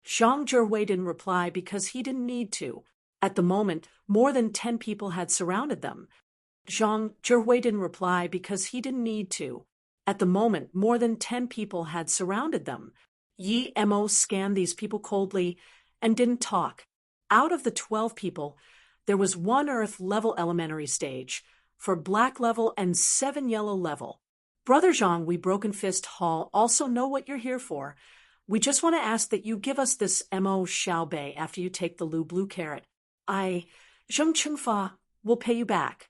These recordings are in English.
Zhang Zhiwei didn't reply because he didn't need to. At the moment, more than 10 people had surrounded them. Zhang Zhiwei didn't reply because he didn't need to. At the moment, more than 10 people had surrounded them. Yi Mo scanned these people coldly and didn't talk. Out of the 12 people, there was 1 Earth-level elementary stage, for Black level and 7 Yellow level. Brother Zhang, we Broken Fist Hall also know what you're here for. We just want to ask that you give us this Mo Xiaobei after you take the Lu Blue Carrot. Zheng Chengfa, will pay you back.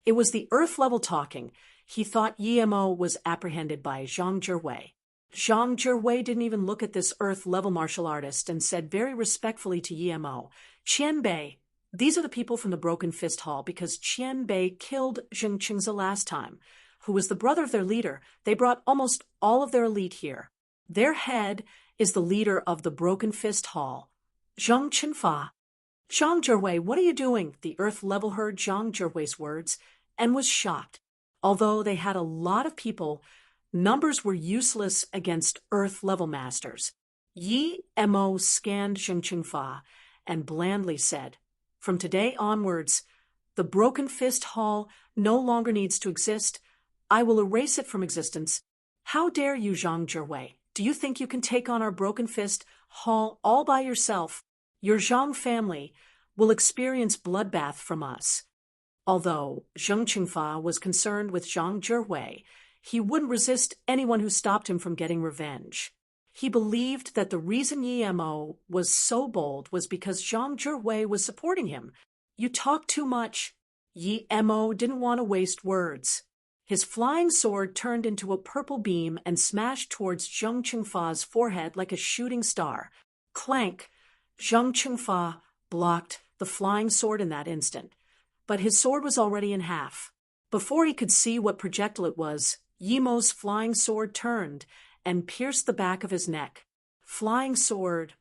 It was the Earth-level talking. He thought Yi Mo was apprehended by Zhang Zhiwei. Zhang Zhiwei didn't even look at this Earth-level martial artist and said very respectfully to Yi Mo, Qian Bei, these are the people from the Broken Fist Hall because Qian Bei killed Zheng Qingzi last time, who was the brother of their leader. They brought almost all of their elite here. Their head is the leader of the Broken Fist Hall, Zheng Qinfa. Zhang Zhiwei, what are you doing? The Earth-level heard Zhang Zhiwei's words and was shocked. Although they had a lot of people, numbers were useless against Earth-level masters. Yi Mo scanned Zheng Qingfa and blandly said, from today onwards, the Broken Fist Hall no longer needs to exist. I will erase it from existence. How dare you, Zhang Zhiwei? Do you think you can take on our Broken Fist Hall all by yourself? Your Zhang family will experience bloodbath from us. Although Zheng Qingfa was concerned with Zhang Zhiwei, he wouldn't resist anyone who stopped him from getting revenge. He believed that the reason Yi Mo was so bold was because Zhang Zhiwei was supporting him. You talk too much. Yi Mo didn't want to waste words. His flying sword turned into a purple beam and smashed towards Zheng Qingfa's forehead like a shooting star. Clank! Zheng Qingfa blocked the flying sword in that instant, but his sword was already in half. Before he could see what projectile it was, Yi Mo's flying sword turned and pierced the back of his neck. Flying sword.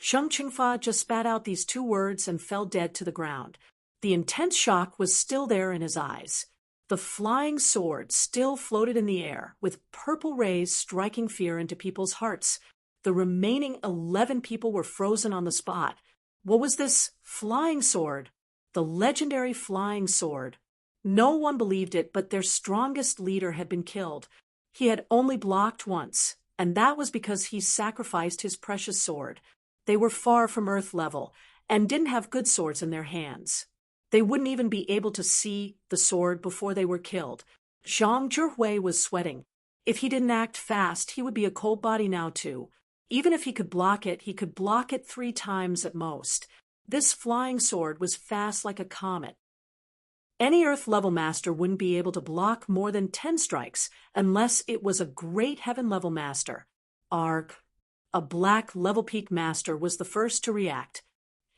Zheng Qingfa just spat out these 2 words and fell dead to the ground. The intense shock was still there in his eyes. The flying sword still floated in the air, with purple rays striking fear into people's hearts. The remaining 11 people were frozen on the spot. What was this flying sword? The legendary flying sword. No one believed it, but their strongest leader had been killed. He had only blocked once, and that was because he sacrificed his precious sword. They were far from Earth level, and didn't have good swords in their hands. They wouldn't even be able to see the sword before they were killed. Zhang Zhiwei was sweating. If he didn't act fast, he would be a cold body now too. Even if he could block it 3 times at most. This flying sword was fast like a comet. Any Earth-level master wouldn't be able to block more than 10 strikes unless it was a great Heaven-level master. Arg! A Black level peak master was the first to react.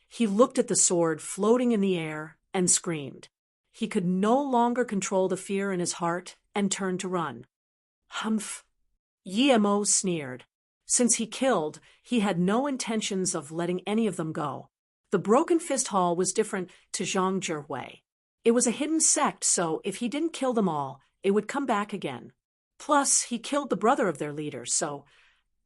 He looked at the sword floating in the air and screamed. He could no longer control the fear in his heart and turned to run. Humph! Yi Mo sneered. Since he killed, he had no intentions of letting any of them go. The Broken Fist Hall was different to Zhang Zhiwei. It was a hidden sect, so if he didn't kill them all, it would come back again. Plus, he killed the brother of their leader, so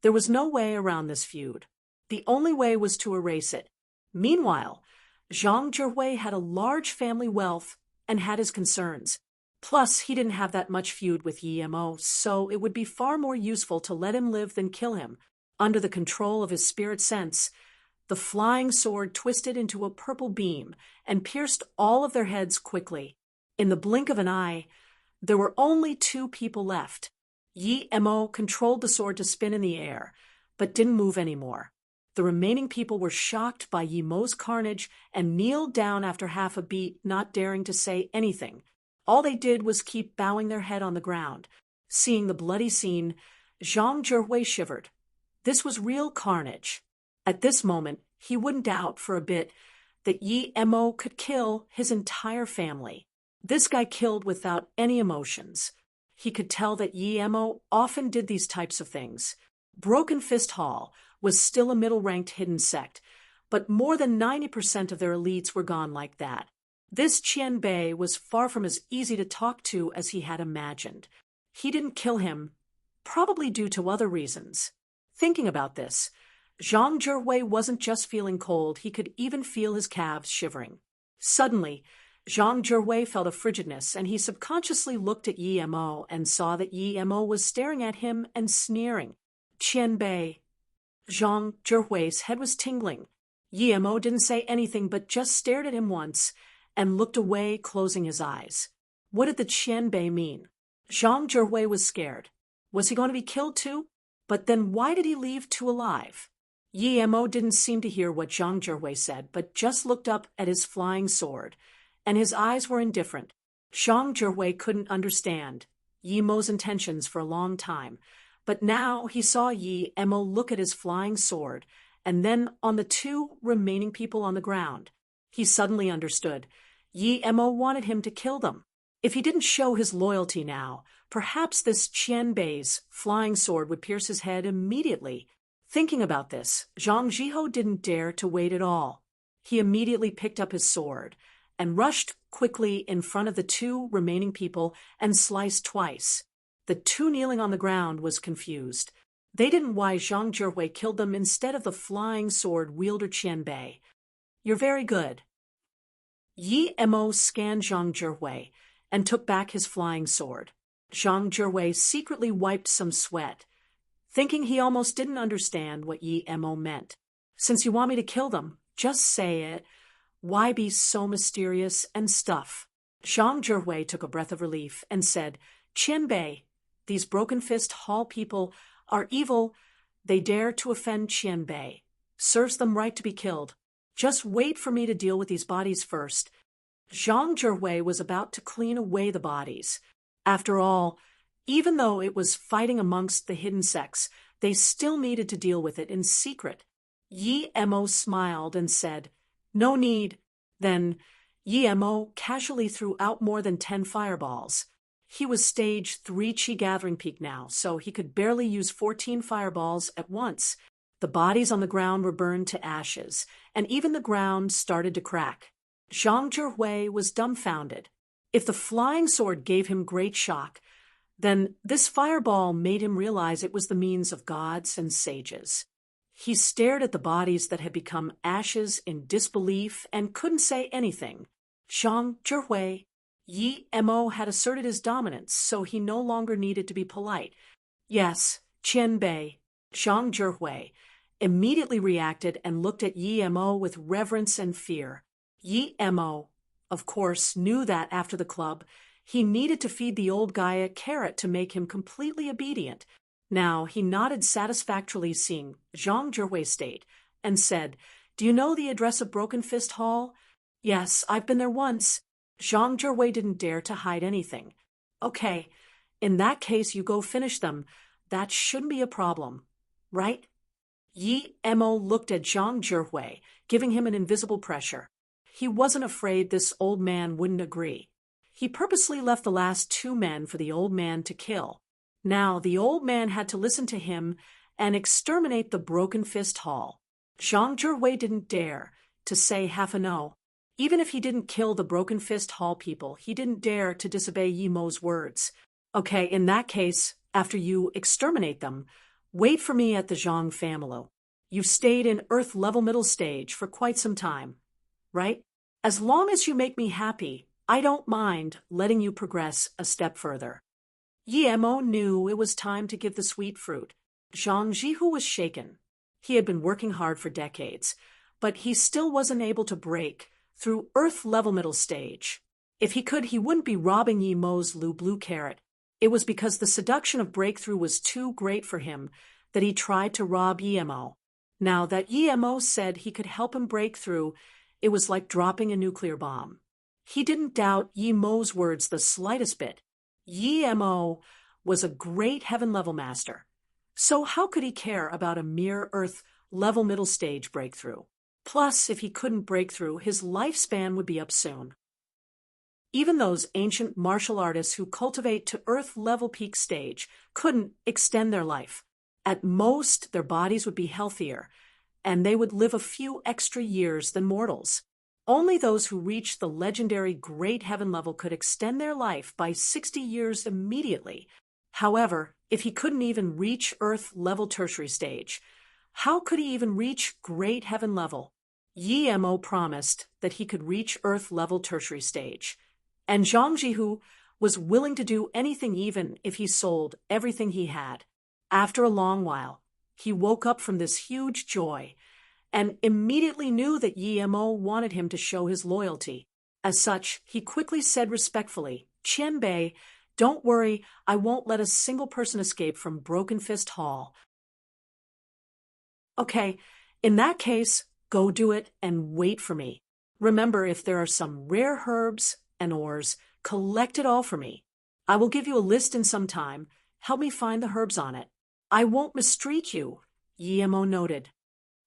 there was no way around this feud. The only way was to erase it. Meanwhile, Zhang Zhiwei had a large family wealth and had his concerns. Plus, he didn't have that much feud with Yi Mo, so it would be far more useful to let him live than kill him. Under the control of his spirit sense, the flying sword twisted into a purple beam and pierced all of their heads quickly. In the blink of an eye, there were only 2 people left. Yi Mo controlled the sword to spin in the air, but didn't move anymore. The remaining people were shocked by Yi Mo's carnage and kneeled down after half a beat, not daring to say anything. All they did was keep bowing their head on the ground. Seeing the bloody scene, Zhang Zhiwei shivered. This was real carnage. At this moment, he wouldn't doubt for a bit that Yi Mo could kill his entire family. This guy killed without any emotions. He could tell that Yi Mo often did these types of things. Broken Fist Hall was still a middle-ranked hidden sect, but more than 90% of their elites were gone like that. This Qian Bei was far from as easy to talk to as he had imagined. He didn't kill him, probably due to other reasons. Thinking about this, Zhang Zhihui wasn't just feeling cold, he could even feel his calves shivering. Suddenly, Zhang Zhihui felt a frigidness, and he subconsciously looked at Yi Mo and saw that Yi Mo was staring at him and sneering. Qian Bei. Zhang Zhihui's head was tingling. Yi Mo didn't say anything but just stared at him once and looked away, closing his eyes. What did the Qian Bei mean? Zhang Zhihui was scared. Was he going to be killed too? But then why did he leave two alive? Yi Mo didn't seem to hear what Zhang Zhihui said, but just looked up at his flying sword, and his eyes were indifferent. Zhang Zhihui couldn't understand Yi Mo's intentions for a long time, but now he saw Yi Mo look at his flying sword, and then on the two remaining people on the ground. He suddenly understood. Yi Mo wanted him to kill them. If he didn't show his loyalty now, perhaps this Qian Bei's flying sword would pierce his head immediately. Thinking about this, Zhang Zhiho didn't dare to wait at all. He immediately picked up his sword and rushed quickly in front of the two remaining people and sliced twice. The two kneeling on the ground was confused. They didn't why Zhang Zhihui killed them instead of the flying sword wielder Qian Bei. You're very good. Yi Mo scanned Zhang Zhihui and took back his flying sword. Zhang Zhihui secretly wiped some sweat, thinking he almost didn't understand what Yi Mo meant. Since you want me to kill them, just say it. Why be so mysterious and stuff? Zhang Zhihui took a breath of relief and said, Qian Bei, these Broken Fist Hall people are evil. They dare to offend Qian Bei. Serves them right to be killed. Just wait for me to deal with these bodies first. Zhang Zhihui was about to clean away the bodies. After all, even though it was fighting amongst the hidden sects, they still needed to deal with it in secret. Yi Mo smiled and said, No need. Then Yi Mo casually threw out more than 10 fireballs. He was stage 3 Qi Gathering Peak now, so he could barely use 14 fireballs at once. The bodies on the ground were burned to ashes, and even the ground started to crack. Zhang Zhihui was dumbfounded. If the flying sword gave him great shock, then this fireball made him realize it was the means of gods and sages. He stared at the bodies that had become ashes in disbelief and couldn't say anything. Zhang Zhihui. Yi Mo had asserted his dominance, so he no longer needed to be polite. Yes, Qian Bei. Zhang Zhihui immediately reacted and looked at Yi Mo with reverence and fear. Yi Mo, of course, knew that after the club, he needed to feed the old guy a carrot to make him completely obedient. Now he nodded satisfactorily, seeing Zhang Zhihui state, and said, Do you know the address of Broken Fist Hall? Yes, I've been there once. Zhang Zhihui didn't dare to hide anything. Okay, in that case you go finish them. That shouldn't be a problem, right? Yi Mo looked at Zhang Zhihui, giving him an invisible pressure. He wasn't afraid this old man wouldn't agree. He purposely left the last 2 men for the old man to kill. Now the old man had to listen to him and exterminate the Broken Fist Hall. Zhang Zhihui didn't dare to say half a no. Even if he didn't kill the Broken Fist Hall people, he didn't dare to disobey Yi Mo's words. Okay, in that case, after you exterminate them, wait for me at the Zhang family. You've stayed in Earth level middle stage for quite some time, right? As long as you make me happy, I don't mind letting you progress a step further. Yi Mo knew it was time to give the sweet fruit. Zhang Zhihu was shaken. He had been working hard for decades, but he still wasn't able to break through Earth level middle stage. If he could, he wouldn't be robbing Yi Mo's blue carrot. It was because the seduction of breakthrough was too great for him that he tried to rob Yi Mo. Now that Yi Mo said he could help him break through, it was like dropping a nuclear bomb. He didn't doubt Yi Mo's words the slightest bit. Yi Mo was a great heaven-level master. So how could he care about a mere Earth level middle stage breakthrough? Plus, if he couldn't break through, his lifespan would be up soon. Even those ancient martial artists who cultivate to Earth level peak stage couldn't extend their life. At most, their bodies would be healthier, and they would live a few extra years than mortals. Only those who reached the legendary Great Heaven level could extend their life by 60 years immediately. However, if he couldn't even reach Earth level tertiary stage, How could he even reach great heaven level? Yi Mo promised that he could reach Earth level tertiary stage, and Zhang Jihu was willing to do anything even if he sold everything he had. After a long while, he woke up from this huge joy and immediately knew that Yi Mo wanted him to show his loyalty. As such, he quickly said respectfully, "Qian Bei, don't worry, I won't let a single person escape from Broken Fist Hall." Okay, in that case, go do it and wait for me. Remember, if there are some rare herbs and ores, collect it all for me. I will give you a list in some time. Help me find the herbs on it. I won't mistreat you, Yi Mo noted.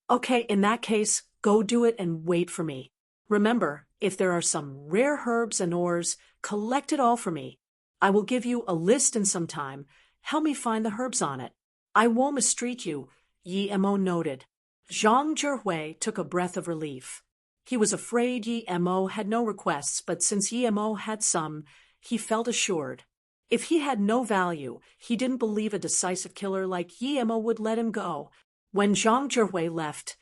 Okay, in that case, go do it and wait for me. Remember, if there are some rare herbs and ores, collect it all for me. I will give you a list in some time. Help me find the herbs on it. I won't mistreat you, Yi Mo noted. Zhang Zhihui took a breath of relief. He was afraid Yi Mo had no requests, but since Yi Mo had some, he felt assured. If he had no value, he didn't believe a decisive killer like Yi Mo would let him go. When Zhang Zhihui left,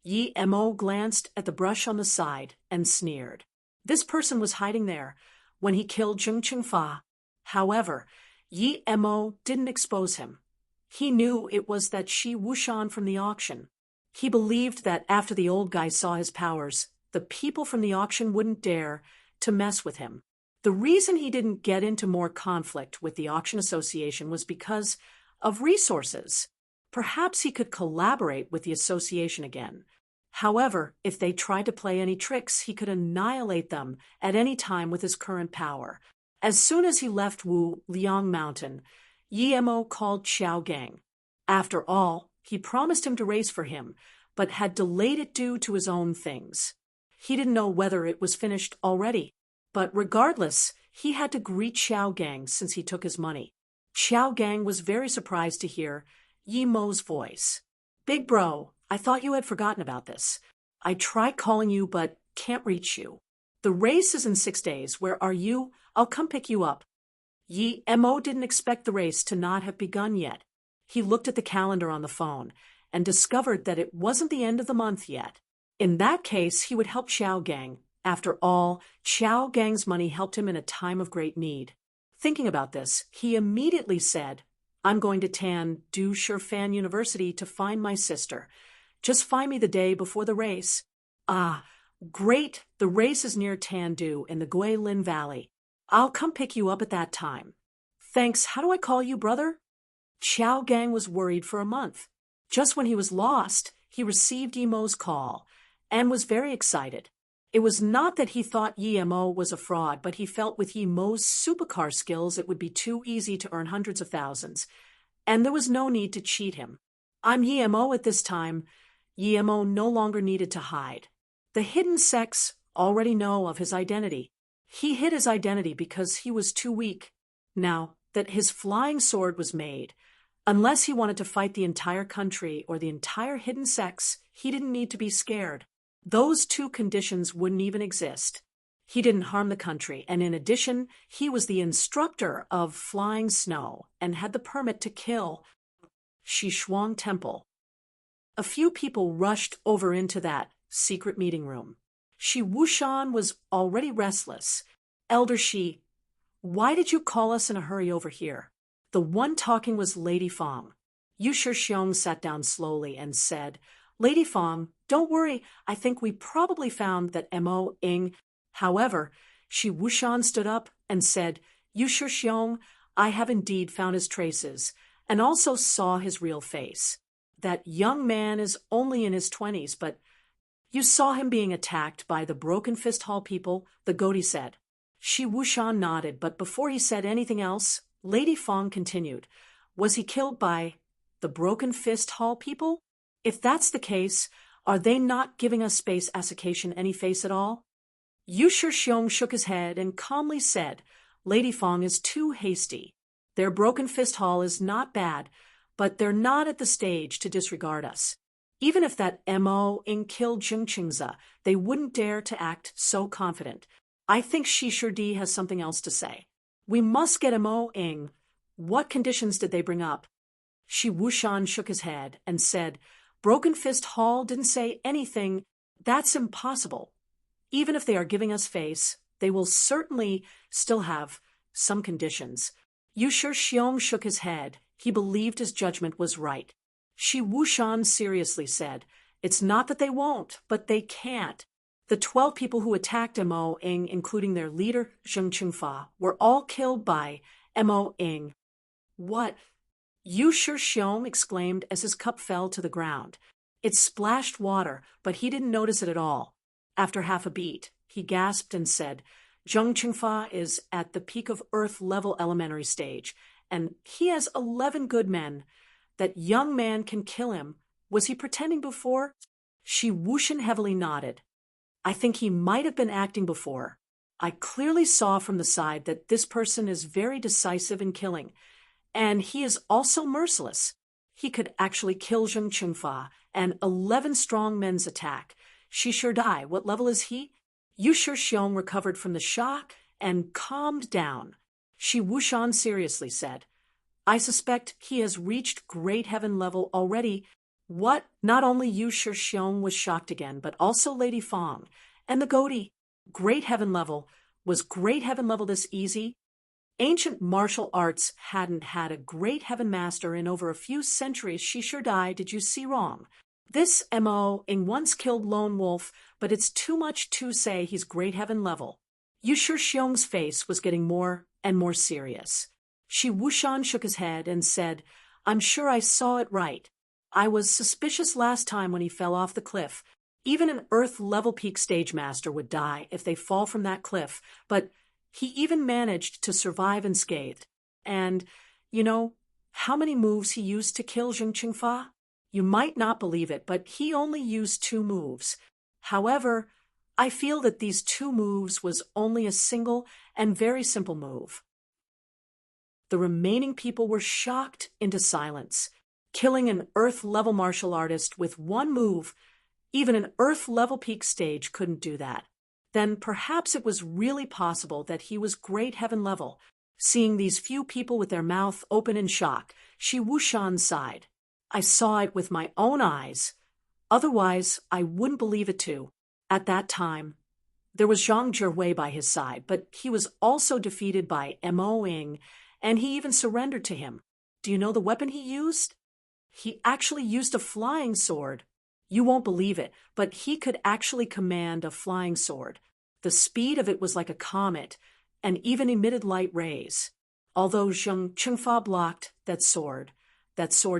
Yi Mo glanced at the brush on the side and sneered. This person was hiding there when he killed Zheng Qingfa. However, Yi Mo didn't expose him. He knew it was that Shi Wushan from the auction. He believed that after the old guy saw his powers, the people from the auction wouldn't dare to mess with him. The reason he didn't get into more conflict with the auction association was because of resources. Perhaps he could collaborate with the association again. However, if they tried to play any tricks, he could annihilate them at any time with his current power. As soon as he left Wu Liang Mountain, Yi Mo called Xiao Gang. After all, he promised him to race for him, but had delayed it due to his own things. He didn't know whether it was finished already, but regardless, he had to greet Xiao Gang since he took his money. Xiao Gang was very surprised to hear Yi Mo's voice. "Big bro, I thought you had forgotten about this. I tried calling you but can't reach you. The race is in 6 days. Where are you? I'll come pick you up." Yi Mo didn't expect the race to not have begun yet. He looked at the calendar on the phone and discovered that it wasn't the end of the month yet. In that case, he would help Xiao Gang. After all, Xiao Gang's money helped him in a time of great need. Thinking about this, he immediately said, "I'm going to Tan Du Shifan University to find my sister. Just find me the day before the race." "Ah, great. The race is near Tan Du in the Guilin Valley. I'll come pick you up at that time." "Thanks. How do I call you, brother?" Xiao Gang was worried for a month. Just when he was lost, he received Yi Mo's call and was very excited. It was not that he thought Yi Mo was a fraud, but he felt with Yi Mo's supercar skills it would be too easy to earn hundreds of thousands, and there was no need to cheat him. "I'm Yi Mo at this time." Yi Mo no longer needed to hide. The hidden sects already know of his identity. He hid his identity because he was too weak. Now that his flying sword was made, unless he wanted to fight the entire country or the entire hidden sects, he didn't need to be scared. Those two conditions wouldn't even exist. He didn't harm the country, and in addition, he was the instructor of flying snow and had the permit to kill. Shishuang Temple. A few people rushed over into that secret meeting room. Shi Wushan was already restless. "Elder Shi, why did you call us in a hurry over here?" The one talking was Lady Fong. Yu Shixiong sat down slowly and said, "Lady Fong, don't worry, I think we probably found that Mo Ing." However, Shi Wushan stood up and said, "Yu Shixiong, I have indeed found his traces, and also saw his real face. That young man is only in his 20s, but you saw him being attacked by the Broken Fist Hall people," the goatee said. Shi Wushan nodded, but before he said anything else, Lady Fong continued, "Was he killed by the Broken Fist Hall people? If that's the case, are they not giving us space association any face at all?" Yu Shixiong shook his head and calmly said, "Lady Fong is too hasty. Their Broken Fist Hall is not bad, but they're not at the stage to disregard us. Even if that Mo Ing killed Zheng Qingza, they wouldn't dare to act so confident. I think Shi Shidi has something else to say. We must get Mo Ing. What conditions did they bring up?" Shi Wushan shook his head and said, Broken Fist Hall didn't say anything. That's impossible. Even if they are giving us face, they will certainly still have some conditions. Yu Xiong shook his head. He believed his judgment was right. Shi Wushan seriously said, "It's not that they won't, but they can't." The 12 people who attacked Mo Ing, including their leader, Zheng Qingfa, were all killed by Mo Ing. What? Yu Xiong exclaimed as his cup fell to the ground. It splashed water, but he didn't notice it at all. After half a beat, he gasped and said, "Zheng Qingfa is at the peak of Earth-level elementary stage, and he has 11 good men. That young man can kill him. Was he pretending before?" Shi Wushan heavily nodded. "I think he might have been acting before. I clearly saw from the side that this person is very decisive in killing, and he is also merciless. He could actually kill Zheng Qingfa and 11 strong men's attack. Shi Dai, what level is he?" Yu Xiong recovered from the shock and calmed down. Shi Wushan seriously said, "I suspect he has reached Great Heaven level already." What? Not only Yu Xiong was shocked again, but also Lady Fong and the goatee. Great Heaven level. Was Great Heaven level this easy? Ancient martial arts hadn't had a Great Heaven master in over a few centuries. Shi Dai, did you see wrong? This Mo Ing once killed Lone Wolf, but it's too much to say he's Great Heaven level. Yu Xiong's face was getting more and more serious. Shi Wushan shook his head and said, "I'm sure I saw it right. I was suspicious last time when he fell off the cliff. Even an Earth-level peak stage master would die if they fall from that cliff, but he even managed to survive unscathed. And, how many moves he used to kill Zheng Qingfa? You might not believe it, but he only used 2 moves. However, I feel that these 2 moves was only a single and very simple move." The remaining people were shocked into silence. Killing an Earth-level martial artist with 1 move, even an Earth-level peak stage couldn't do that. Then perhaps it was really possible that he was Great Heaven level. Seeing these few people with their mouth open in shock, Shi Wushan sighed. "I saw it with my own eyes. Otherwise, I wouldn't believe it too." At that time, there was Zhang Zhihui by his side, but he was also defeated by Mo Ing, and he even surrendered to him. Do you know the weapon he used? He actually used a flying sword. You won't believe it, but he could actually command a flying sword. The speed of it was like a comet, and even emitted light rays. Although Zheng Qingfa blocked that sword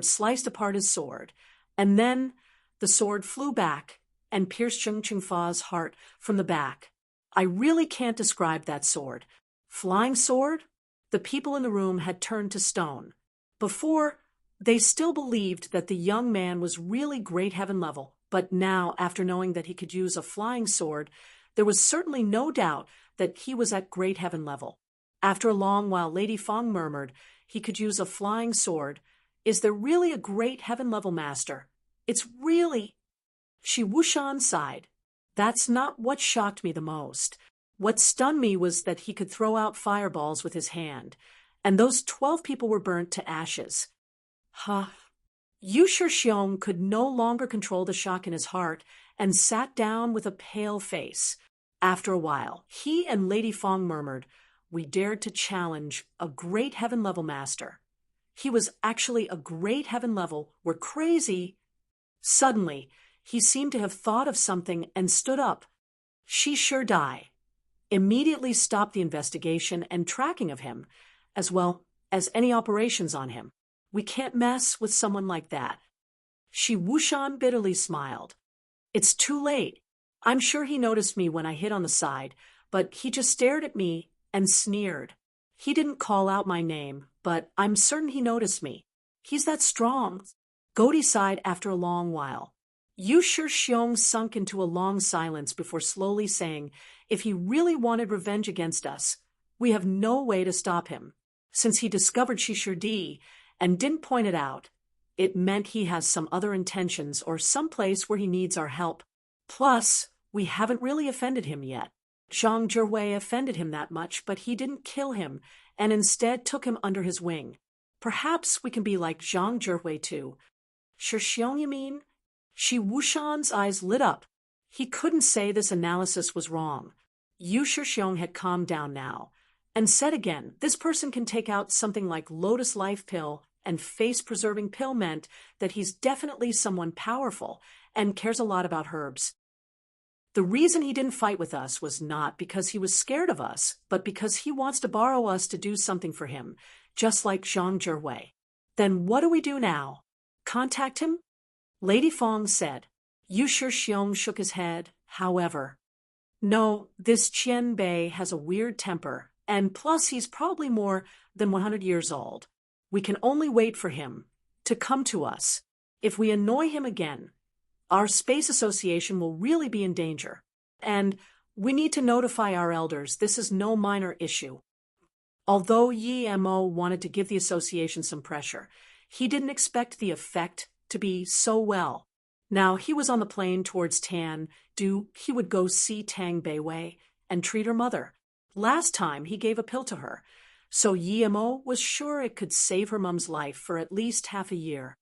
sliced apart his sword, and then the sword flew back and pierced Zheng Qingfa's heart from the back. I really can't describe that sword. Flying sword? The people in the room had turned to stone. Before, they still believed that the young man was really Great Heaven level, but now, after knowing that he could use a flying sword, there was certainly no doubt that he was at Great Heaven level. After a long while, Lady Fong murmured, "He could use a flying sword. Is there really a Great Heaven level master? It's really—" Shi Wushan sighed. "That's not what shocked me the most. What stunned me was that he could throw out fireballs with his hand, and those 12 people were burnt to ashes." Huh. Yu Xiong could no longer control the shock in his heart and sat down with a pale face. After a while, he and Lady Fong murmured, "We dared to challenge a Great Heaven level master. He was actually a Great Heaven level. We're crazy." Suddenly, he seemed to have thought of something and stood up. Shi Dai immediately stopped the investigation and tracking of him, as well as any operations on him. We can't mess with someone like that. Shi Wushan bitterly smiled. "It's too late. I'm sure he noticed me when I hit on the side, but he just stared at me and sneered. He didn't call out my name, but I'm certain he noticed me. He's that strong." Goatee sighed after a long while. Yu Xiong sunk into a long silence before slowly saying, "If he really wanted revenge against us, we have no way to stop him. Since he discovered Shi Di and didn't point it out, it meant he has some other intentions or some place where he needs our help. Plus, we haven't really offended him yet. Zhang Zhihui offended him that much, but he didn't kill him and instead took him under his wing. Perhaps we can be like Zhang Zhihui too." "Xiong, you mean?" Shi Wushan's eyes lit up. He couldn't say this analysis was wrong. Yu Shixiong had calmed down now, and said again, this person can take out something like Lotus Life Pill and face-preserving pill meant that he's definitely someone powerful and cares a lot about herbs. The reason he didn't fight with us was not because he was scared of us, but because he wants to borrow us to do something for him, just like Zhang Zhihui. Then what do we do now? Contact him? Lady Fong said. Yu Shixiong shook his head, however. No, this Qian Bei has a weird temper, and plus he's probably more than 100 years old. We can only wait for him to come to us. If we annoy him again, our space association will really be in danger. And we need to notify our elders. This is no minor issue. Although Yi Mo wanted to give the association some pressure, he didn't expect the effect to be so well. Now he was on the plane towards Tan Du. He would go see Tang Beiwei and treat her mother. Last time he gave a pill to her, so Yi Mo was sure it could save her mum's life for at least half a year.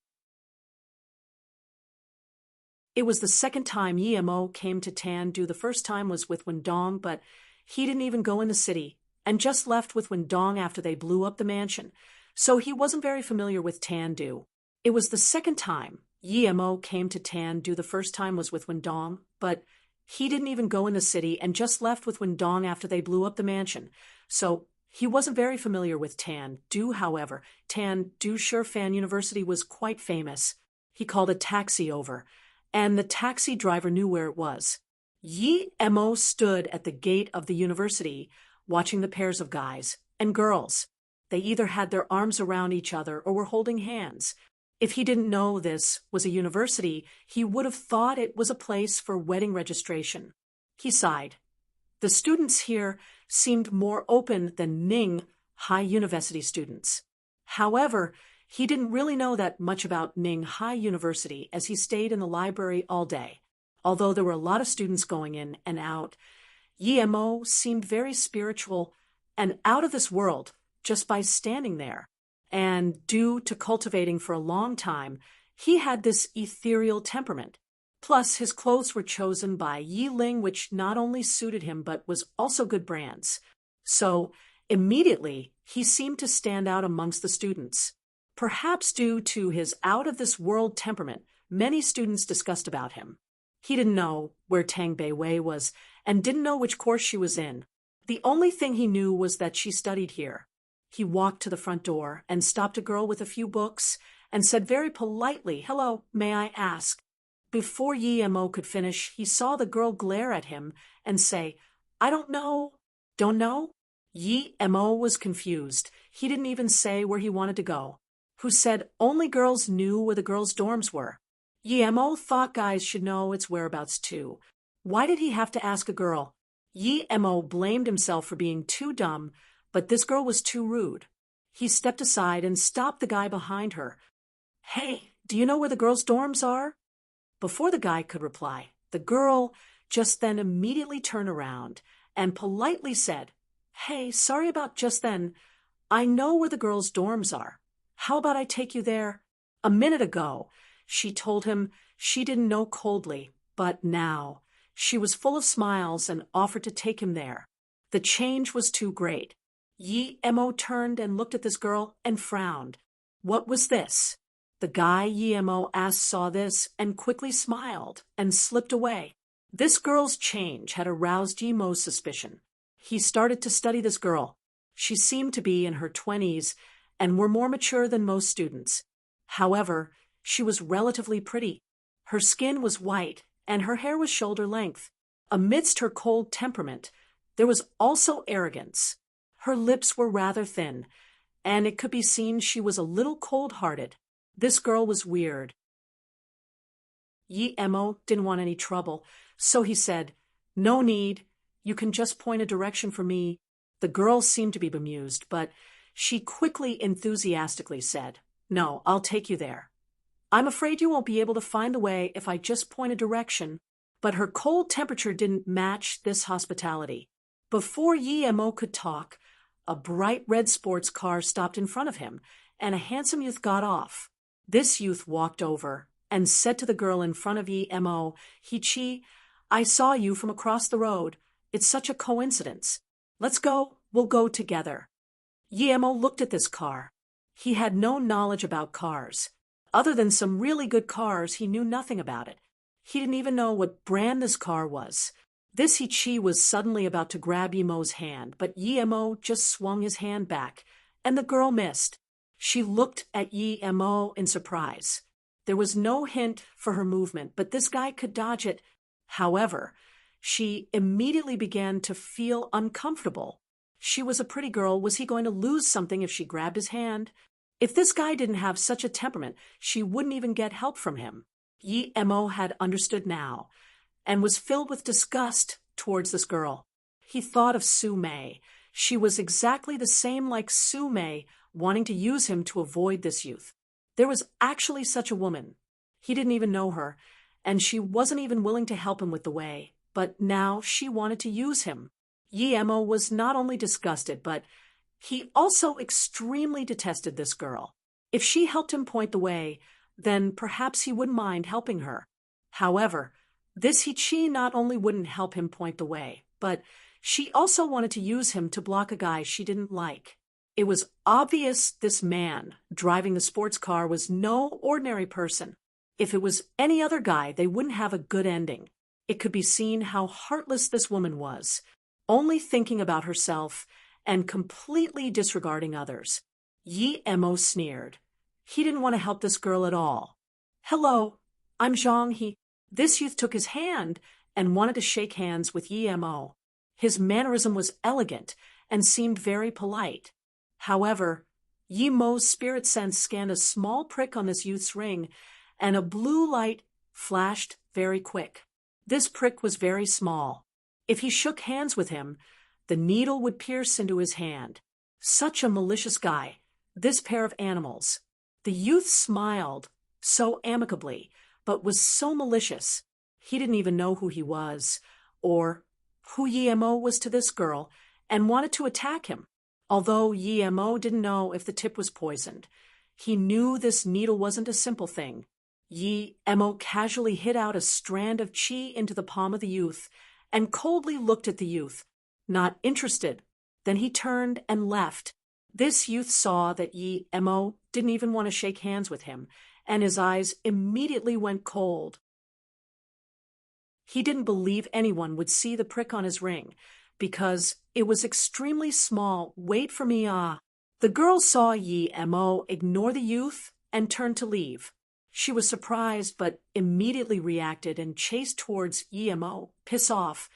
It was the second time Yi Mo came to Tan Du. The first time was with Wendong, but he didn't even go in the city, and just left with Wendong after they blew up the mansion, so he wasn't very familiar with Tan Du. It was the second time Yi Mo came to Tan Du. The first time was with Wendong, but he didn't even go in the city and just left with Wendong after they blew up the mansion, so he wasn't very familiar with Tan Du. However, Tan Du Shifan University was quite famous. He called a taxi over, and the taxi driver knew where it was. Yi Mo stood at the gate of the university, watching the pairs of guys and girls. They either had their arms around each other or were holding hands. If he didn't know this was a university, he would have thought it was a place for wedding registration. He sighed. The students here seemed more open than Ning High University students. However, he didn't really know that much about Ning High University as he stayed in the library all day. Although there were a lot of students going in and out, Yi Mo seemed very spiritual and out of this world just by standing there. And due to cultivating for a long time, he had this ethereal temperament. Plus, his clothes were chosen by Yi Ling, which not only suited him but was also good brands. So, immediately, he seemed to stand out amongst the students. Perhaps due to his out-of-this-world temperament, many students discussed about him. He didn't know where Tang Beiwei was and didn't know which course she was in. The only thing he knew was that she studied here. He walked to the front door and stopped a girl with a few books and said very politely, "Hello, may I ask?" Before Yi Mo could finish, he saw the girl glare at him and say, "I don't know." "Don't know?" Yi Mo was confused. He didn't even say where he wanted to go. Who said only girls knew where the girls' dorms were? Yi Mo thought guys should know its whereabouts too. Why did he have to ask a girl? Yi Mo blamed himself for being too dumb, but this girl was too rude. He stepped aside and stopped the guy behind her. "Hey, do you know where the girls' dorms are?" Before the guy could reply, the girl just then immediately turned around and politely said, "Hey, sorry about just then. I know where the girls' dorms are. How about I take you there?" A minute ago, she told him she didn't know coldly, but now she was full of smiles and offered to take him there. The change was too great. Yi Mo turned and looked at this girl and frowned. What was this? The guy Yi Mo asked saw this and quickly smiled and slipped away. This girl's change had aroused Yi Mo's suspicion. He started to study this girl. She seemed to be in her 20s and were more mature than most students. However, she was relatively pretty. Her skin was white and her hair was shoulder length. Amidst her cold temperament, there was also arrogance. Her lips were rather thin, and it could be seen she was a little cold-hearted. This girl was weird. Yi Mo didn't want any trouble, so he said, "No need. You can just point a direction for me." The girl seemed to be bemused, but she quickly enthusiastically said, "No, I'll take you there. I'm afraid you won't be able to find the way if I just point a direction." But her cold temperature didn't match this hospitality. Before Yi Mo could talk, a bright red sports car stopped in front of him, and a handsome youth got off. This youth walked over and said to the girl in front of Emo, Chi, I saw you from across the road. It's such a coincidence. Let's go, we'll go together. Emo looked at this car. He had no knowledge about cars. Other than some really good cars, he knew nothing about it. He didn't even know what brand this car was. This Chi was suddenly about to grab Emo's hand, but Emo just swung his hand back, and the girl missed. She looked at Emo in surprise. There was no hint for her movement, but this guy could dodge it. However, she immediately began to feel uncomfortable. She was a pretty girl. Was he going to lose something if she grabbed his hand? If this guy didn't have such a temperament, she wouldn't even get help from him. Emo had understood now, and was filled with disgust towards this girl. He thought of Su Mei. She was exactly the same like Su Mei, wanting to use him to avoid this youth. There was actually such a woman. He didn't even know her, and she wasn't even willing to help him with the way. But now she wanted to use him. Emo was not only disgusted, but he also extremely detested this girl. If she helped him point the way, then perhaps he wouldn't mind helping her. However, this Chi not only wouldn't help him point the way, but she also wanted to use him to block a guy she didn't like. It was obvious this man driving the sports car was no ordinary person. If it was any other guy, they wouldn't have a good ending. It could be seen how heartless this woman was, only thinking about herself and completely disregarding others. Emo sneered. He didn't want to help this girl at all. Hello, I'm Zhang. This youth took his hand and wanted to shake hands with Emo. His mannerism was elegant and seemed very polite. However, Emo's spirit sense scanned a small prick on this youth's ring, and a blue light flashed very quick. This prick was very small. If he shook hands with him, the needle would pierce into his hand. Such a malicious guy, this pair of animals. The youth smiled, so amicably, but was so malicious. He didn't even know who he was, or who Emo was to this girl, and wanted to attack him. Although Emo didn't know if the tip was poisoned, he knew this needle wasn't a simple thing. Emo casually hit out a strand of chi into the palm of the youth, and coldly looked at the youth, not interested. Then he turned and left. This youth saw that Emo didn't even want to shake hands with him, and his eyes immediately went cold. He didn't believe anyone would see the prick on his ring, because it was extremely small. Wait for me, ah. The girl saw Emo ignore the youth and turn to leave. She was surprised, but immediately reacted and chased towards Emo. Piss off.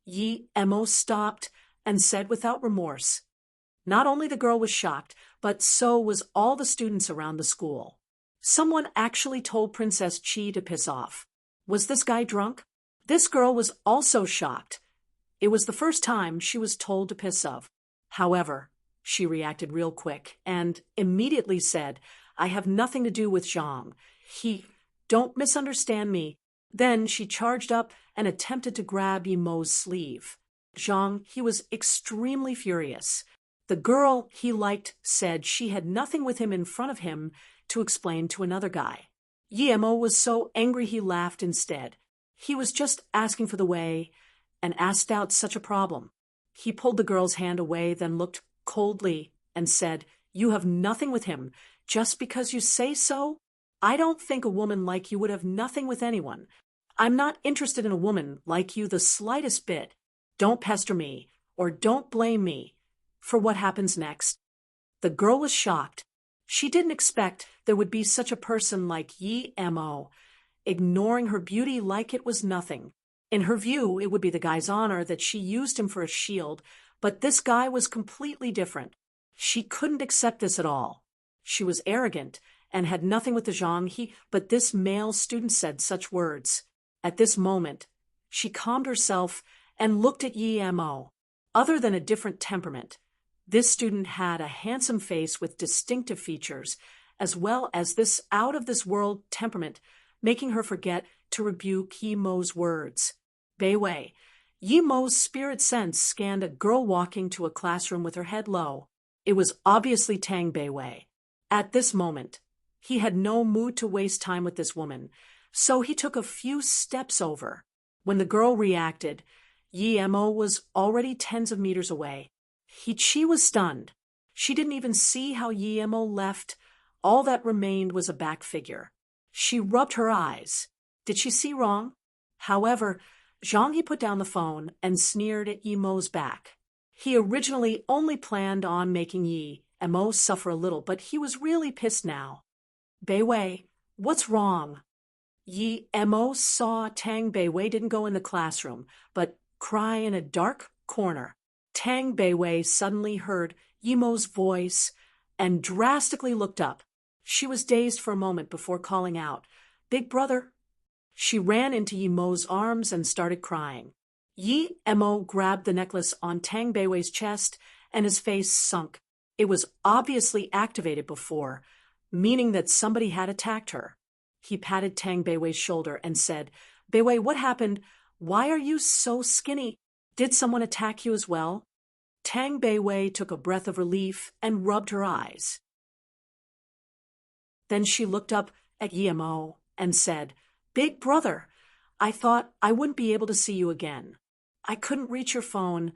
Emo stopped and said without remorse. Not only the girl was shocked, but so was all the students around the school. Someone actually told Princess Chi to piss off. Was this guy drunk? This girl was also shocked. It was the first time she was told to piss off. However, she reacted real quick and immediately said, I have nothing to do with Zhang. Don't misunderstand me. Then she charged up and attempted to grab Emo's sleeve. Zhang, he was extremely furious. The girl he liked said she had nothing with him in front of him to explain to another guy. Emo was so angry he laughed instead. He was just asking for the way and asked out such a problem. He pulled the girl's hand away, then looked coldly and said, You have nothing with him just because you say so? I don't think a woman like you would have nothing with anyone. I'm not interested in a woman like you the slightest bit. Don't pester me, or don't blame me for what happens next. The girl was shocked. She didn't expect there would be such a person like Emo, ignoring her beauty like it was nothing. In her view, it would be the guy's honor that she used him for a shield, but this guy was completely different. She couldn't accept this at all. She was arrogant and had nothing with the Zhang, but this male student said such words. At this moment, she calmed herself and looked at Emo. Other than a different temperament, this student had a handsome face with distinctive features, as well as this out-of-this-world temperament, making her forget to rebuke Emo's words. Beiwei. Emo's spirit sense scanned a girl walking to a classroom with her head low. It was obviously Tang Beiwei. At this moment, He had no mood to waste time with this woman, so he took a few steps over. When the girl reacted, Yi-mo was already tens of meters away. Chi was stunned. She didn't even see how Yi-mo left. All that remained was a back figure. She rubbed her eyes. Did she see wrong? However, Zhang put down the phone and sneered at Yi-mo's back. He originally only planned on making Yi-mo suffer a little, but he was really pissed now. Beiwei, what's wrong? Yi-mo saw Tang Beiwei didn't go in the classroom, but cry in a dark corner. Tang Beiwei suddenly heard Yi-mo's voice and drastically looked up. She was dazed for a moment before calling out, "Big brother." She ran into Yi-mo's arms and started crying. Yi-mo grabbed the necklace on Tang Beiwei's chest and his face sunk. It was obviously activated before, meaning that somebody had attacked her. He patted Tang Beiwei's shoulder and said, "Beiwei, what happened? Why are you so skinny? Did someone attack you as well?" Tang Beiwei took a breath of relief and rubbed her eyes. Then she looked up at Yi-mo and said, "Big brother, I thought I wouldn't be able to see you again. I couldn't reach your phone.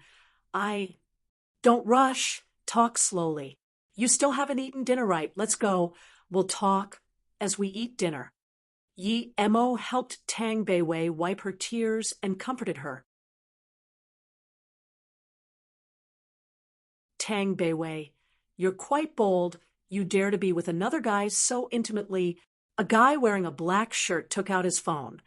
Don't rush. Talk slowly. You still haven't eaten dinner right. Let's go. We'll talk as we eat dinner." Yi-mo helped Tang Beiwei wipe her tears and comforted her. Tang Beiwei, you're quite bold. You dare to be with another guy so intimately. A guy wearing a black shirt took out his phone.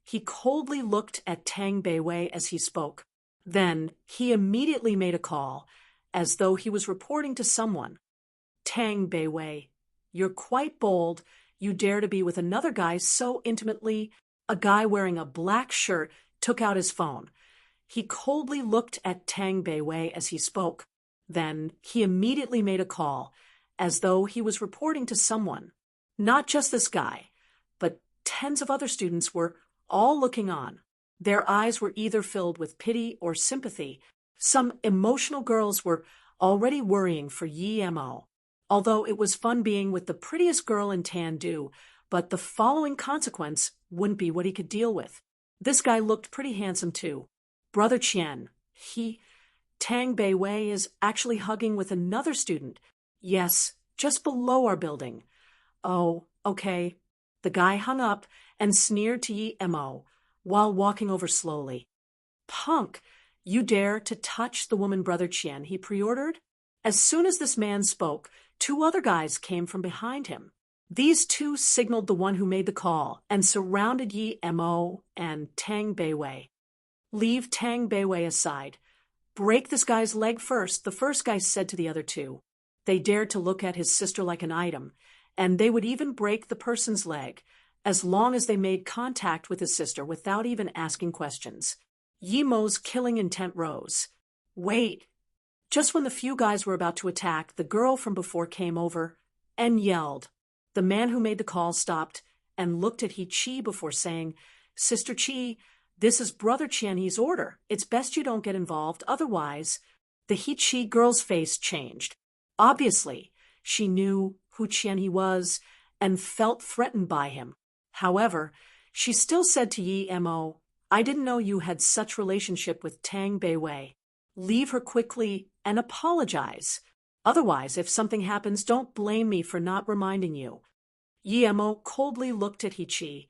He coldly looked at Tang Beiwei as he spoke. Then he immediately made a call, as though he was reporting to someone. Tang Beiwei, you're quite bold. You dare to be with another guy so intimately. A guy wearing a black shirt took out his phone. He coldly looked at Tang Beiwei as he spoke. Then he immediately made a call, as though he was reporting to someone. Not just this guy, but tens of other students were all looking on. Their eyes were either filled with pity or sympathy. Some emotional girls were already worrying for Yi-mo. Although it was fun being with the prettiest girl in Tandu, but the following consequence wouldn't be what he could deal with. This guy looked pretty handsome too. Brother Qian, Tang Beiwei is actually hugging with another student. Yes, just below our building. Oh, okay. The guy hung up and sneered to Yi-mo while walking over slowly. Punk, you dare to touch the woman Brother Qian, he pre-ordered? As soon as this man spoke, two other guys came from behind him. These two signaled the one who made the call and surrounded Yi-mo and Tang Beiwei. Leave Tang Beiwei aside. Break this guy's leg first, the first guy said to the other two. They dared to look at his sister like an item, and they would even break the person's leg, as long as they made contact with his sister without even asking questions. Yi-mo's killing intent rose. Wait. Just when the few guys were about to attack, the girl from before came over and yelled. The man who made the call stopped and looked at Chi before saying, "Sister Chi, this is Brother Qianhe's order. It's best you don't get involved, otherwise..." The Chi girl's face changed. Obviously, she knew who Qianhe was and felt threatened by him. However, she still said to Yi-mo, "I didn't know you had such relationship with Tang Beiwei. Leave her quickly and apologize. Otherwise, if something happens, don't blame me for not reminding you." Yi-mo coldly looked at Chi.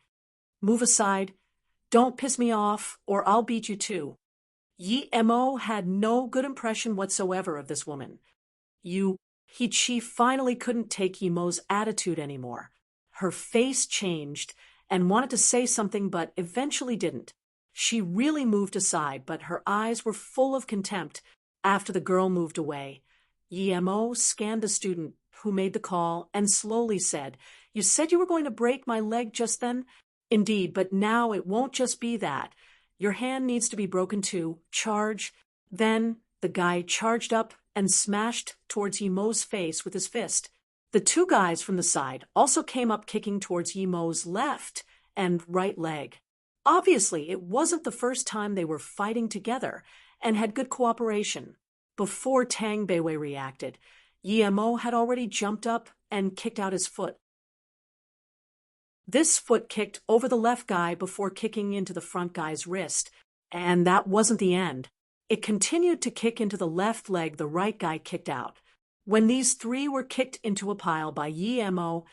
"Move aside. Don't piss me off, or I'll beat you too." Yi-mo had no good impression whatsoever of this woman. Chi finally couldn't take Yi-mo's attitude anymore. Her face changed and wanted to say something but eventually didn't. She really moved aside, but her eyes were full of contempt after the girl moved away. Yi-mo scanned the student who made the call and slowly said, "You said you were going to break my leg just then?" "Indeed, but now it won't just be that. Your hand needs to be broken too. Charge." Then the guy charged up and smashed towards Yi-mo's face with his fist. The two guys from the side also came up kicking towards Yi-mo's left and right leg. Obviously, it wasn't the first time they were fighting together and had good cooperation. Before Tang Beiwei reacted, Yi-mo had already jumped up and kicked out his foot. This foot kicked over the left guy before kicking into the front guy's wrist, and that wasn't the end. It continued to kick into the left leg the right guy kicked out. When these three were kicked into a pile by Yi Mo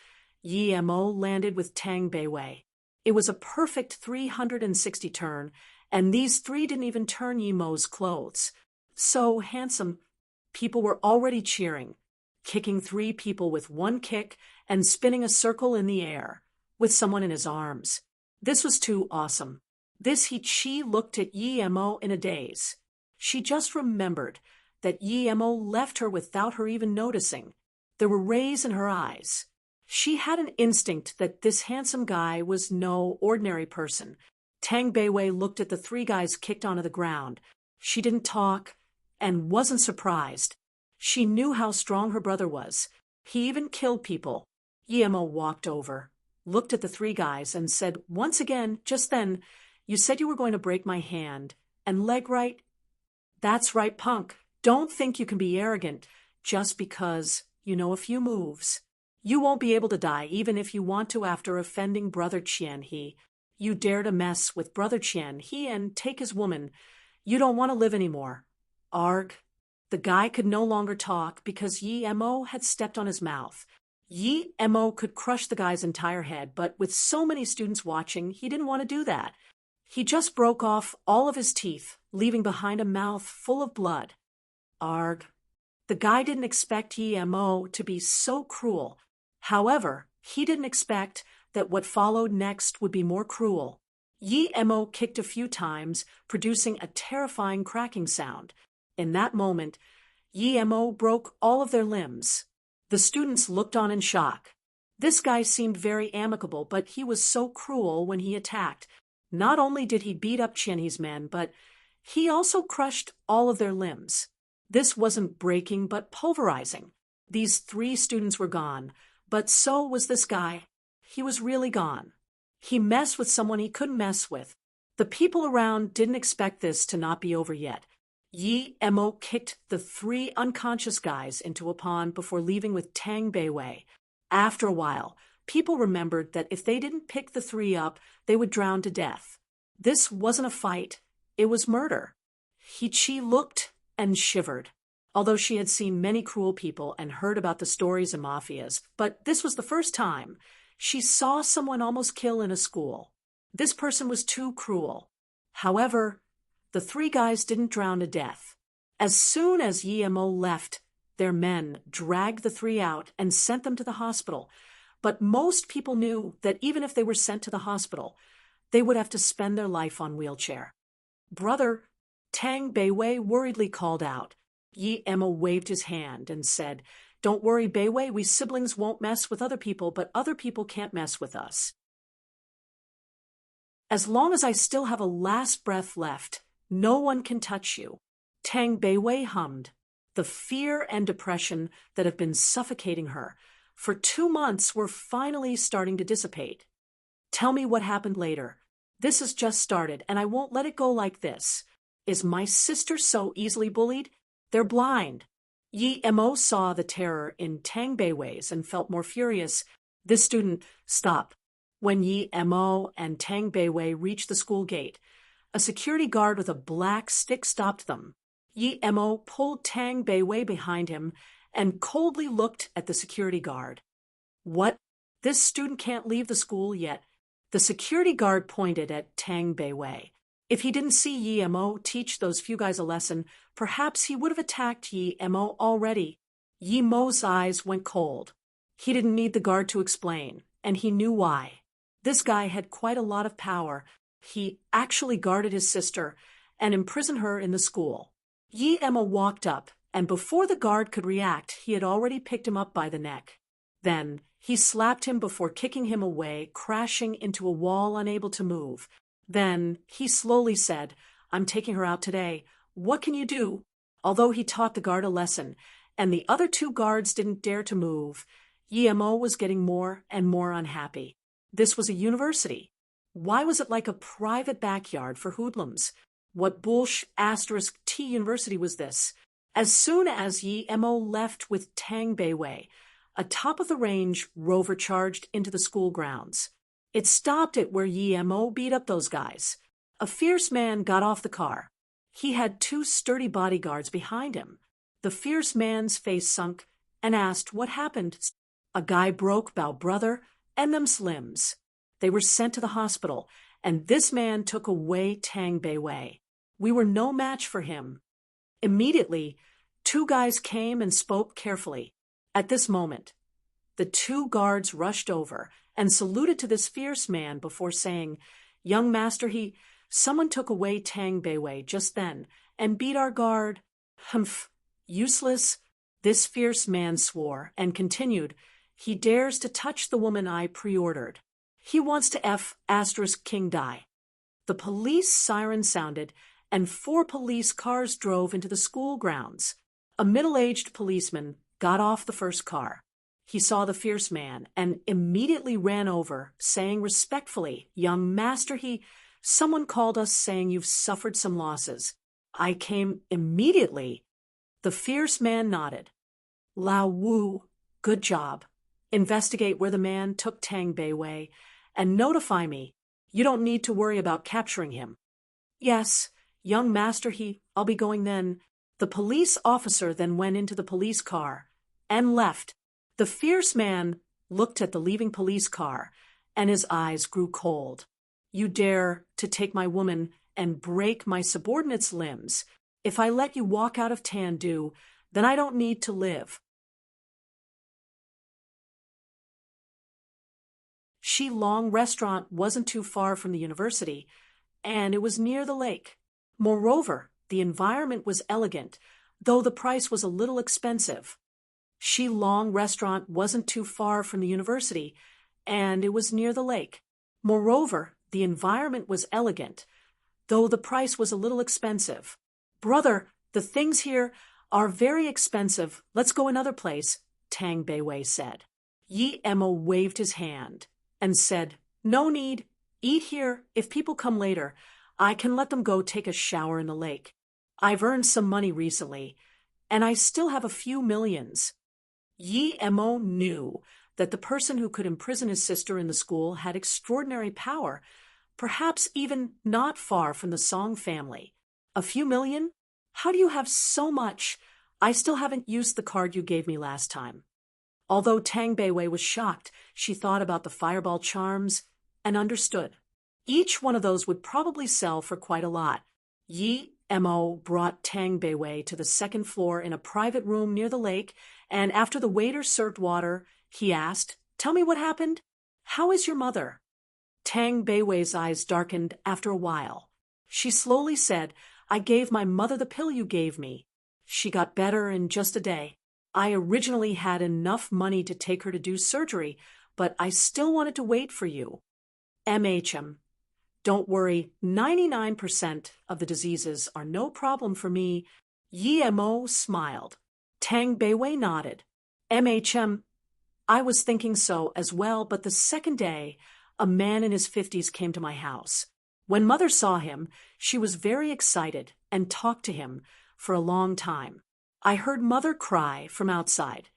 landed with Tang Beiwei. It was a perfect 360 turn, and these three didn't even turn Yi Mo's clothes. So handsome. People were already cheering, kicking three people with one kick and spinning a circle in the air, with someone in his arms. This was too awesome. She looked at Yi Mo in a daze. She just remembered that Yi Mo left her without her even noticing. There were rays in her eyes. She had an instinct that this handsome guy was no ordinary person. Tang Beiwei looked at the three guys kicked onto the ground. She didn't talk and wasn't surprised. She knew how strong her brother was. He even killed people. Yi Mo walked over, looked at the three guys, and said once again, just then, "You said you were going to break my hand and leg, right? That's right, punk. Don't think you can be arrogant just because you know a few moves. You won't be able to die even if you want to after offending Brother Qian He. You dare to mess with Brother Qian He and take his woman. You don't want to live anymore." Arg. The guy could no longer talk because Yi Mo had stepped on his mouth. Yi Mo could crush the guy's entire head, but with so many students watching, he didn't want to do that. He just broke off all of his teeth, leaving behind a mouth full of blood. Arg. The guy didn't expect Yi Mo to be so cruel. However, he didn't expect that what followed next would be more cruel. Yi Mo kicked a few times, producing a terrifying cracking sound. In that moment, Yi Mo broke all of their limbs. The students looked on in shock. This guy seemed very amicable, but he was so cruel when he attacked. Not only did he beat up Qianhe's men, but he also crushed all of their limbs. This wasn't breaking, but pulverizing. These three students were gone, but so was this guy. He was really gone. He messed with someone he couldn't mess with. The people around didn't expect this to not be over yet. Yi Mo kicked the three unconscious guys into a pond before leaving with Tang Beiwei. After a while, people remembered that if they didn't pick the three up, they would drown to death. This wasn't a fight, it was murder. He looked and shivered, although she had seen many cruel people and heard about the stories of mafias, but this was the first time she saw someone almost kill in a school. This person was too cruel. However, the three guys didn't drown to death. As soon as Yi Mo left, their men dragged the three out and sent them to the hospital. But most people knew that even if they were sent to the hospital, they would have to spend their life on wheelchair. "Brother," Tang Beiwei worriedly called out. Yi Mo waved his hand and said, "Don't worry, Beiwei, we siblings won't mess with other people, but other people can't mess with us. As long as I still have a last breath left, no one can touch you." Tang Beiwei hummed. The fear and depression that have been suffocating her for 2 months were finally starting to dissipate. "Tell me what happened later. This has just started, and I won't let it go like this. Is my sister so easily bullied? They're blind." Yi Mo saw the terror in Tang Beiwei's and felt more furious. This student, "Stop." When Yi Mo and Tang Beiwei reached the school gate, a security guard with a black stick stopped them. Yi Mo pulled Tang Beiwei behind him and coldly looked at the security guard. "What? This student can't leave the school yet." The security guard pointed at Tang Beiwei. If he didn't see Yi Mo teach those few guys a lesson, perhaps he would have attacked Yi Mo already. Yi Mo's eyes went cold. He didn't need the guard to explain, and he knew why. This guy had quite a lot of power. He actually guarded his sister and imprisoned her in the school. Yi Mo walked up, and before the guard could react, he had already picked him up by the neck. Then he slapped him before kicking him away, crashing into a wall, unable to move. Then he slowly said, "I'm taking her out today. What can you do?" Although he taught the guard a lesson, and the other 2 guards didn't dare to move, Yi Mo was getting more and more unhappy. This was a university. Why was it like a private backyard for hoodlums? What **T university was this? As soon as Yi Mo left with Tang Beiwei, a top-of-the-range rover charged into the school grounds. It stopped at where Yemo beat up those guys. A fierce man got off the car. He had two sturdy bodyguards behind him. The fierce man's face sunk and asked what happened. A guy broke bow brother and them's limbs. They were sent to the hospital, and this man took away Tang Beiwei. We were no match for him. Immediately, two guys came and spoke carefully. At this moment, the two guards rushed over and saluted to this fierce man before saying, "Young master, someone took away Tang Beiwei just then and beat our guard." "Humph, useless," this fierce man swore and continued, "He dares to touch the woman I pre-ordered. He wants to King die." The police siren sounded, and 4 police cars drove into the school grounds. A middle-aged policeman got off the first car. He saw the fierce man and immediately ran over, saying respectfully, "Young master, someone called us saying you've suffered some losses. I came immediately." The fierce man nodded. "Lao Wu, good job. Investigate where the man took Tang Beiwei and notify me. You don't need to worry about capturing him." "Yes, young master, I'll be going then." The police officer then went into the police car and left. The fierce man looked at the leaving police car, and his eyes grew cold. "You dare to take my woman and break my subordinate's limbs. If I let you walk out of Tandu, then I don't need to live." Shilong restaurant wasn't too far from the university, and it was near the lake. Moreover, the environment was elegant, though the price was a little expensive. Shilong restaurant wasn't too far from the university, and it was near the lake. Moreover, the environment was elegant, though the price was a little expensive. "Brother, the things here are very expensive. Let's go another place," Tang Beiwei said. Yi Emo waved his hand and said, "No need. Eat here. If people come later, I can let them go take a shower in the lake. I've earned some money recently, and I still have a few millions." Yi Emo knew that the person who could imprison his sister in the school had extraordinary power, perhaps even not far from the Song family. "A few million? How do you have so much? I still haven't used the card you gave me last time." Although Tang Beiwei was shocked, she thought about the fireball charms and understood. Each one of those would probably sell for quite a lot. Yi Emo brought Tang Beiwei to the second floor in a private room near the lake, and after the waiter served water, he asked, "Tell me what happened? How is your mother?" Tang Beiwei's eyes darkened after a while. She slowly said, "I gave my mother the pill you gave me. She got better in just a day. I originally had enough money to take her to do surgery, but I still wanted to wait for you. MHM. Don't worry, 99% of the diseases are no problem for me." Yi Mo smiled. Tang Beiwei nodded. "MHM, I was thinking so as well, but the second day, a man in his 50s came to my house. When Mother saw him, she was very excited and talked to him for a long time. I heard Mother cry from outside."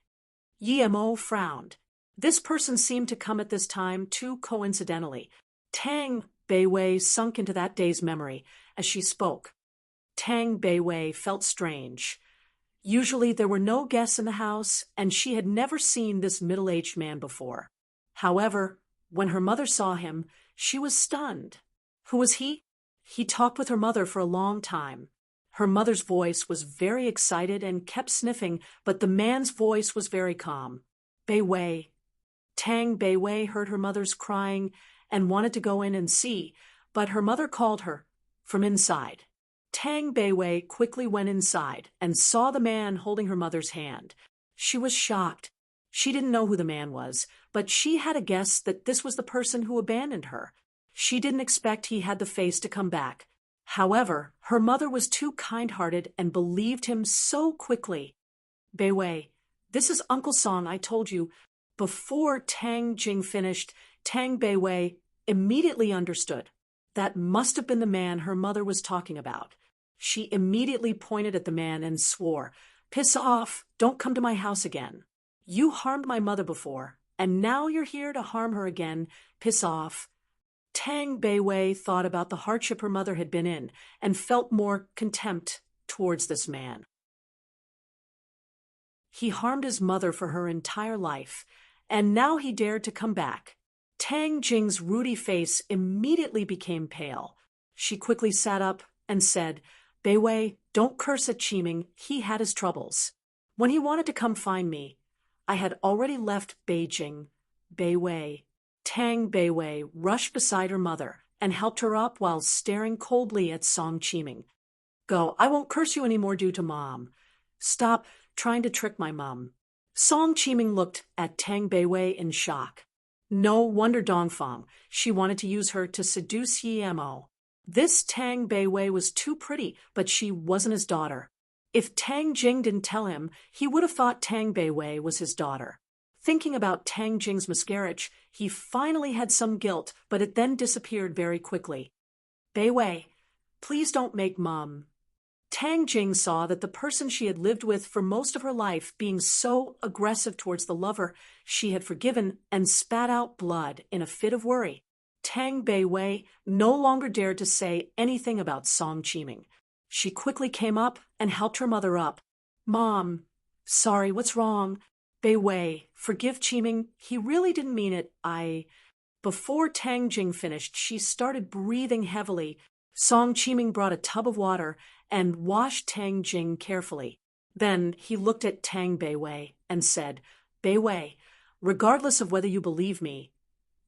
Yi Mo frowned. This person seemed to come at this time too coincidentally. Tang Beiwei sunk into that day's memory as she spoke. Tang Beiwei felt strange. Usually there were no guests in the house, and she had never seen this middle-aged man before. However, when her mother saw him, she was stunned. Who was he? He talked with her mother for a long time. Her mother's voice was very excited and kept sniffing, but the man's voice was very calm. "Beiwei." Tang Beiwei heard her mother's crying and wanted to go in and see, but her mother called her from inside. Tang Beiwei quickly went inside and saw the man holding her mother's hand. She was shocked. She didn't know who the man was, but she had a guess that this was the person who abandoned her. She didn't expect he had the face to come back. However, her mother was too kind-hearted and believed him so quickly. "Beiwei, this is Uncle Song I told you." Before Tang Jing finished, Tang Beiwei immediately understood. That must have been the man her mother was talking about. She immediately pointed at the man and swore, "Piss off! Don't come to my house again. You harmed my mother before, and now you're here to harm her again. Piss off. Tang Beiwei thought about the hardship her mother had been in and felt more contempt towards this man. He harmed his mother for her entire life, and now he dared to come back. Tang Jing's ruddy face immediately became pale. She quickly sat up and said, Beiwei, don't curse at Qiming. He had his troubles. When he wanted to come find me, I had already left Beijing. Beiwei. Tang Beiwei rushed beside her mother and helped her up while staring coldly at Song Qiming. Go, I won't curse you anymore due to Mom. Stop trying to trick my mom. Song Qiming looked at Tang Beiwei in shock. No wonder Dongfang, she wanted to use her to seduce Yi Mo. This Tang Beiwei was too pretty, but she wasn't his daughter. If Tang Jing didn't tell him, he would have thought Tang Beiwei was his daughter. Thinking about Tang Jing's miscarriage, he finally had some guilt, but it then disappeared very quickly. Beiwei, please don't make Mom. Tang Jing saw that the person she had lived with for most of her life being so aggressive towards the lover she had forgiven and spat out blood in a fit of worry. Tang Beiwei no longer dared to say anything about Song Qiming. She quickly came up and helped her mother up. Mom, sorry, what's wrong? Beiwei, forgive Qiming, he really didn't mean it. Before Tang Jing finished, she started breathing heavily. Song Qiming brought a tub of water and washed Tang Jing carefully. Then he looked at Tang Beiwei and said, Beiwei, regardless of whether you believe me,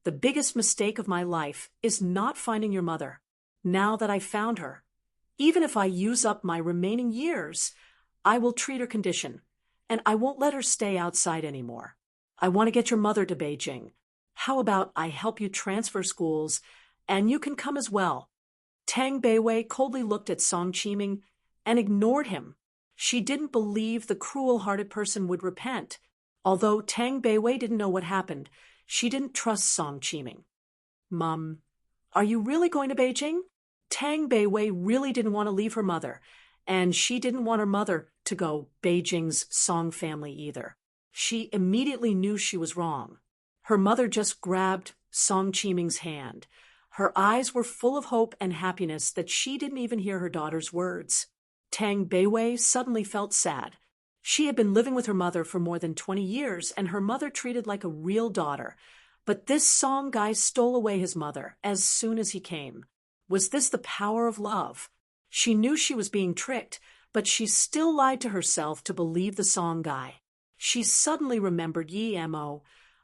the biggest mistake of my life is not finding your mother. Now that I found her, even if I use up my remaining years, I will treat her condition, and I won't let her stay outside anymore. I want to get your mother to Beijing. How about I help you transfer schools, and you can come as well? Tang Beiwei coldly looked at Song Qiming and ignored him. She didn't believe the cruel-hearted person would repent. Although Tang Beiwei didn't know what happened, she didn't trust Song Qiming. Mom, are you really going to Beijing? Tang Beiwei really didn't want to leave her mother, and she didn't want her mother to go Beijing's Song family either. She immediately knew she was wrong. Her mother just grabbed Song Qiming's hand. Her eyes were full of hope and happiness that she didn't even hear her daughter's words. Tang Beiwei suddenly felt sad. She had been living with her mother for more than 20 years, and her mother treated like a real daughter. But this Song guy stole away his mother as soon as he came. Was this the power of love? She knew she was being tricked, but she still lied to herself to believe the Song guy. She suddenly remembered Yi Mo.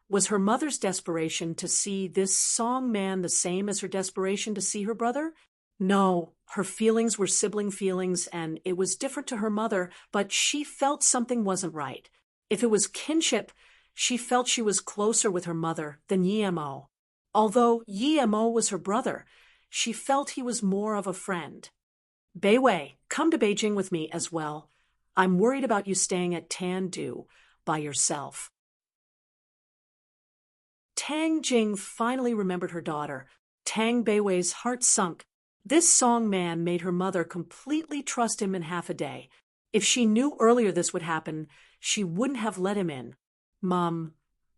Was her mother's desperation to see this Song man the same as her desperation to see her brother? No, her feelings were sibling feelings, and it was different to her mother, but she felt something wasn't right. If it was kinship, she felt she was closer with her mother than Yi Mo. Although Yi Mo was her brother, she felt he was more of a friend. Beiwei, come to Beijing with me as well. I'm worried about you staying at Tandu by yourself. Tang Jing finally remembered her daughter. Tang Beiwei's heart sunk. This Song man made her mother completely trust him in half a day. If she knew earlier this would happen, she wouldn't have let him in. Mom,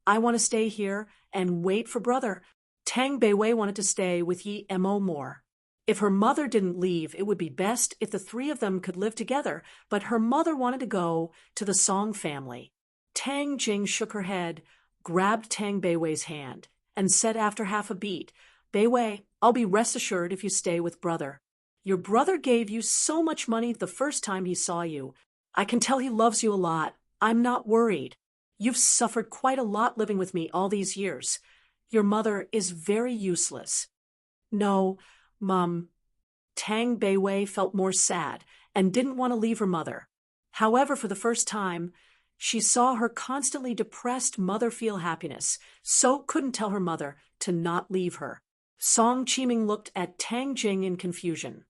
I want to stay here and wait for brother. Tang Beiwei wanted to stay with Yi Mo more. If her mother didn't leave, it would be best if the three of them could live together, but her mother wanted to go to the Song family. Tang Jing shook her head, grabbed Tang Beiwei's hand, and said after half a beat, Beiwei, I'll be rest assured if you stay with brother. Your brother gave you so much money the first time he saw you. I can tell he loves you a lot. I'm not worried. You've suffered quite a lot living with me all these years. Your mother is very useless. No, Mom. Tang Beiwei felt more sad and didn't want to leave her mother. However, for the first time, she saw her constantly depressed mother feel happiness, so couldn't tell her mother to not leave her. Song Qiming looked at Tang Jing in confusion.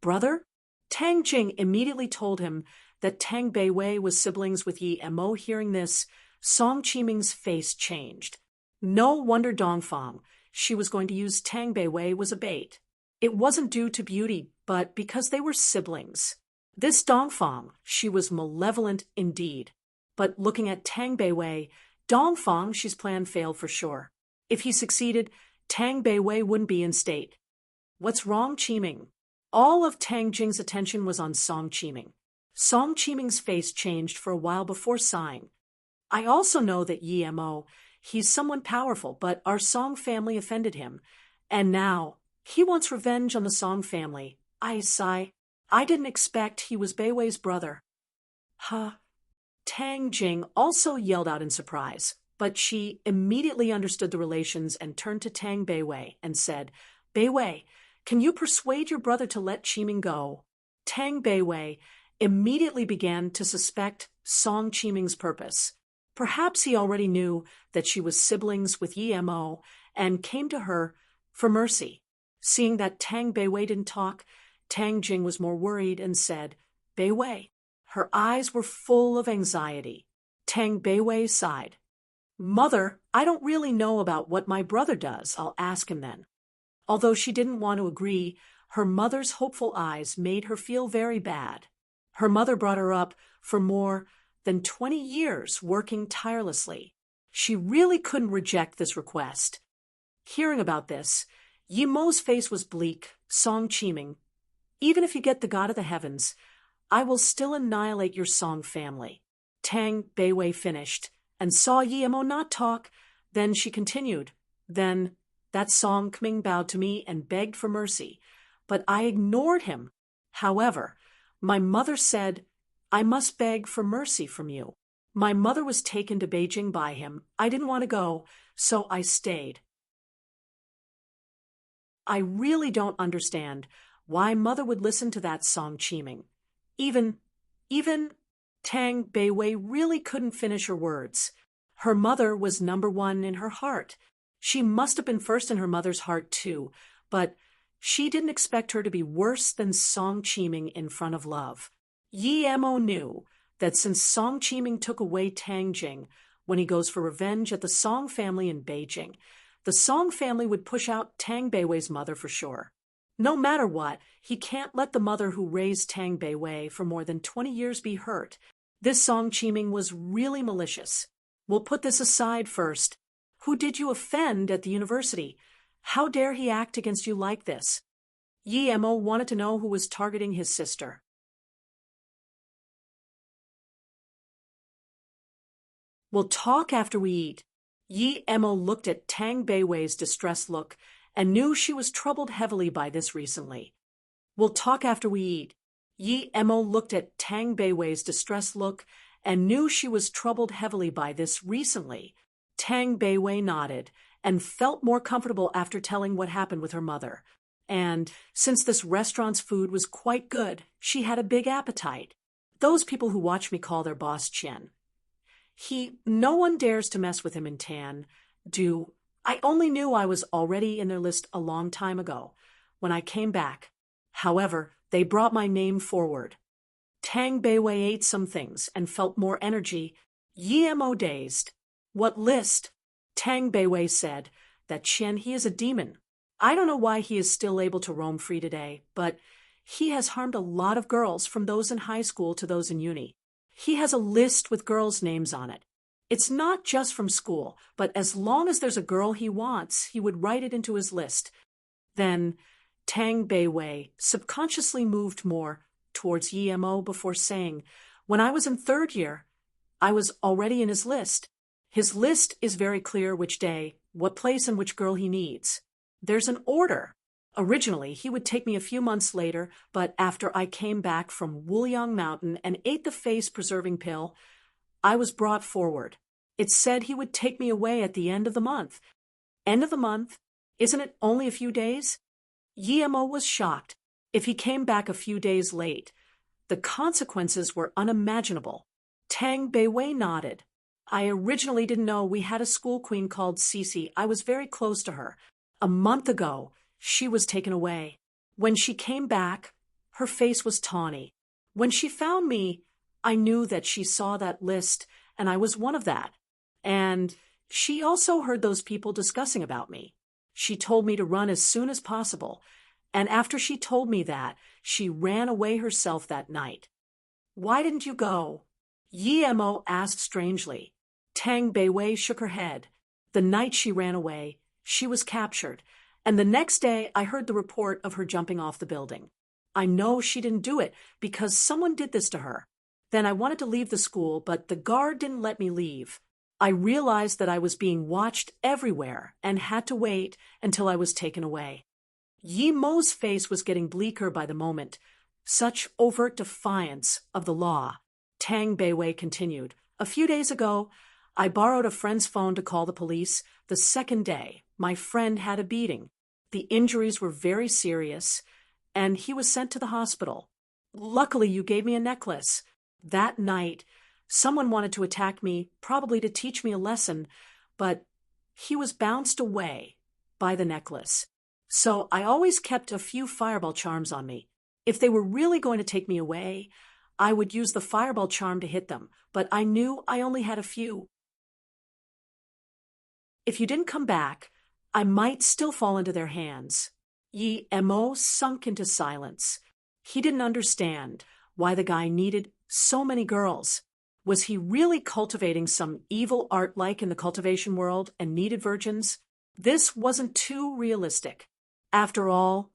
Brother? Tang Jing immediately told him that Tang Beiwei was siblings with Yi Mo. Hearing this, Song Qiming's face changed. No wonder Dongfang, she was going to use Tang Beiwei, was a bait. It wasn't due to beauty, but because they were siblings. This Dongfang, she was malevolent indeed. But looking at Tang Beiwei, Dongfang, she's plan failed for sure. If he succeeded, Tang Beiwei wouldn't be in state. What's wrong, Qiming? All of Tang Jing's attention was on Song Qiming. Song Qiming's face changed for a while before sighing. I also know that Yi Mo, he's someone powerful, but our Song family offended him. And now, he wants revenge on the Song family. I sigh. I didn't expect he was Beiwei's brother. Huh? Tang Jing also yelled out in surprise, but she immediately understood the relations and turned to Tang Beiwei and said, Beiwei, can you persuade your brother to let Qiming go? Tang Beiwei immediately began to suspect Song Qiming's purpose. Perhaps he already knew that she was siblings with Yi Mo and came to her for mercy. Seeing that Tang Beiwei didn't talk, Tang Jing was more worried and said, Beiwei. Her eyes were full of anxiety. Tang Beiwei sighed. Mother, I don't really know about what my brother does. I'll ask him then. Although she didn't want to agree, her mother's hopeful eyes made her feel very bad. Her mother brought her up for more than 20 years, working tirelessly. She really couldn't reject this request. Hearing about this, Yi Mo's face was bleak. Song Qiming, even if you get the god of the heavens, I will still annihilate your Song family. Tang Beiwei finished and saw Yi Mo not talk. Then she continued. Then that Song Qiming bowed to me and begged for mercy, but I ignored him. However, my mother said, I must beg for mercy from you. My mother was taken to Beijing by him. I didn't want to go, so I stayed. I really don't understand why mother would listen to that Song Qiming. Even Tang Beiwei really couldn't finish her words. Her mother was number one in her heart. She must have been first in her mother's heart too, but she didn't expect her to be worse than Song Qiming in front of love. Yi Mo knew that since Song Qiming took away Tang Jing when he goes for revenge at the Song family in Beijing, the Song family would push out Tang Beiwei's mother for sure. No matter what, he can't let the mother who raised Tang Beiwei for more than 20 years be hurt. This Song Qiming was really malicious. We'll put this aside first. Who did you offend at the university? How dare he act against you like this? Yi Mo wanted to know who was targeting his sister. We'll talk after we eat. Yi Mo looked at Tang Beiwei's distressed look and knew she was troubled heavily by this recently. We'll talk after we eat. Yi Mo looked at Tang Beiwei's distressed look and knew she was troubled heavily by this recently. Tang Beiwei nodded and felt more comfortable after telling what happened with her mother. And since this restaurant's food was quite good, she had a big appetite. Those people who watch me call their boss Chen. No one dares to mess with him in Tan. I only knew I was already in their list a long time ago, when I came back. However, they brought my name forward. Tang Beiwei ate some things and felt more energy. Yi Mo dazed. What list? Tang Beiwei said that Chen, he is a demon. I don't know why he is still able to roam free today, but he has harmed a lot of girls, from those in high school to those in uni. He has a list with girls' names on it. It's not just from school, but as long as there's a girl he wants, he would write it into his list. Then Tang Beiwei subconsciously moved more towards Yi Mo before saying, when I was in third year, I was already in his list. His list is very clear which day, what place, and which girl he needs. There's an order. Originally, he would take me a few months later, but after I came back from Wuliang Mountain and ate the face-preserving pill, I was brought forward. It said he would take me away at the end of the month. End of the month? Isn't it only a few days? Yi Mo was shocked. If he came back a few days late, the consequences were unimaginable. Tang Beiwei nodded. I originally didn't know we had a school queen called Cece. I was very close to her. A month ago, she was taken away. When she came back, her face was tawny. When she found me, I knew that she saw that list, and I was one of that. And she also heard those people discussing about me. She told me to run as soon as possible, and after she told me that, she ran away herself that night. Why didn't you go? Yi Mo asked strangely. Tang Beiwei shook her head. The night she ran away, she was captured, and the next day I heard the report of her jumping off the building. I know she didn't do it because someone did this to her. Then I wanted to leave the school, but the guard didn't let me leave. I realized that I was being watched everywhere and had to wait until I was taken away. Yi Mo's face was getting bleaker by the moment. Such overt defiance of the law. Tang Beiwei continued. A few days ago, I borrowed a friend's phone to call the police. The second day, my friend had a beating. The injuries were very serious, and he was sent to the hospital. Luckily, you gave me a necklace. That night, someone wanted to attack me, probably to teach me a lesson, but he was bounced away by the necklace. So I always kept a few fireball charms on me. If they were really going to take me away, I would use the fireball charm to hit them, but I knew I only had a few. If you didn't come back, I might still fall into their hands. Yi Mo sunk into silence. He didn't understand why the guy needed so many girls. Was he really cultivating some evil art like in the cultivation world and needed virgins? This wasn't too realistic. After all,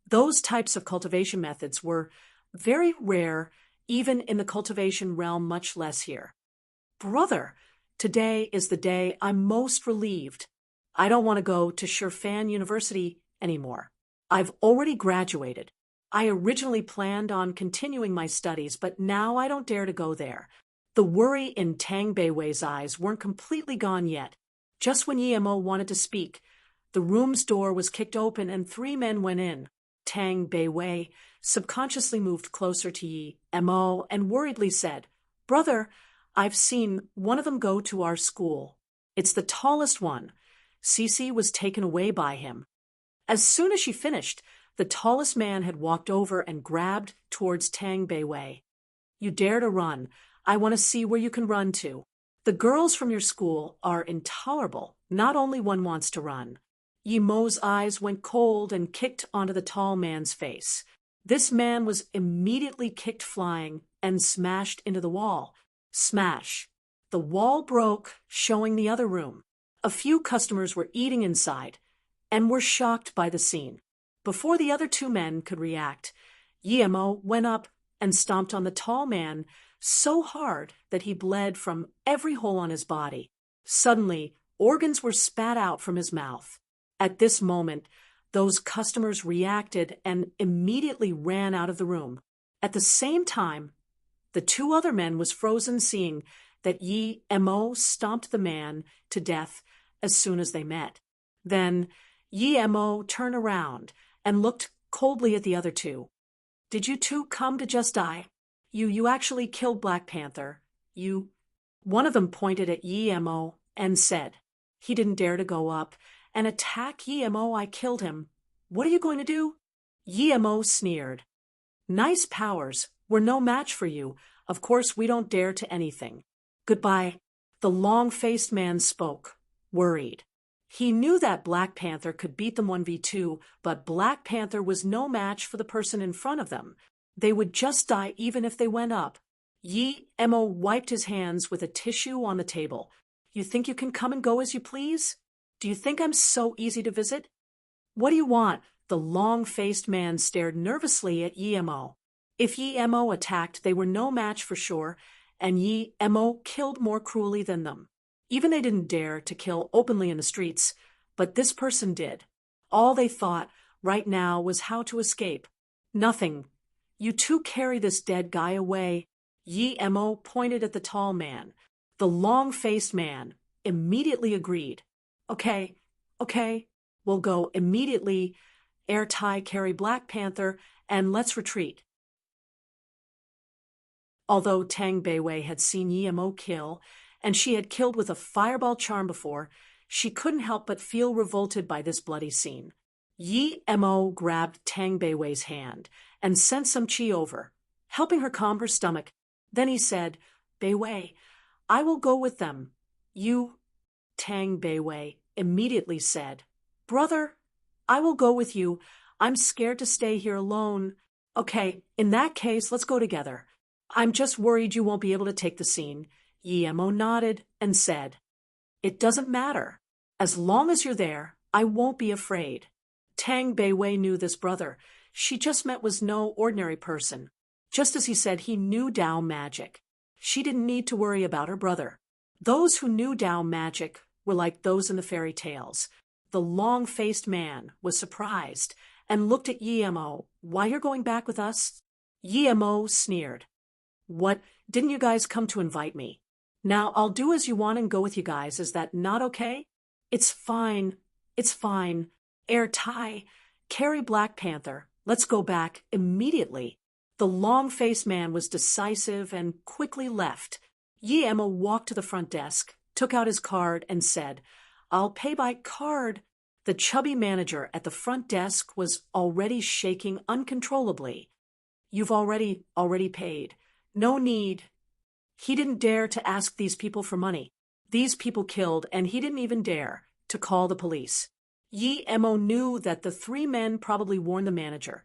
those types of cultivation methods were very rare, even in the cultivation realm, much less here. Brother, today is the day I'm most relieved. I don't want to go to Shifan University anymore. I've already graduated. I originally planned on continuing my studies, but now I don't dare to go there. The worry in Tang Beiwei's eyes weren't completely gone yet. Just when Yi Mo wanted to speak, the room's door was kicked open and 3 men went in. Tang Beiwei subconsciously moved closer to Yi Mo and worriedly said, "Brother, I've seen one of them go to our school. It's the tallest one. Cece was taken away by him." As soon as she finished, the tallest man had walked over and grabbed towards Tang Beiwei. "You dare to run. I want to see where you can run to. The girls from your school are intolerable. Not only one wants to run." Yi Mo's eyes went cold and kicked onto the tall man's face. This man was immediately kicked flying and smashed into the wall. Smash. The wall broke, showing the other room. A few customers were eating inside and were shocked by the scene. Before the other 2 men could react, Yi Mo went up and stomped on the tall man so hard that he bled from every hole on his body. Suddenly, organs were spat out from his mouth. At this moment, those customers reacted and immediately ran out of the room. At the same time, the 2 other men was frozen, seeing that Yi Mo stomped the man to death as soon as they met. Then Yi Mo turned around and looked coldly at the other 2. "Did you 2 come to just die? You actually killed Black Panther. You..." One of them pointed at Yi Mo and said, "He didn't dare to go up and attack Yi Mo. I killed him. What are you going to do?" Yi Mo sneered. "Nice powers. We're no match for you. Of course we don't dare to anything. Goodbye." The long-faced man spoke, worried. He knew that Black Panther could beat them 1v2, but Black Panther was no match for the person in front of them. They would just die even if they went up. Yi Mo wiped his hands with a tissue on the table. "You think you can come and go as you please? Do you think I'm so easy to visit?" "What do you want?" The long-faced man stared nervously at Yi Mo. If Yi Mo attacked, they were no match for sure, and Yi Mo killed more cruelly than them. Even they didn't dare to kill openly in the streets, but this person did. All they thought right now was how to escape. "Nothing. You 2 carry this dead guy away." Yi Mo pointed at the tall man. The long-faced man immediately agreed. Okay, we'll go immediately. Airtie carry Black Panther, and let's retreat." Although Tang Beiwei had seen Yi Mo kill, and she had killed with a fireball charm before, she couldn't help but feel revolted by this bloody scene. Yi Mo grabbed Tang Beiwei's hand and sent some chi over, helping her calm her stomach. Then he said, "Beiwei, I will go with them. You..." Tang Beiwei immediately said, "Brother, I will go with you. I'm scared to stay here alone." "Okay, in that case, let's go together. I'm just worried you won't be able to take the scene. Emo nodded and said, "It doesn't matter. As long as you're there, I won't be afraid." Tang Beiwei knew this brother she just met was no ordinary person. Just as he said he knew Dao magic. She didn't need to worry about her brother. Those who knew Dao magic were like those in the fairy tales. The long-faced man was surprised and looked at Emo. "Why you're going back with us?" Emo sneered. "What, didn't you guys come to invite me? Now I'll do as you want and go with you guys. Is that not okay?" "It's fine. It's fine. Air Tai, carry Black Panther. Let's go back immediately." The long-faced man was decisive and quickly left. Emo walked to the front desk, took out his card, and said, "I'll pay by card." The chubby manager at the front desk was already shaking uncontrollably. "You've already paid. No need." He didn't dare to ask these people for money. These people killed, and he didn't even dare to call the police. Emo knew that the three men probably warned the manager,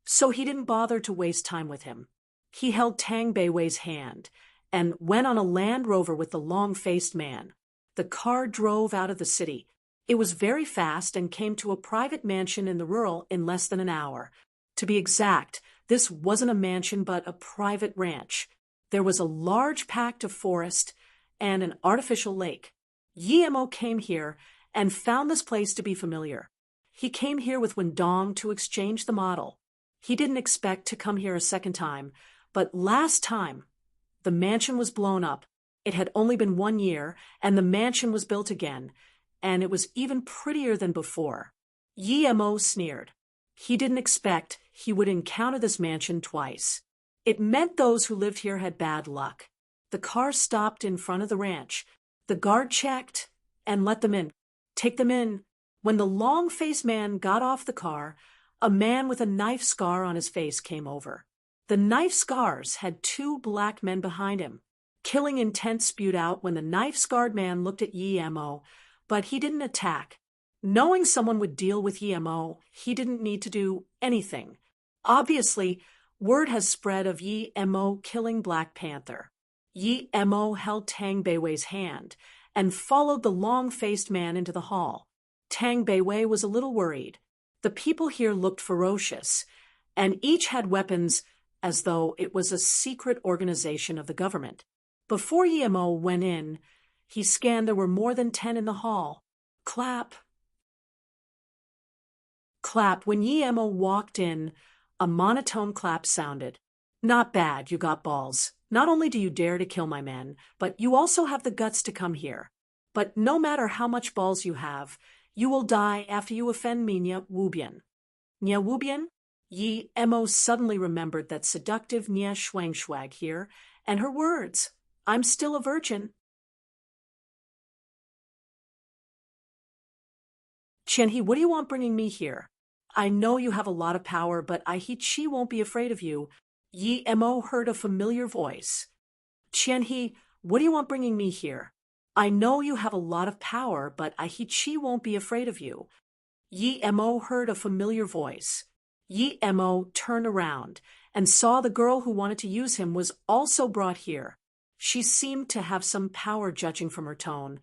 so he didn't bother to waste time with him. He held Tang Beiwei's hand and went on a Land Rover with the long-faced man. The car drove out of the city. It was very fast and came to a private mansion in the rural in less than an hour. To be exact, this wasn't a mansion but a private ranch. There was a large patch of forest and an artificial lake. Emo came here and found this place to be familiar. He came here with Wendong to exchange the model. He didn't expect to come here a second time, but last time, the mansion was blown up. It had only been 1 year, and the mansion was built again, and it was even prettier than before. Emo sneered. He didn't expect he would encounter this mansion twice. It meant those who lived here had bad luck. The car stopped in front of the ranch. The guard checked and let them in. "Take them in." When the long-faced man got off the car, a man with a knife scar on his face came over. The knife scars had 2 black men behind him. Killing intent spewed out when the knife-scarred man looked at Emo, but he didn't attack. Knowing someone would deal with Emo, he didn't need to do anything. Obviously, word has spread of Emo killing Black Panther. Emo held Tang Beiwei's hand and followed the long-faced man into the hall. Tang Beiwei was a little worried. The people here looked ferocious, and each had weapons as though it was a secret organization of the government. Before Emo went in, he scanned. There were more than 10 in the hall. Clap. Clap. When Emo walked in, a monotone clap sounded. "Not bad, you got balls. Not only do you dare to kill my men, but you also have the guts to come here. But no matter how much balls you have, you will die after you offend me, Nya Wubian." Nya Wubian? Emo suddenly remembered that seductive Nya Shuangshwag here, and her words, "I'm still a virgin." "Qianhe, what do you want bringing me here? I know you have a lot of power, but Aihichi won't be afraid of you." Emo heard a familiar voice. "Qianhe, what do you want bringing me here? I know you have a lot of power, but Aihichi won't be afraid of you." Emo heard a familiar voice. Emo turned around and saw the girl who wanted to use him was also brought here. She seemed to have some power judging from her tone.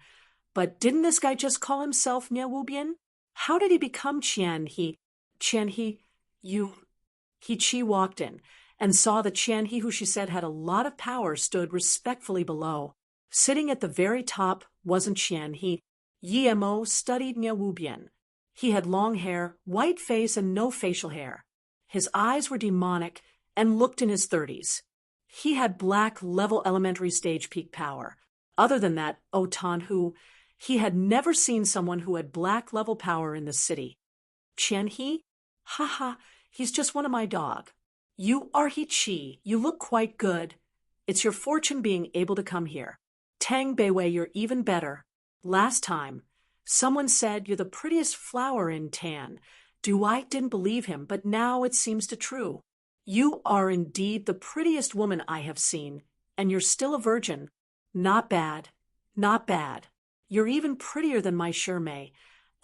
But didn't this guy just call himself Nya Wubian? How did he become Qianhe? "Qianhe, He walked in and saw that Qianhe, who she said had a lot of power, stood respectfully below. Sitting at the very top wasn't Qianhe. Emo studied Nya Wubian. He had long hair, white face, and no facial hair. His eyes were demonic and looked in his 30s. He had black-level elementary stage peak power. Other than that, Otanhu, he had never seen someone who had black-level power in the city. "Qianhe? Haha, he's just one of my dog." "You are Hichi. You look quite good. It's your fortune being able to come here. Tang Beiwei, you're even better. Last time, someone said you're the prettiest flower in Tan. Duai didn't believe him, but now it seems to true. You are indeed the prettiest woman I have seen, and you're still a virgin. Not bad. Not bad. You're even prettier than my Shirmei.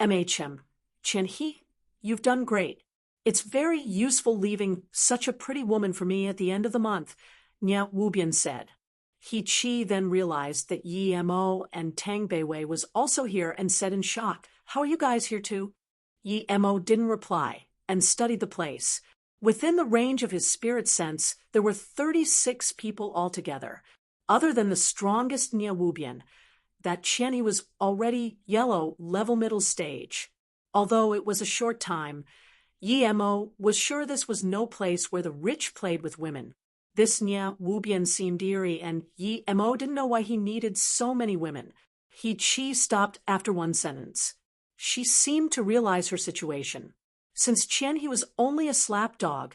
Qianhe, you've done great. It's very useful leaving such a pretty woman for me at the end of the month," Nya Wubian said. He Chi then realized that Yi Mo and Tang Beiwei was also here and said in shock, "How are you guys here too?" Yi Mo didn't reply and studied the place. Within the range of his spirit sense, there were 36 people altogether. Other than the strongest Nia Wubian, that Qian he was already yellow level middle stage. Although it was a short time, Yi Mo was sure this was no place where the rich played with women. This Nia Wubian seemed eerie, and Yi Mo didn't know why he needed so many women. He Chi stopped after one sentence. She seemed to realize her situation. Since Qian he was only a slapdog,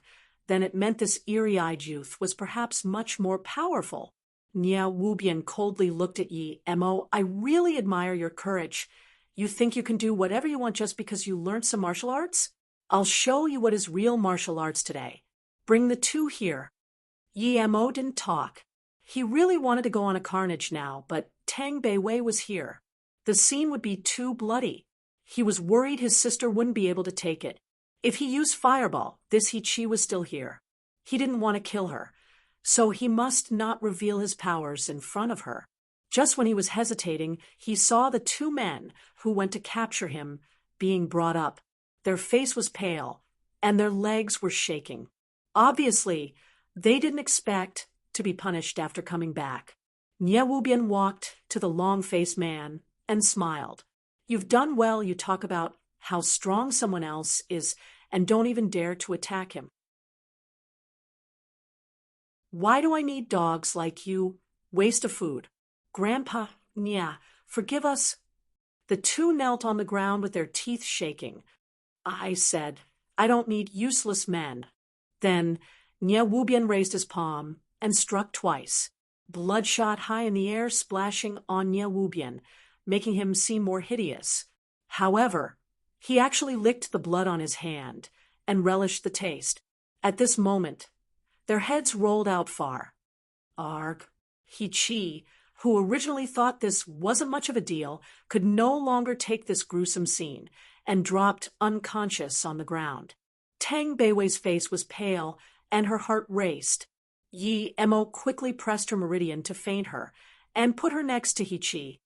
then it meant this eerie-eyed youth was perhaps much more powerful. Nia Wubian coldly looked at Yi Mo. "I really admire your courage. You think you can do whatever you want just because you learned some martial arts? I'll show you what is real martial arts today. Bring the two here." Yi Mo didn't talk. He really wanted to go on a carnage now, but Tang Beiwei was here. The scene would be too bloody. He was worried his sister wouldn't be able to take it. If he used fireball, this He Chi was still here. He didn't want to kill her, so he must not reveal his powers in front of her. Just when he was hesitating, he saw the two men who went to capture him being brought up. Their face was pale, and their legs were shaking. Obviously, they didn't expect to be punished after coming back. Nia Wubian walked to the long-faced man and smiled. "You've done well. You talk about how strong someone else is and don't even dare to attack him. Why do I need dogs like you? Waste of food. Grandpa, Nia, forgive us." The two knelt on the ground with their teeth shaking. "I said, I don't need useless men." Then Nia Wubian raised his palm and struck twice. Blood shot high in the air, splashing on Nia Wubian, making him seem more hideous. However, he actually licked the blood on his hand and relished the taste. At this moment, their heads rolled out far. Arg. He Chi, who originally thought this wasn't much of a deal, could no longer take this gruesome scene and dropped unconscious on the ground. Tang Beiwei's face was pale and her heart raced. Yi Mo quickly pressed her meridian to faint her and put her next to He Chi.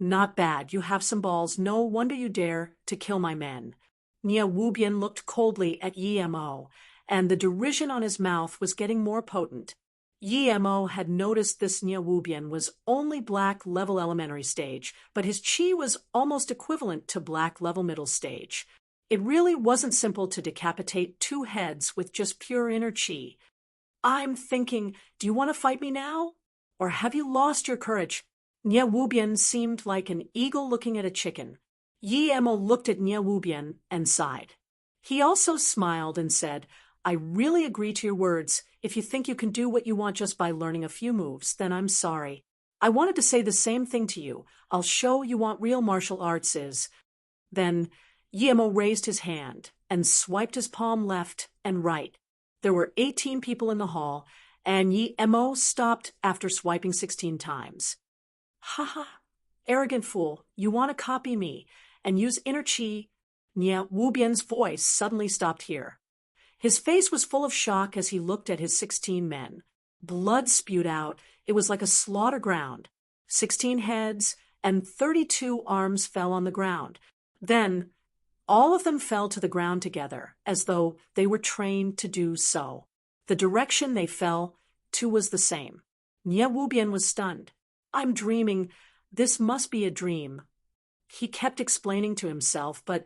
"Not bad, you have some balls. No wonder you dare to kill my men." Nia Wubian looked coldly at Yi Mo, and the derision on his mouth was getting more potent. Yi Mo had noticed this Nia Wubian was only black level elementary stage, but his chi was almost equivalent to black level middle stage. It really wasn't simple to decapitate two heads with just pure inner chi. "I'm thinking, do you want to fight me now? Or have you lost your courage?" Nia Wubian seemed like an eagle looking at a chicken. Yi Mo looked at Nia Wubian and sighed. He also smiled and said, "I really agree to your words. If you think you can do what you want just by learning a few moves, then I'm sorry. I wanted to say the same thing to you. I'll show you what real martial arts is." Then Yi Mo raised his hand and swiped his palm left and right. There were 18 people in the hall, and Yi Mo stopped after swiping 16 times. "Ha ha, arrogant fool, you want to copy me and use inner chi?" Nia Wubian's voice suddenly stopped here. His face was full of shock as he looked at his 16 men. Blood spewed out. It was like a slaughter ground. 16 heads and 32 arms fell on the ground. Then all of them fell to the ground together, as though they were trained to do so. The direction they fell to was the same. Nia Wubian was stunned. "I'm dreaming. This must be a dream." He kept explaining to himself, but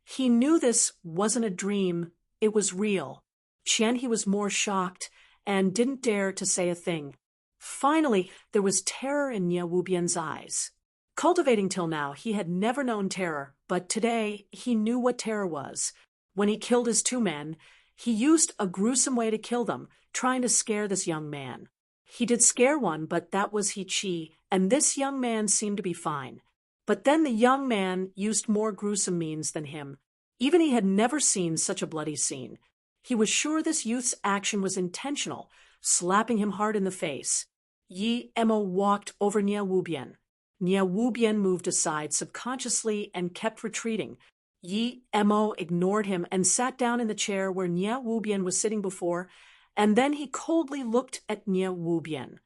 he knew this wasn't a dream. It was real. Qian he was more shocked and didn't dare to say a thing. Finally, there was terror in Nia Wubian's eyes. Cultivating till now, he had never known terror, but today he knew what terror was. When he killed his two men, he used a gruesome way to kill them, trying to scare this young man. He did scare one, but that was He Chi, and this young man seemed to be fine. But then the young man used more gruesome means than him. Even he had never seen such a bloody scene. He was sure this youth's action was intentional, slapping him hard in the face. Yi Mo walked over Nia Wubian. Nia Wubian moved aside subconsciously and kept retreating. Yi Mo ignored him and sat down in the chair where Nia Wubian was sitting before, and then he coldly looked at Nia Wubian.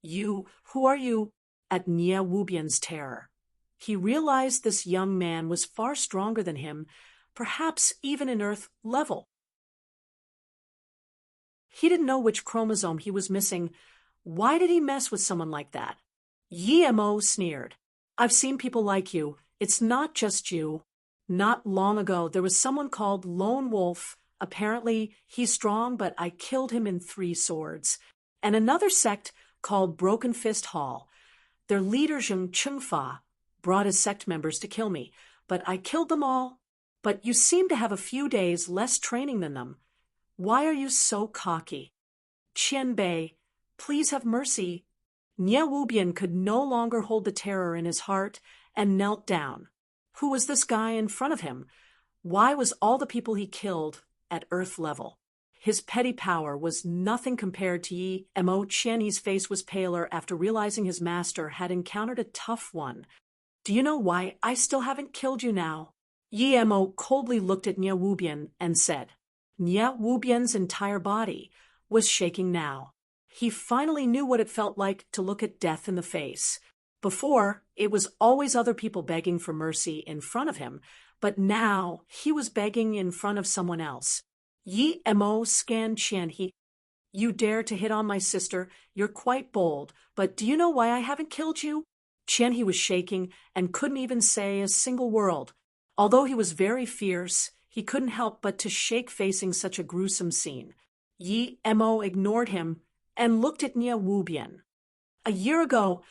Who are you? At Nie Wubian's terror. He realized this young man was far stronger than him, perhaps even in Earth level. He didn't know which chromosome he was missing. Why did he mess with someone like that? Yi Mo sneered. I've seen people like you. It's not just you. Not long ago, there was someone called Lone Wolf. Apparently, he's strong, but I killed him in 3 swords. And another sect called Broken Fist Hall. Their leader, Zheng Chengfa, brought his sect members to kill me, but I killed them all. But you seem to have a few days less training than them. Why are you so cocky? Qian Bei, please have mercy. Nie Wubian could no longer hold the terror in his heart and knelt down. Who was this guy in front of him? Why was all the people he killed at Earth level? His petty power was nothing compared to Yi Mo. Qian's face was paler after realizing his master had encountered a tough one. Do you know why I still haven't killed you now? Yi Mo coldly looked at Nie Wubian and said. Nie Wubian's entire body was shaking now. He finally knew what it felt like to look at death in the face. Before, it was always other people begging for mercy in front of him, but now he was begging in front of someone else. Yi Mo scanned Qian. You dare to hit on my sister. You're quite bold, but do you know why I haven't killed you? Qian was shaking and couldn't even say a single word. Although he was very fierce, he couldn't help but to shake facing such a gruesome scene. Yi Mo ignored him and looked at Nie Wubian. A year ago,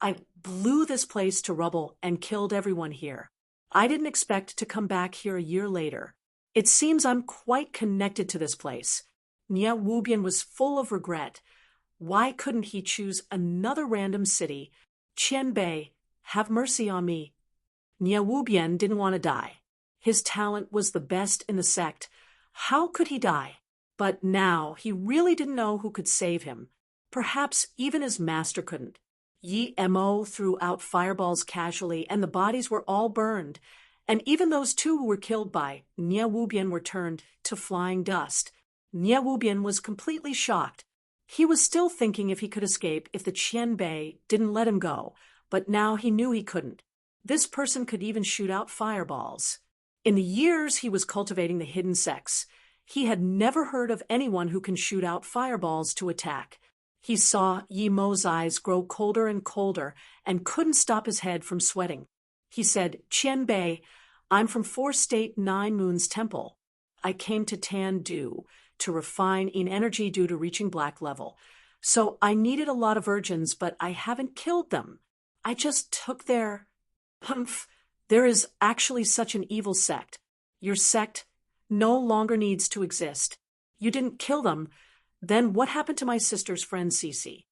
I blew this place to rubble and killed everyone here. I didn't expect to come back here a year later. It seems I'm quite connected to this place. Nie Wubian was full of regret. Why couldn't he choose another random city? Qian Bei, have mercy on me. Nie Wubian didn't want to die. His talent was the best in the sect. How could he die? But now he really didn't know who could save him. Perhaps even his master couldn't. Yi Mo threw out fireballs casually, and the bodies were all burned. And even those 2 who were killed by Nie Wubian were turned to flying dust. Nie Wubian was completely shocked. He was still thinking if he could escape if the Qian Bei didn't let him go, but now he knew he couldn't. This person could even shoot out fireballs. In the years he was cultivating the hidden sects, he had never heard of anyone who can shoot out fireballs to attack. He saw Yi Mo's eyes grow colder and colder and couldn't stop his head from sweating. He said, Qian Bei, I'm from 4-State 9 Moons Temple. I came to Tan Du to refine in energy due to reaching black level. So I needed a lot of virgins, but I haven't killed them. I just took their... Humph, there is actually such an evil sect. Your sect no longer needs to exist. You didn't kill them. Then what happened to my sister's friend Cece?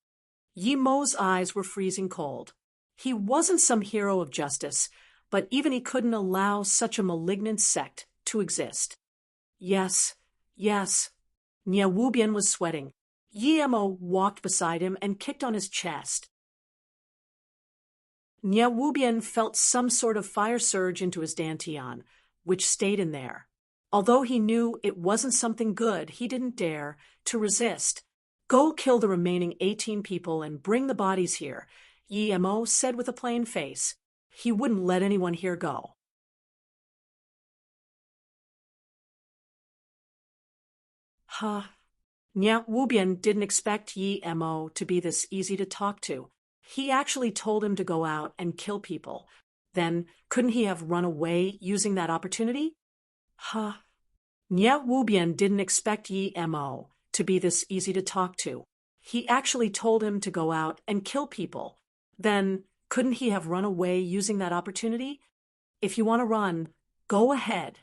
Yi Mo's eyes were freezing cold. He wasn't some hero of justice, but even he couldn't allow such a malignant sect to exist. Yes. Nie Wubian was sweating. Yi Mo walked beside him and kicked on his chest. Nie Wubian felt some sort of fire surge into his dantian, which stayed in there. Although he knew it wasn't something good, he didn't dare to resist. Go kill the remaining 18 people and bring the bodies here, Yi Mo said with a plain face. He wouldn't let anyone here go. Nie Wubian didn't expect Yi Mo to be this easy to talk to. He actually told him to go out and kill people. Then, couldn't he have run away using that opportunity? Nie Wubian didn't expect Yi Mo to be this easy to talk to. He actually told him to go out and kill people. Then, couldn't he have run away using that opportunity? If you want to run, go ahead.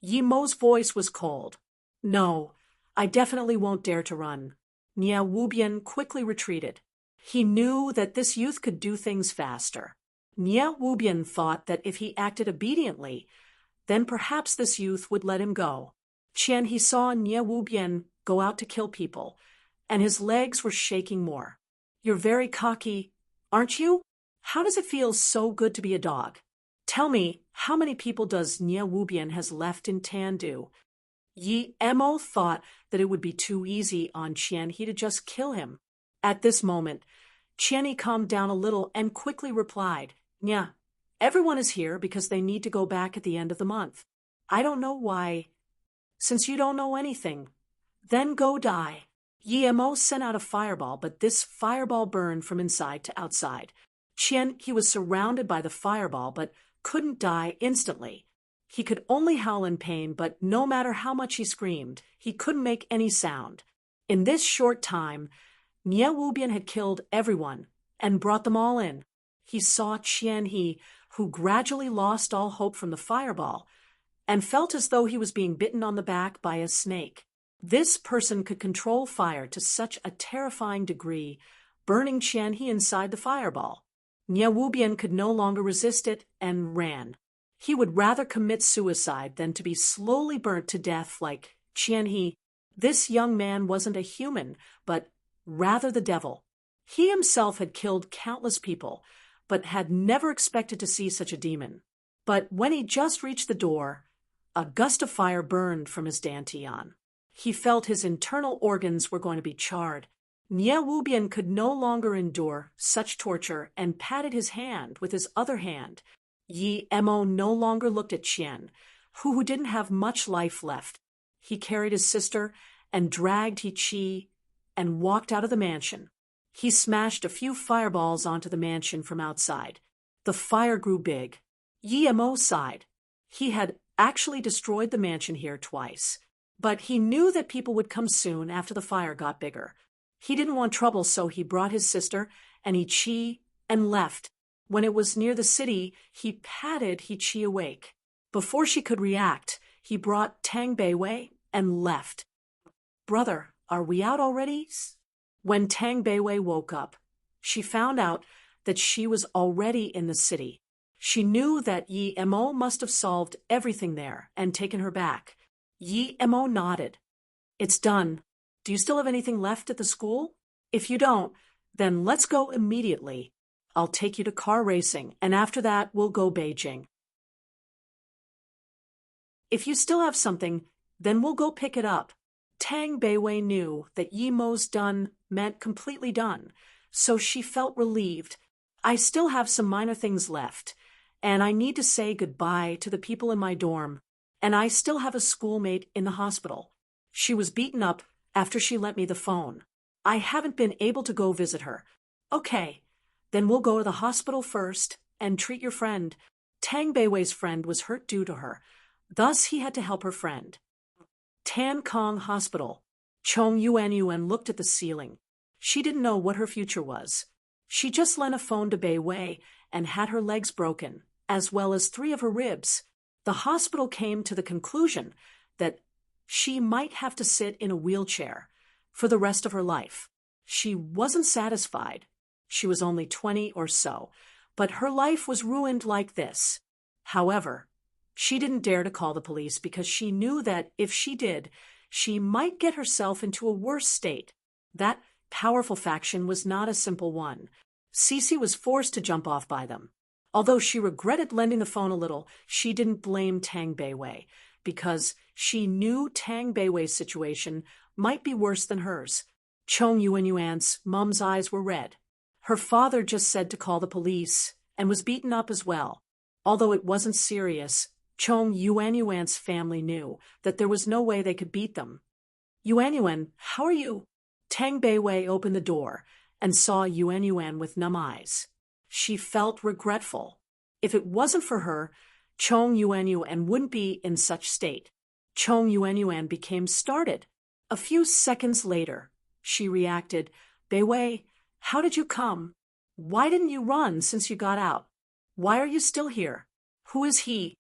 Yi Mo's voice was cold. No, I definitely won't dare to run. Nie Wubian quickly retreated. He knew that this youth could do things faster. Nie Wubian thought that if he acted obediently, then perhaps this youth would let him go. He saw Nie Wubian go out to kill people, and his legs were shaking more. You're very cocky, aren't you? How does it feel so good to be a dog? Tell me, how many people does Nie Wubian has left in Tandu? Yi Mo thought that it would be too easy on Qian He to just kill him. At this moment, Qianhe calmed down a little and quickly replied, "Yeah, everyone is here because they need to go back at the end of the month. I don't know why. Since you don't know anything, then go die." Yemo sent out a fireball, but this fireball burned from inside to outside. He was surrounded by the fireball, but couldn't die instantly. He could only howl in pain, but no matter how much he screamed, he couldn't make any sound. In this short time, Nie Wubian had killed everyone and brought them all in. He saw Qianhe, who gradually lost all hope from the fireball, and felt as though he was being bitten on the back by a snake. This person could control fire to such a terrifying degree, burning Qianhe inside the fireball. Nie Wubian could no longer resist it and ran. He would rather commit suicide than to be slowly burnt to death like Qianhe. This young man wasn't a human, but rather the devil. He himself had killed countless people, but had never expected to see such a demon. But when he just reached the door, a gust of fire burned from his dantian. He felt his internal organs were going to be charred. Nie Wubian could no longer endure such torture and patted his hand with his other hand. Yemo no longer looked at Qian, who didn't have much life left. He carried his sister and dragged Qi and walked out of the mansion. He smashed a few fireballs onto the mansion from outside. The fire grew big. Yemo sighed. He had actually destroyed the mansion here twice, but he knew that people would come soon after the fire got bigger. He didn't want trouble, so he brought his sister and Qi and left. When it was near the city, he patted Qi awake. Before she could react, he brought Tang Beiwei and left. "Brother, are we out already?" When Tang Beiwei woke up, she found out that she was already in the city. She knew that Yemo must have solved everything there and taken her back. Yemo nodded. "It's done. Do you still have anything left at the school? If you don't, then let's go immediately. I'll take you to car racing, and after that we'll go Beijing. If you still have something, then we'll go pick it up." Tang Beiwei knew that Yemo's done meant completely done, so she felt relieved. "I still have some minor things left, and I need to say goodbye to the people in my dorm, and I still have a schoolmate in the hospital. She was beaten up after she lent me the phone. I haven't been able to go visit her." "Okay, then we'll go to the hospital first and treat your friend." Tang Beiwei's friend was hurt due to her, thus he had to help her friend. Tan Kong Hospital. Chong Yuanyuan looked at the ceiling. She didn't know what her future was. She just lent a phone to Beiwei and had her legs broken, as well as 3 of her ribs. The hospital came to the conclusion that she might have to sit in a wheelchair for the rest of her life. She wasn't satisfied. She was only 20 or so, but her life was ruined like this. However, she didn't dare to call the police because she knew that if she did, she might get herself into a worse state. That powerful faction was not a simple one. Cece was forced to jump off by them. Although she regretted lending the phone a little, she didn't blame Tang Beiwei because she knew Tang Beiwei's situation might be worse than hers. Chong Yuanyuan's mom's eyes were red. Her father just said to call the police and was beaten up as well. Although it wasn't serious, Chong Yuanyuan's family knew that there was no way they could beat them. "Yuanyuan, how are you?" Tang Beiwei opened the door and saw Yuanyuan with numb eyes. She felt regretful. If it wasn't for her, Chong Yuanyuan wouldn't be in such state. Chong Yuanyuan became startled. A few seconds later, she reacted, "Beiwei, how did you come? Why didn't you run since you got out? Why are you still here? Who is he?"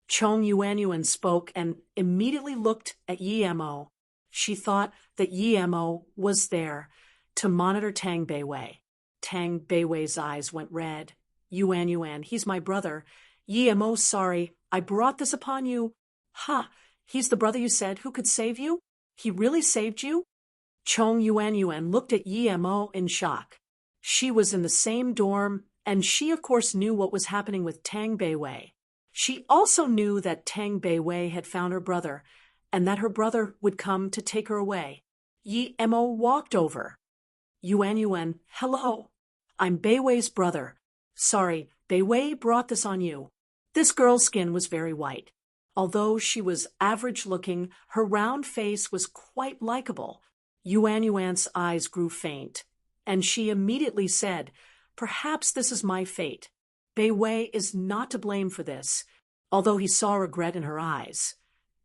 Chong Yuanyuan spoke and immediately looked at Yemo. She thought that Yemo was there to monitor Tang Beiwei. Tang Beiwei's eyes went red. "Yuanyuan, he's my brother. Yemo, sorry, I brought this upon you." "Ha, he's the brother you said who could save you? He really saved you?" Chong Yuanyuan looked at Yemo in shock. She was in the same dorm, and she of course knew what was happening with Tang Beiwei. She also knew that Tang Beiwei had found her brother, and that her brother would come to take her away. Yemo walked over. "Yuanyuan, hello. I'm Beiwei's brother. Sorry, Beiwei brought this on you. This girl's skin was very white. Although she was average-looking, her round face was quite likable. Yuan's eyes grew faint, and she immediately said, "Perhaps this is my fate. Beiwei is not to blame for this," although he saw regret in her eyes.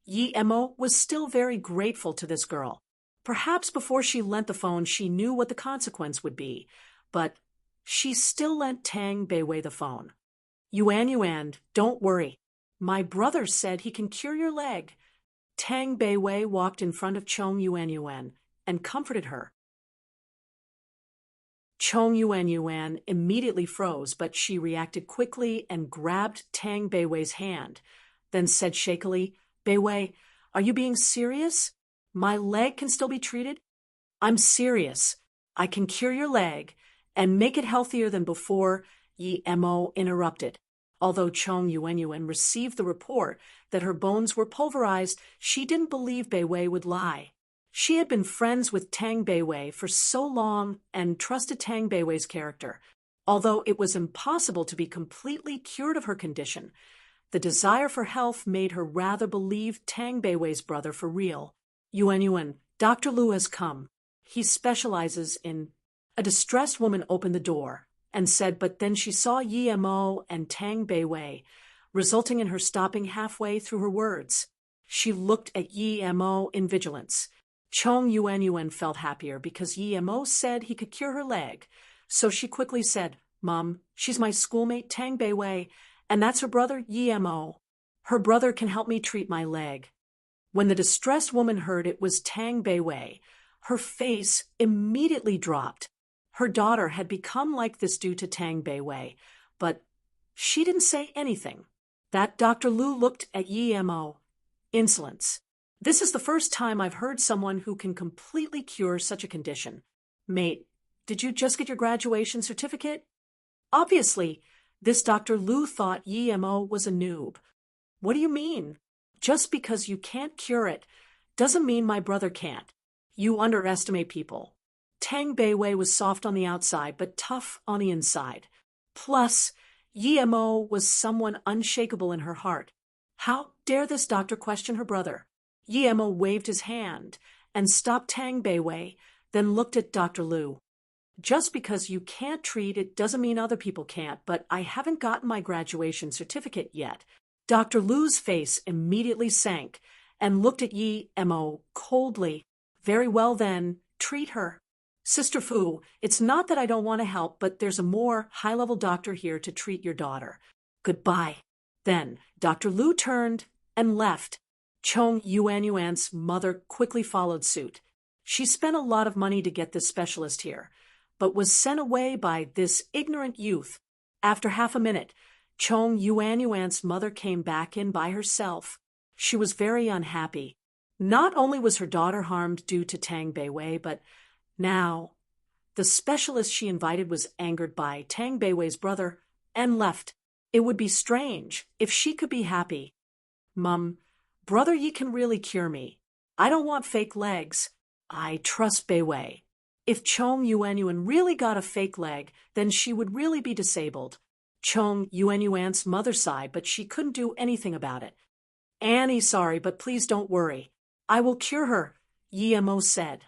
Mo was still very grateful to this girl. Perhaps before she lent the phone she knew what the consequence would be, but she still lent Tang Beiwei the phone. Yuan, don't worry. My brother said he can cure your leg." Tang Beiwei walked in front of Chong Yuan and comforted her. Chong Yuan immediately froze, but she reacted quickly and grabbed Tang Beiwei's hand, then said shakily, "Beiwei, are you being serious? My leg can still be treated?" "I'm serious. I can cure your leg and make it healthier than before," Mo interrupted. Although Chong Yuan received the report that her bones were pulverized, she didn't believe Beiwei would lie. She had been friends with Tang Beiwei for so long and trusted Tang Beiwei's character. Although it was impossible to be completely cured of her condition, the desire for health made her rather believe Tang Beiwei's brother for real. Yuan, Dr. Lu has come. He specializes in... A distressed woman opened the door and said, but then she saw Mo and Tang Beiwei, resulting in her stopping halfway through her words. She looked at Mo in vigilance. Chong Yuan felt happier because Mo said he could cure her leg, so she quickly said, "Mom, she's my schoolmate Tang Beiwei, and that's her brother Mo. Her brother can help me treat my leg." When the distressed woman heard it was Tang Beiwei, her face immediately dropped. Her daughter had become like this due to Tang Beiwei, but she didn't say anything. That Dr. Lu looked at Mo. Insolence. This is the first time I've heard someone who can completely cure such a condition. Mate, did you just get your graduation certificate? Obviously, this Dr. Lu thought Mo was a noob. What do you mean? Just because you can't cure it doesn't mean my brother can't. You underestimate people. Tang Beiwei was soft on the outside, but tough on the inside. Plus, Mo was someone unshakable in her heart. How dare this doctor question her brother? Mo waved his hand and stopped Tang Beiwei, then looked at Dr. Lu. Just because you can't treat it doesn't mean other people can't, but I haven't gotten my graduation certificate yet. Dr. Lu's face immediately sank and looked at Mo coldly. Very well then, treat her. Sister Fu, it's not that I don't want to help, but there's a more high-level doctor here to treat your daughter. Goodbye. Then Dr. Lu turned and left. Chong Yuan's mother quickly followed suit. She spent a lot of money to get this specialist here, but was sent away by this ignorant youth. After half a minute, Chong Yuan's mother came back in by herself. She was very unhappy. Not only was her daughter harmed due to Tang Beiwei, but now the specialist she invited was angered by Tang Beiwei's brother and left. It would be strange if she could be happy. Mum, brother Yi can really cure me. I don't want fake legs. I trust Beiwei. If Chong Yuan really got a fake leg, then she would really be disabled. Chong Yuan's mother sighed, but she couldn't do anything about it. Annie, sorry, but please don't worry. I will cure her, Mo said.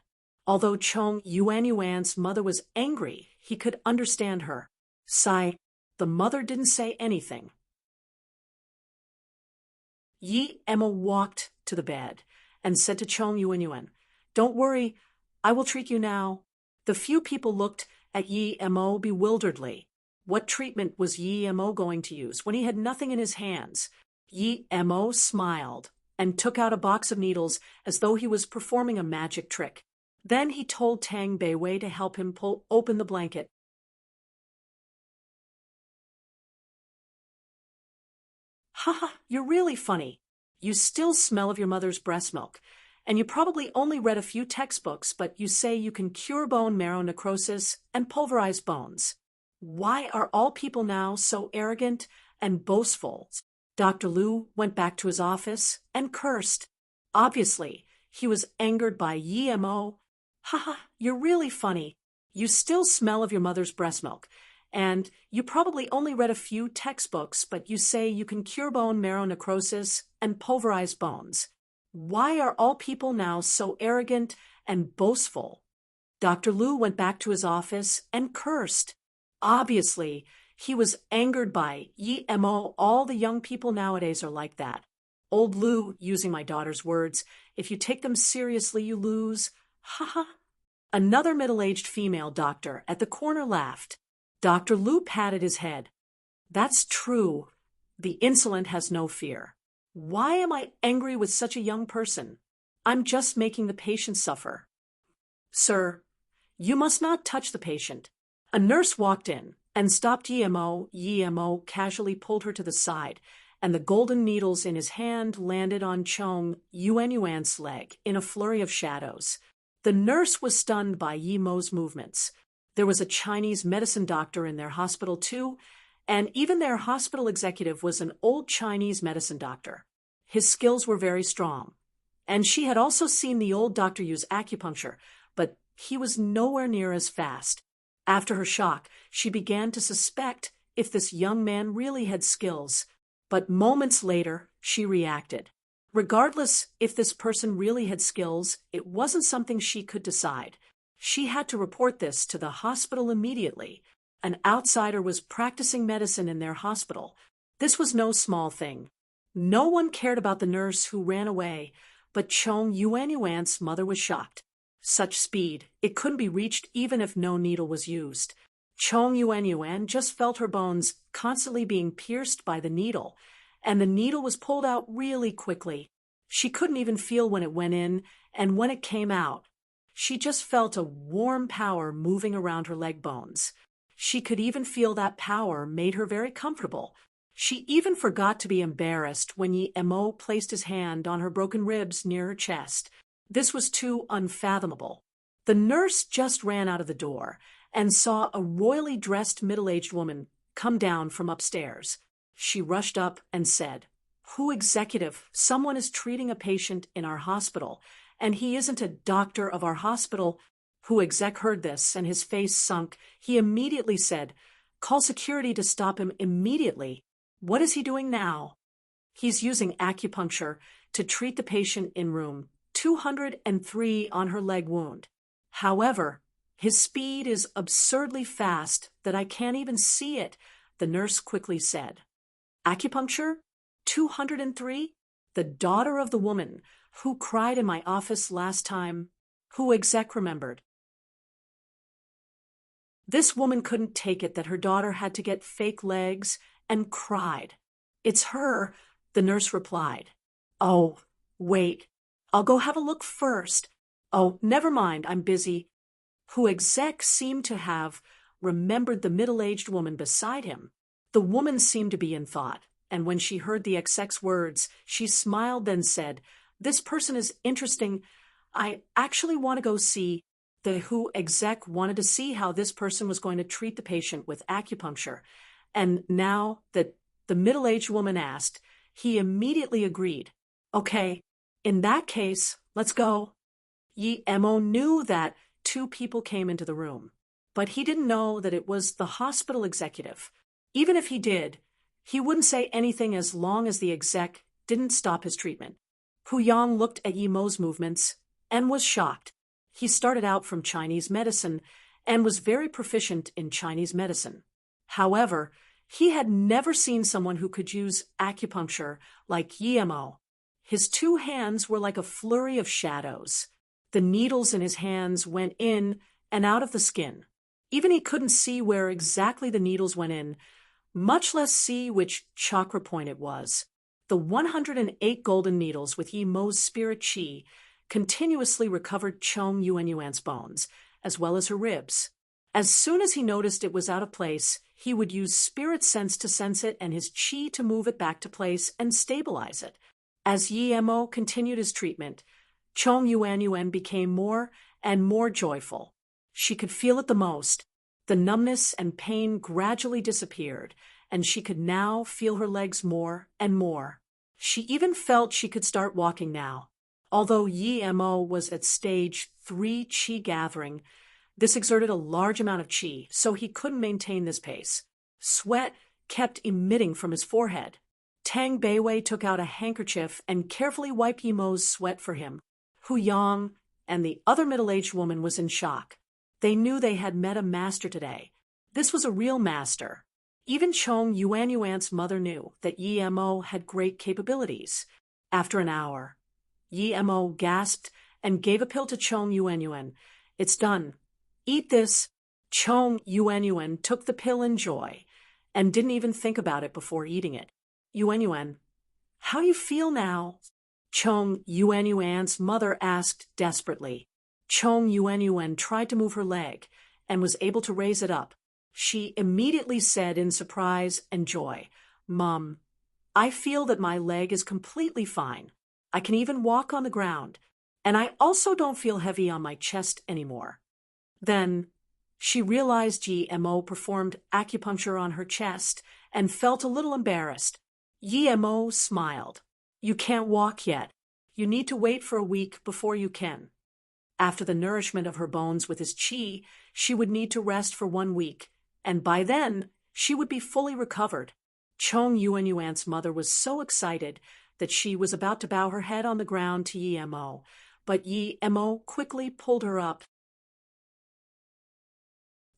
Although Chong Yuan's mother was angry, he could understand her. Sigh, the mother didn't say anything. Mo walked to the bed and said to Chong Yuan, "Don't worry, I will treat you now." The few people looked at Mo bewilderedly. What treatment was Mo going to use when he had nothing in his hands? Mo smiled and took out a box of needles as though he was performing a magic trick. Then he told Tang Beiwei to help him pull open the blanket. Haha, you're really funny. You still smell of your mother's breast milk, and you probably only read a few textbooks, but you say you can cure bone marrow necrosis and pulverize bones. Why are all people now so arrogant and boastful? Dr. Lu went back to his office and cursed. Obviously, he was angered by Mo. Haha, you're really funny. You still smell of your mother's breast milk. And you probably only read a few textbooks, but you say you can cure bone marrow necrosis and pulverize bones. Why are all people now so arrogant and boastful? Dr. Liu went back to his office and cursed. Obviously, he was angered by YMO. All the young people nowadays are like that. Old Liu, using my daughter's words, if you take them seriously, you lose. Ha ha. Another middle-aged female doctor at the corner laughed. Dr. Liu patted his head. That's true. The insolent has no fear. Why am I angry with such a young person? I'm just making the patient suffer. Sir, you must not touch the patient. A nurse walked in and stopped YMO. YMO casually pulled her to the side, and the golden needles in his hand landed on Chong Yuanyuan's leg in a flurry of shadows. The nurse was stunned by YMO's movements. There was a Chinese medicine doctor in their hospital too, and even their hospital executive was an old Chinese medicine doctor. His skills were very strong. And she had also seen the old doctor use acupuncture, but he was nowhere near as fast. After her shock, she began to suspect if this young man really had skills. But moments later, she reacted. Regardless if this person really had skills, it wasn't something she could decide. She had to report this to the hospital immediately. An outsider was practicing medicine in their hospital. This was no small thing. No one cared about the nurse who ran away, but Chong Yuanyuan's mother was shocked. Such speed, it couldn't be reached even if no needle was used. Chong Yuanyuan just felt her bones constantly being pierced by the needle, and the needle was pulled out really quickly. She couldn't even feel when it went in and when it came out. She just felt a warm power moving around her leg bones. She could even feel that power made her very comfortable. She even forgot to be embarrassed when YMO placed his hand on her broken ribs near her chest. This was too unfathomable. The nurse just ran out of the door and saw a royally dressed middle-aged woman come down from upstairs. She rushed up and said, "Who executive? Someone is treating a patient in our hospital, and he isn't a doctor of our hospital." Hu exec heard this, and his face sunk. He immediately said, "Call security to stop him immediately." What is he doing now? He's using acupuncture to treat the patient in room 203 on her leg wound. However, his speed is absurdly fast that I can't even see it, the nurse quickly said. Acupuncture? 203? The daughter of the woman who cried in my office last time? Hu exec remembered. This woman couldn't take it that her daughter had to get fake legs and cried. "It's her," the nurse replied. "Oh, wait. I'll go have a look first. Oh, never mind, I'm busy." Hu exec seemed to have remembered the middle-aged woman beside him. The woman seemed to be in thought, and when she heard the exec's words, she smiled, then said, "This person is interesting. I actually want to go see." The Hu exec wanted to see how this person was going to treat the patient with acupuncture, and now that the middle-aged woman asked, he immediately agreed. "Okay, in that case, let's go." YMO knew that two people came into the room, but he didn't know that it was the hospital executive. Even if he did, he wouldn't say anything as long as the exec didn't stop his treatment. Hu Yang looked at YMO's movements and was shocked. He started out from Chinese medicine and was very proficient in Chinese medicine. However, he had never seen someone who could use acupuncture like YMO. His two hands were like a flurry of shadows. The needles in his hands went in and out of the skin. Even he couldn't see where exactly the needles went in, much less see which chakra point it was. The 108 golden needles with YMO's spirit chi continuously recovered Chong Yuanyuan's bones, as well as her ribs. As soon as he noticed it was out of place, he would use spirit sense to sense it and his chi to move it back to place and stabilize it. As YMO continued his treatment, Chong Yuanyuan became more and more joyful. She could feel it the most. The numbness and pain gradually disappeared, and she could now feel her legs more and more. She even felt she could start walking now. Although YMO was at stage 3 chi gathering, This exerted a large amount of qi, so he couldn't maintain this pace. Sweat kept emitting from his forehead. Tang Beiwei took out a handkerchief and carefully wiped Yi Mo's sweat for him. Hu Yang and the other middle-aged woman was in shock. They knew they had met a master today. This was a real master. Even Chong Yuanyuan's mother knew that Yi Mo had great capabilities. After an hour, Yi Mo gasped and gave a pill to Chong Yuanyuan. "It's done. Eat this." Chong Yuanyuan took the pill in joy and didn't even think about it before eating it. "Yuanyuan, how you feel now?" Chong Yuanyuan's mother asked desperately. Chong Yuanyuan tried to move her leg and was able to raise it up. She immediately said in surprise and joy, "Mom, I feel that my leg is completely fine. I can even walk on the ground, and I also don't feel heavy on my chest anymore." Then she realized Yi Mo performed acupuncture on her chest and felt a little embarrassed. Yi Mo smiled. "You can't walk yet. You need to wait for a week before you can." After the nourishment of her bones with his qi, she would need to rest for 1 week, and by then she would be fully recovered. Chong Yuanyuan's mother was so excited that she was about to bow her head on the ground to Yi Mo, but Yi Mo quickly pulled her up.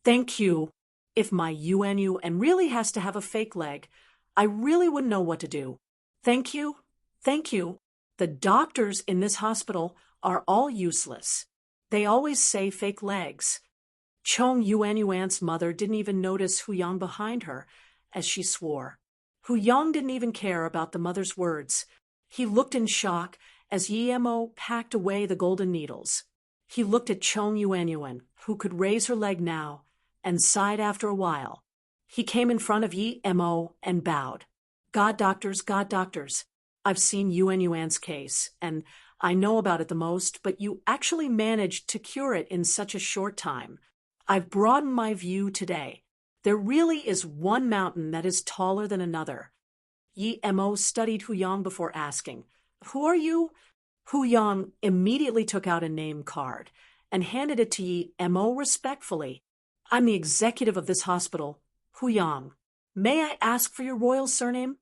"Thank you. If my Yuanyuan really has to have a fake leg, I really wouldn't know what to do. Thank you. Thank you. The doctors in this hospital are all useless. They always say fake legs." Chong Yuanyuan's mother didn't even notice Hu Yang behind her as she swore. Hu Yang didn't even care about the mother's words. He looked in shock as Yi Mo packed away the golden needles. He looked at Chong Yuanyuan, who could raise her leg now, and sighed after a while. He came in front of Yi Mo and bowed. God doctors, I've seen Yuanyuan's case, and I know about it the most, but you actually managed to cure it in such a short time. I've broadened my view today. There really is one mountain that is taller than another." Yi Mo studied Hu Yang before asking, "Who are you?" Hu Yang immediately took out a name card and handed it to Yi Mo respectfully. "I'm the executive of this hospital, Hu Yang. May I ask for your royal surname?"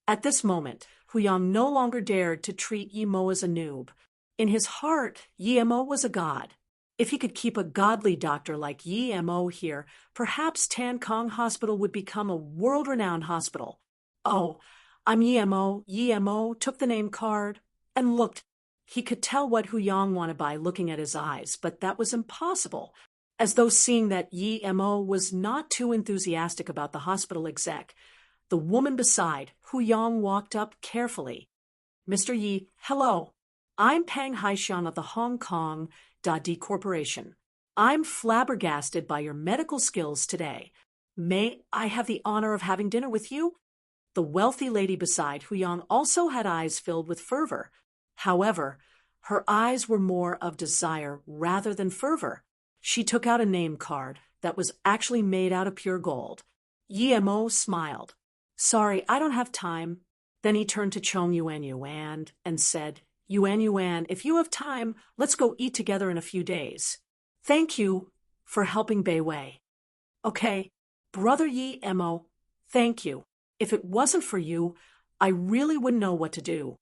At this moment, Hu Yang no longer dared to treat Yi Mo as a noob. In his heart, Yi Mo was a god. If he could keep a godly doctor like Yi Mo here, perhaps Tan Kong Hospital would become a world-renowned hospital. "Oh, I'm Yi Mo." Yi Mo took the name card and looked. He could tell what Hu Yang wanted by looking at his eyes, but that was impossible. As though seeing that Yi Mo was not too enthusiastic about the hospital exec, the woman beside Hu Yang walked up carefully. "Mr. Yi, hello. I'm Pang Haishan of the Hong Kong D Corporation. I'm flabbergasted by your medical skills today. May I have the honor of having dinner with you?" The wealthy lady beside Hu Yang also had eyes filled with fervor. However, her eyes were more of desire rather than fervor. She took out a name card that was actually made out of pure gold. Yi Mo smiled. "Sorry, I don't have time." Then he turned to Chong Yuanyuan and said, "Yuanyuan, if you have time, let's go eat together in a few days. Thank you for helping Beiwei." "Okay, Brother Yi Mo, thank you. If it wasn't for you, I really wouldn't know what to do."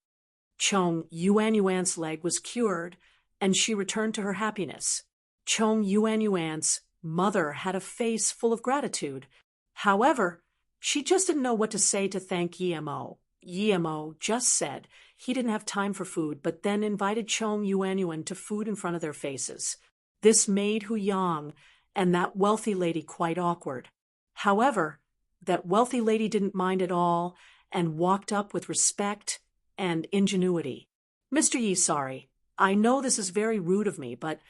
Chong Yuanyuan's leg was cured, and she returned to her happiness. Chong Yuanyuan's mother had a face full of gratitude. However, she just didn't know what to say to thank Yi Mo. Yi Mo just said he didn't have time for food, but then invited Chong Yuanyuan to food in front of their faces. This made Hu Yang and that wealthy lady quite awkward. However, that wealthy lady didn't mind at all and walked up with respect and ingenuity. "Mr. Yi, sorry. I know this is very rude of me, but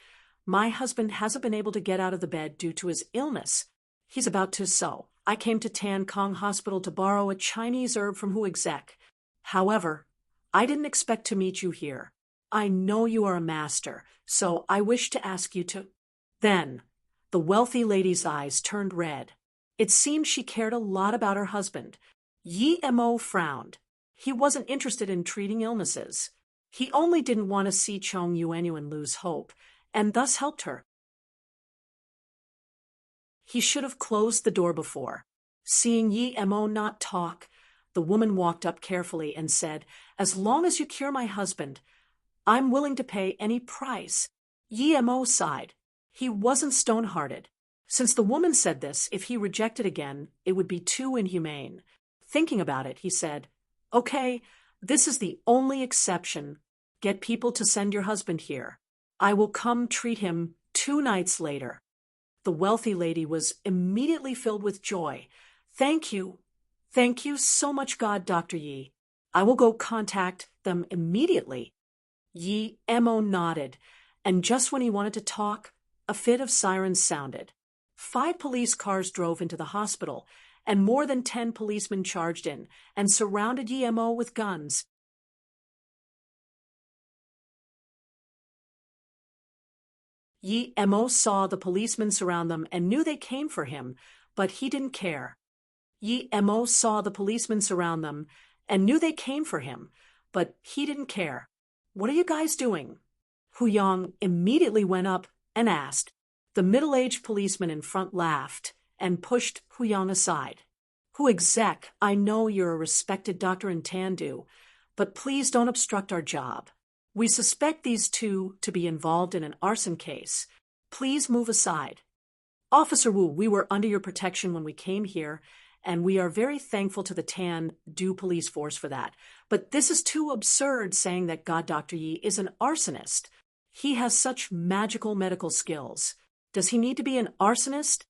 my husband hasn't been able to get out of the bed due to his illness. He's about to so. I came to Tan Kong Hospital to borrow a Chinese herb from Hu Exec. However, I didn't expect to meet you here. I know you are a master, so I wish to ask you to—" Then, the wealthy lady's eyes turned red. It seemed she cared a lot about her husband. Yi Mo frowned. He wasn't interested in treating illnesses. He only didn't want to see Chong Yuanyuan lose hope, and thus helped her. He should have closed the door before. Seeing Yi Mo not talk, the woman walked up carefully and said, "As long as you cure my husband, I'm willing to pay any price." Yi Mo sighed. He wasn't stone-hearted. Since the woman said this, if he rejected again, it would be too inhumane. Thinking about it, he said, "Okay, this is the only exception. Get people to send your husband here. I will come treat him 2 nights later." The wealthy lady was immediately filled with joy. "Thank you. Thank you so much, God, Dr. Yi. I will go contact them immediately." Yi Mo nodded, and just when he wanted to talk, a fit of sirens sounded. 5 police cars drove into the hospital, and more than 10 policemen charged in and surrounded Yi Mo with guns. Yi Mo saw the policemen surround them and knew they came for him, but he didn't care. Yi Mo saw the policemen surround them and knew they came for him, but he didn't care. "What are you guys doing?" Hu Yang immediately went up and asked. The middle-aged policeman in front laughed and pushed Hu Yang aside. "Hu Exec, I know you're a respected doctor in Tandu, but please don't obstruct our job. We suspect these 2 to be involved in an arson case. Please move aside." "Officer Wu, we were under your protection when we came here, and we are very thankful to the Tandu police force for that. But this is too absurd, saying that God Dr. Yi is an arsonist. He has such magical medical skills. Does he need to be an arsonist?"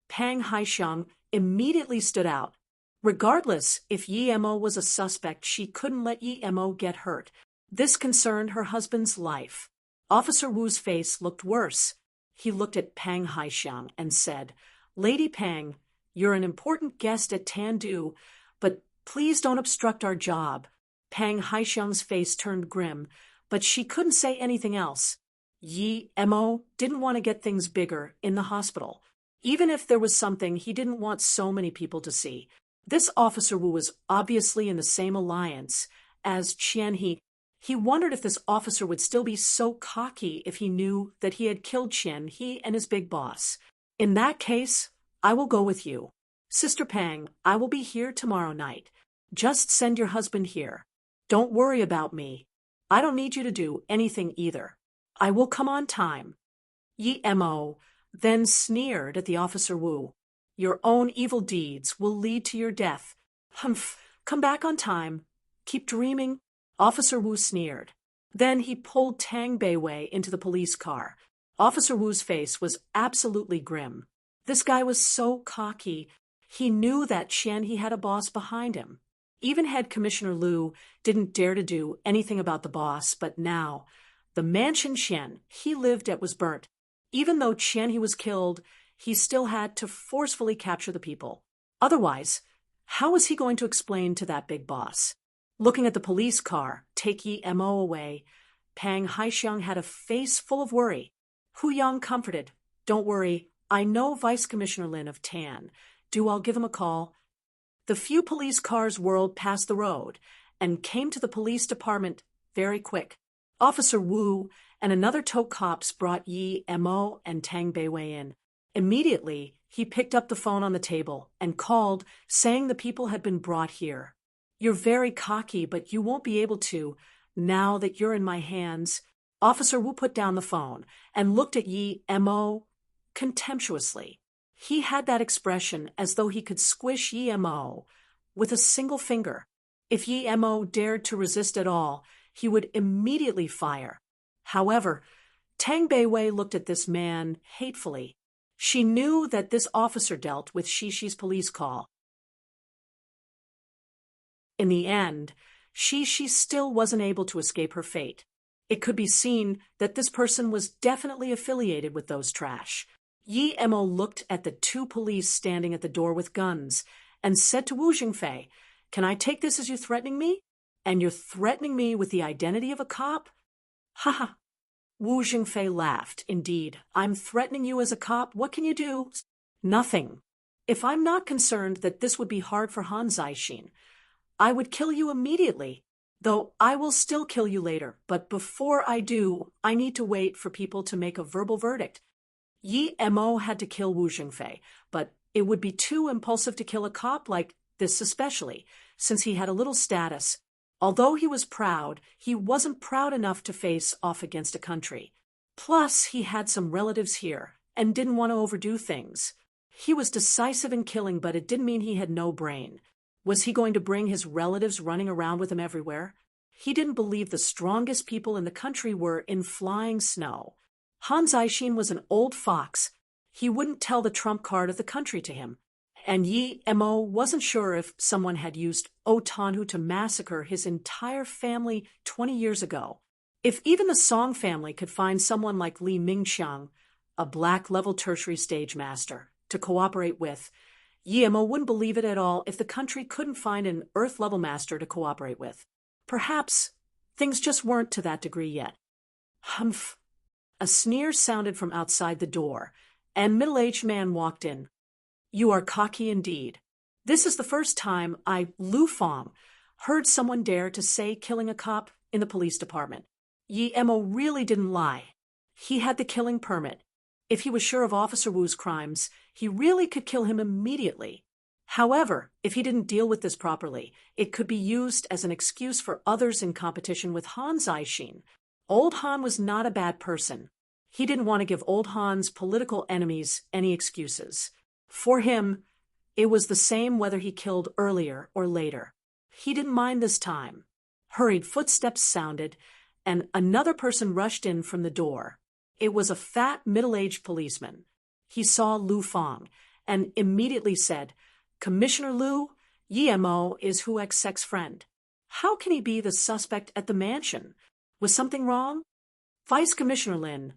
Pang Haixiang immediately stood out. Regardless if Yi Mo was a suspect, she couldn't let Yi Mo get hurt. This concerned her husband's life. Officer Wu's face looked worse. He looked at Pang Haixiang and said, "Lady Pang, you're an important guest at Tandu, but please don't obstruct our job." Pang Haixiang's face turned grim, but she couldn't say anything else. Yi Mo didn't want to get things bigger in the hospital. Even if there was something he didn't want so many people to see. This Officer Wu was obviously in the same alliance as Qian He. He wondered if this officer would still be so cocky if he knew that he had killed Qian He and his big boss. "In that case, I will go with you. Sister Pang, I will be here tomorrow night. Just send your husband here. Don't worry about me. I don't need you to do anything either. I will come on time." Yi Mo then sneered at the Officer Wu. "Your own evil deeds will lead to your death. Humph, come back on time. Keep dreaming." Officer Wu sneered. Then he pulled Tang Beiwei into the police car. Officer Wu's face was absolutely grim. This guy was so cocky. He knew that Qian He had a boss behind him. Even Head Commissioner Liu didn't dare to do anything about the boss, but now, the mansion Qian He lived at was burnt. Even though Qian He was killed, he still had to forcefully capture the people. Otherwise, how was he going to explain to that big boss? Looking at the police car take Yi Mo away, Pang Haixiang had a face full of worry. Hu Yang comforted, "Don't worry, I know Vice Commissioner Lin of Tan. I'll give him a call." The few police cars whirled past the road and came to the police department very quick. Officer Wu and another tow cops brought Yi Mo and Tang Beiwei in. Immediately, he picked up the phone on the table and called, saying the people had been brought here. "You're very cocky, but you won't be able to, now that you're in my hands." Officer Wu put down the phone and looked at Yi Mo contemptuously. He had that expression as though he could squish Yi Mo with a single finger. If Yi Mo dared to resist at all, he would immediately fire. However, Tang Beiwei looked at this man hatefully. She knew that this officer dealt with Shishi's police call. In the end, she still wasn't able to escape her fate. It could be seen that this person was definitely affiliated with those trash. Yi Mo looked at the 2 police standing at the door with guns and said to Wu Jingfei, "Can I take this as you threatening me? And you're threatening me with the identity of a cop?" "Ha ha." Wu Jingfei laughed. "Indeed, I'm threatening you as a cop. What can you do?" "Nothing. If I'm not concerned that this would be hard for Han Zaixin, I would kill you immediately, though I will still kill you later. But before I do, I need to wait for people to make a verbal verdict." Yi Mo had to kill Wu Jingfei, but it would be too impulsive to kill a cop like this, especially since he had a little status. Although he was proud, he wasn't proud enough to face off against a country. Plus, he had some relatives here and didn't want to overdo things. He was decisive in killing, but it didn't mean he had no brain. Was he going to bring his relatives running around with him everywhere? He didn't believe the strongest people in the country were in flying snow. Han Zixin was an old fox. He wouldn't tell the trump card of the country to him. And Yi Mo wasn't sure if someone had used O Tanhu to massacre his entire family 20 years ago. If even the Song family could find someone like Li Mingxiang, a black-level tertiary stage master, to cooperate with, Yi Mo wouldn't believe it at all if the country couldn't find an Earth-level master to cooperate with. Perhaps things just weren't to that degree yet. Humph! A sneer sounded from outside the door, and a middle-aged man walked in. You are cocky indeed. This is the first time Lu Fong, heard someone dare to say killing a cop in the police department. Yi Mo really didn't lie. He had the killing permit. If he was sure of Officer Wu's crimes, he really could kill him immediately. However, if he didn't deal with this properly, it could be used as an excuse for others in competition with Han Zixin. Old Han was not a bad person. He didn't want to give Old Han's political enemies any excuses. For him, it was the same whether he killed earlier or later. He didn't mind this time. Hurried footsteps sounded, and another person rushed in from the door. It was a fat, middle-aged policeman. He saw Lu Fong and immediately said, Commissioner Lu, Yi Mo is Hu X's friend. How can he be the suspect at the mansion? Was something wrong? Vice Commissioner Lin,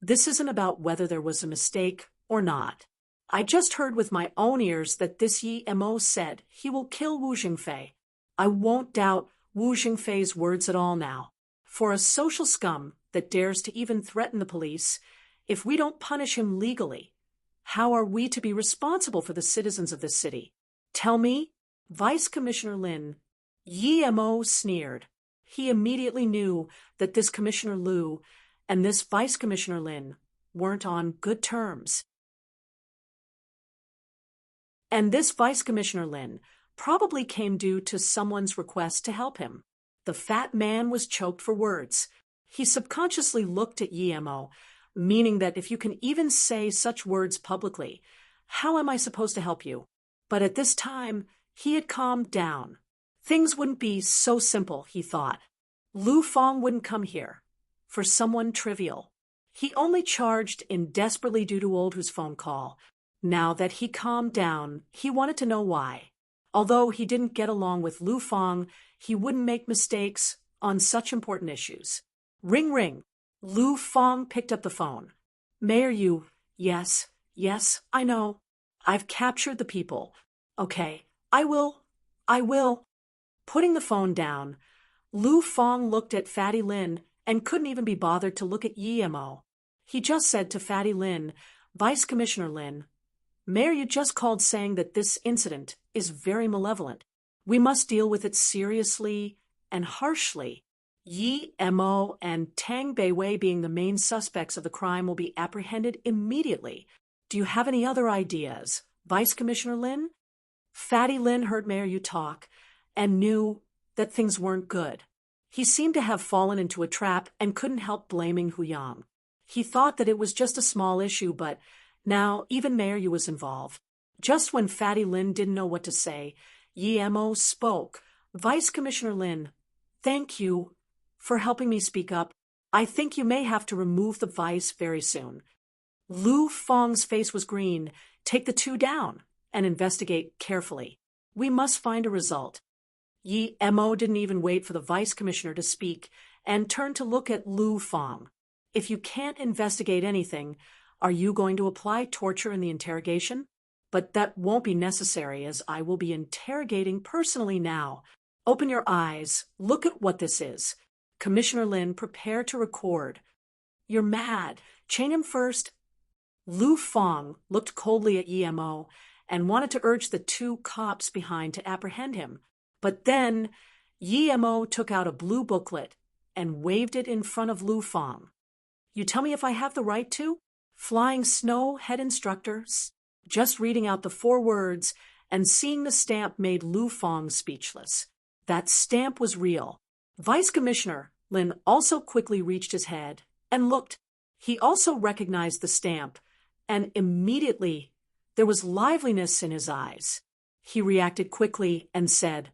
this isn't about whether there was a mistake or not. I just heard with my own ears that this Yi Mo said he will kill Wu Jingfei. I won't doubt Wu Jingfei's words at all now. For a social scum that dares to even threaten the police, if we don't punish him legally, how are we to be responsible for the citizens of this city? Tell me, Vice Commissioner Lin. Yi Mo sneered. He immediately knew that this Commissioner Lu and this Vice Commissioner Lin weren't on good terms. And this Vice Commissioner Lin probably came due to someone's request to help him. The fat man was choked for words. He subconsciously looked at Yi Mo, meaning that if you can even say such words publicly, how am I supposed to help you? But at this time, he had calmed down. Things wouldn't be so simple, he thought. Lu Fong wouldn't come here for someone trivial. He only charged in desperately due to Old Hu's phone call. Now that he calmed down, he wanted to know why. Although he didn't get along with Lu Fong, he wouldn't make mistakes on such important issues. Ring, ring. Lu Fong picked up the phone. Mayor Yu, yes, I know. I've captured the people. Okay, I will. Putting the phone down, Lu Fong looked at Fatty Lin and couldn't even be bothered to look at Yi Mo. He just said to Fatty Lin, Vice Commissioner Lin, Mayor Yu just called saying that this incident is very malevolent. We must deal with it seriously and harshly. Yi Mo and Tang Beiwei, being the main suspects of the crime, will be apprehended immediately. Do you have any other ideas, Vice Commissioner Lin? Fatty Lin heard Mayor Yu talk and knew that things weren't good. He seemed to have fallen into a trap and couldn't help blaming Hu Yang. He thought that it was just a small issue, but now even Mayor Yu was involved. Just when Fatty Lin didn't know what to say, Yi Mo spoke. Vice Commissioner Lin, thank you for helping me speak up. I think you may have to remove the vice very soon. Lu Fong's face was green. Take the two down and investigate carefully. We must find a result. Yi Mo didn't even wait for the vice commissioner to speak and turned to look at Lu Fong. If you can't investigate anything, are you going to apply torture in the interrogation? But that won't be necessary, as I will be interrogating personally now. Open your eyes. Look at what this is. Commissioner Lin, prepare to record. You're mad. Chain him first. Lu Fong looked coldly at Yi Mo and wanted to urge the two cops behind to apprehend him. But then Yi Mo took out a blue booklet and waved it in front of Lu Fong. You tell me if I have the right to? Flying Snow Head Instructor. Just reading out the 4 words and seeing the stamp made Lu Fong speechless. That stamp was real. Vice Commissioner Lin also quickly reached his head and looked. He also recognized the stamp, and immediately there was liveliness in his eyes. He reacted quickly and said,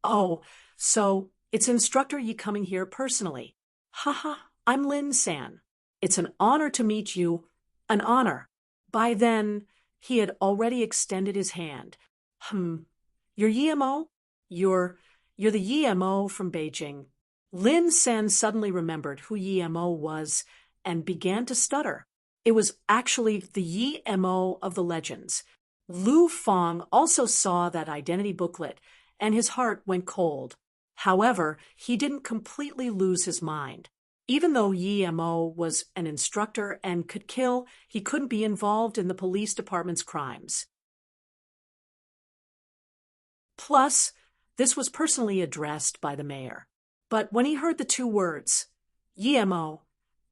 "Oh, so it's Instructor Yi coming here personally. Haha, I'm Lin San. It's an honor to meet you. An honor." By then, he had already extended his hand. You're YMO? You're the YMO from Beijing." Lin San suddenly remembered who YMO was and began to stutter. It was actually the YMO of the legends. Lu Fong also saw that identity booklet, and his heart went cold. However, he didn't completely lose his mind. Even though YMO was an instructor and could kill, he couldn't be involved in the police department's crimes. Plus, this was personally addressed by the mayor. But when he heard the 2 words, YMO,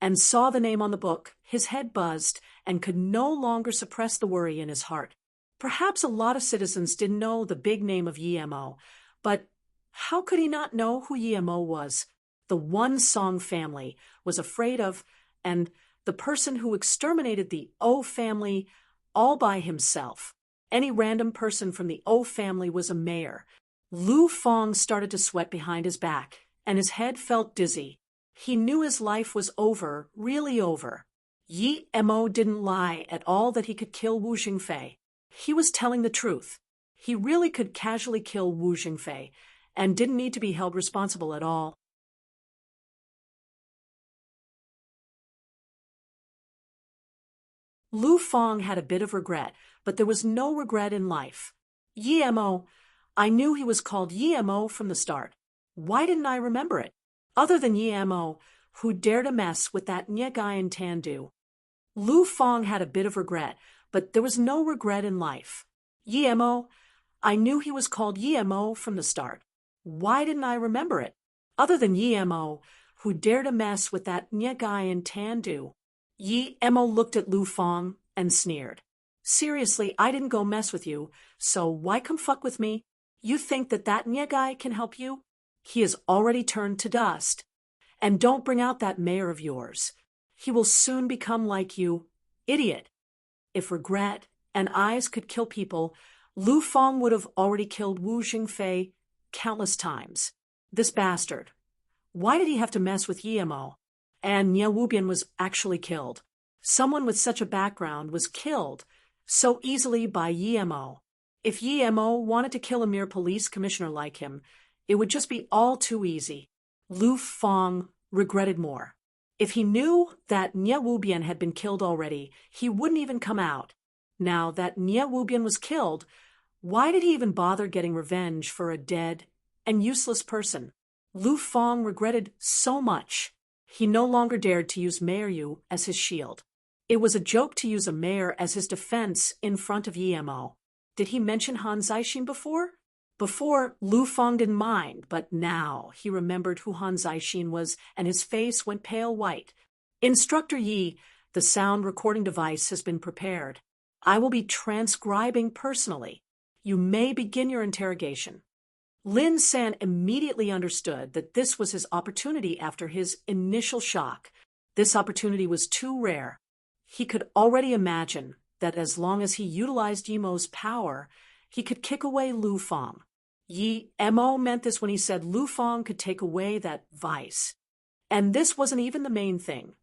and saw the name on the book, his head buzzed and could no longer suppress the worry in his heart. Perhaps a lot of citizens didn't know the big name of YMO, but how could he not know who YMO was? The one Song family was afraid of, and the person who exterminated the O family all by himself. Any random person from the O family was a mayor. Lu Fong started to sweat behind his back, and his head felt dizzy. He knew his life was over, really over. YMO didn't lie at all that he could kill Wu Jingfei. He was telling the truth. He really could casually kill Wu Jingfei, and didn't need to be held responsible at all. Lu Fong had a bit of regret, but there was no regret in life. YMO, I knew he was called YMO from the start. Why didn't I remember it? Other than YMO, who dared to mess with that Nye guy in Tandu. Lu Fong had a bit of regret, but there was no regret in life. YMO, I knew he was called YMO from the start. Why didn't I remember it? Other than YMO, who dared to mess with that Nye guy in Tandu. YMO looked at Lu Fong and sneered. Seriously, I didn't go mess with you, so why come fuck with me? You think that Nye guy can help you? He has already turned to dust. And don't bring out that mayor of yours. He will soon become like you. Idiot. If regret and eyes could kill people, Lu Fong would have already killed Wu Jingfei countless times. This bastard. Why did he have to mess with YMO? And Nye Wubian was actually killed. Someone with such a background was killed so easily by YMO. If YMO wanted to kill a mere police commissioner like him, it would just be all too easy. Lu Fong regretted more. If he knew that Nye Wubian had been killed already, he wouldn't even come out. Now that Nye Wubian was killed, why did he even bother getting revenge for a dead and useless person? Lu Fong regretted so much. He no longer dared to use Mayor Yu as his shield. It was a joke to use a mayor as his defense in front of YMO. Did he mention Han Zixin before? Before, Lu Fong didn't mind, but now he remembered who Han Zixin was, and his face went pale white. Instructor Yi, the sound recording device has been prepared. I will be transcribing personally. You may begin your interrogation. Lin San immediately understood that this was his opportunity after his initial shock. This opportunity was too rare. He could already imagine that as long as he utilized YMO's power, he could kick away Lu Fong. YMO meant this when he said Lu Fong could take away that vice. And this wasn't even the main thing.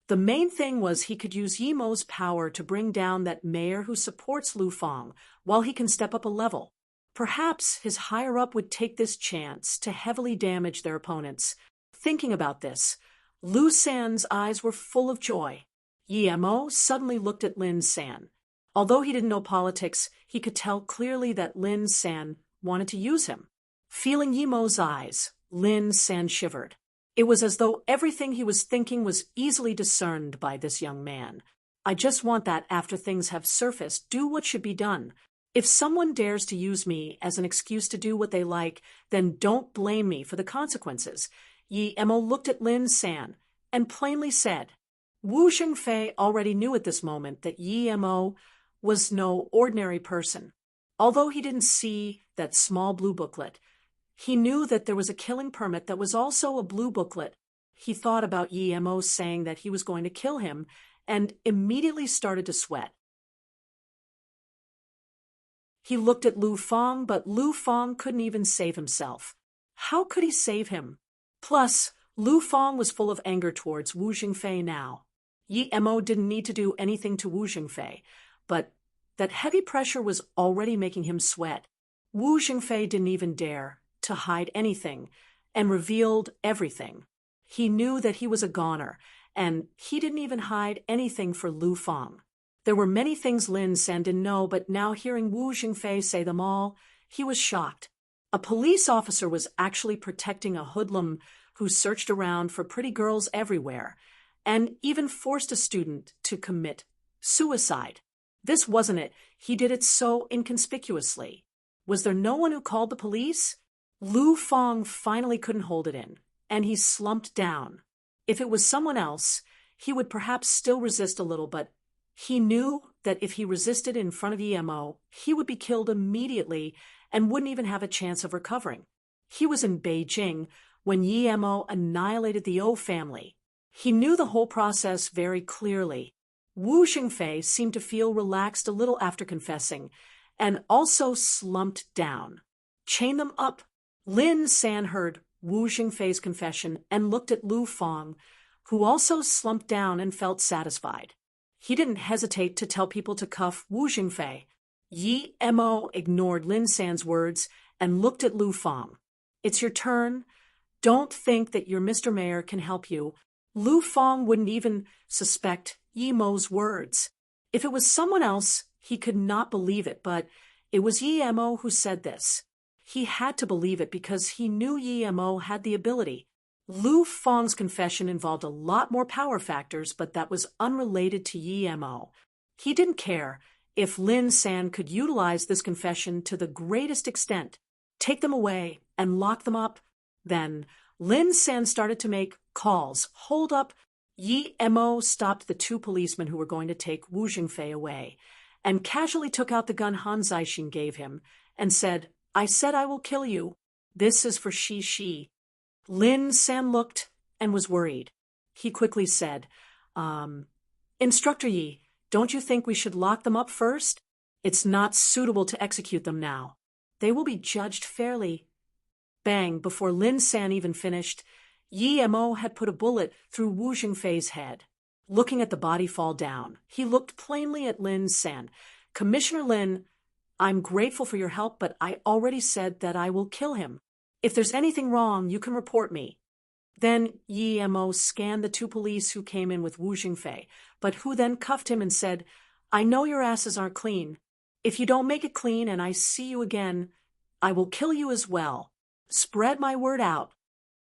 The main thing was he could use YMO's power to bring down that mayor who supports Lu Fong while he can step up a level. Perhaps his higher-up would take this chance to heavily damage their opponents. Thinking about this, Lu San's eyes were full of joy. YMO suddenly looked at Lin San. Although he didn't know politics, he could tell clearly that Lin San wanted to use him. Feeling YMO's eyes, Lin San shivered. It was as though everything he was thinking was easily discerned by this young man. I just want that after things have surfaced, do what should be done. If someone dares to use me as an excuse to do what they like, then don't blame me for the consequences. YMO looked at Lin San and plainly said, Wu Xingfei already knew at this moment that Yi Mo was no ordinary person. Although he didn't see that small blue booklet, he knew that there was a killing permit that was also a blue booklet. He thought about Yi Mo saying that he was going to kill him and immediately started to sweat. He looked at Lu Fang, but Lu Fang couldn't even save himself. How could he save him? Plus, Lu Fang was full of anger towards Wu Xingfei now. Yi Mo didn't need to do anything to Wu Xingfei, but that heavy pressure was already making him sweat. Wu Xingfei didn't even dare to hide anything and revealed everything. He knew that he was a goner, and he didn't even hide anything for Lu Fang. There were many things Lin San didn't know, but now hearing Wu Xingfei say them all, he was shocked. A police officer was actually protecting a hoodlum who searched around for pretty girls everywhere, and even forced a student to commit suicide. This wasn't it. He did it so inconspicuously. Was there no one who called the police? Lu Fang finally couldn't hold it in, and he slumped down. If it was someone else, he would perhaps still resist a little, but he knew that if he resisted in front of Yi Mo, he would be killed immediately and wouldn't even have a chance of recovering. He was in Beijing when Yi Mo annihilated the O family. He knew the whole process very clearly. Wu Xingfei seemed to feel relaxed a little after confessing, and also slumped down. Chain them up. Lin San heard Wu Xingfei's confession and looked at Lu Fang, who also slumped down and felt satisfied. He didn't hesitate to tell people to cuff Wu Xingfei. Yi Mo ignored Lin San's words and looked at Lu Fang. It's your turn. Don't think that your Mr. Mayor can help you. Lu Fang wouldn't even suspect Yi Mo's words. If it was someone else, he could not believe it, but it was Yi Mo who said this. He had to believe it because he knew Yi Mo had the ability. Lu Fang's confession involved a lot more power factors, but that was unrelated to Yi Mo. He didn't care if Lin San could utilize this confession to the greatest extent, take them away and lock them up. Then Lin San started to make calls. Hold up. Yi Mo stopped the two policemen who were going to take Wu Xingfei away and casually took out the gun Han Zixing gave him and said, I said I will kill you. This is for Shi. Lin San looked and was worried. He quickly said, Instructor Yi, don't you think we should lock them up first? It's not suitable to execute them now. They will be judged fairly. Bang, before Lin San even finished, Yi Mo had put a bullet through Wu Xingfei's head. Looking at the body fall down, he looked plainly at Lin San. Commissioner Lin, I'm grateful for your help, but I already said that I will kill him. If there's anything wrong, you can report me. Then Yi Mo scanned the two police who came in with Wu Xingfei, but who then cuffed him and said, I know your asses aren't clean. If you don't make it clean and I see you again, I will kill you as well. Spread my word out.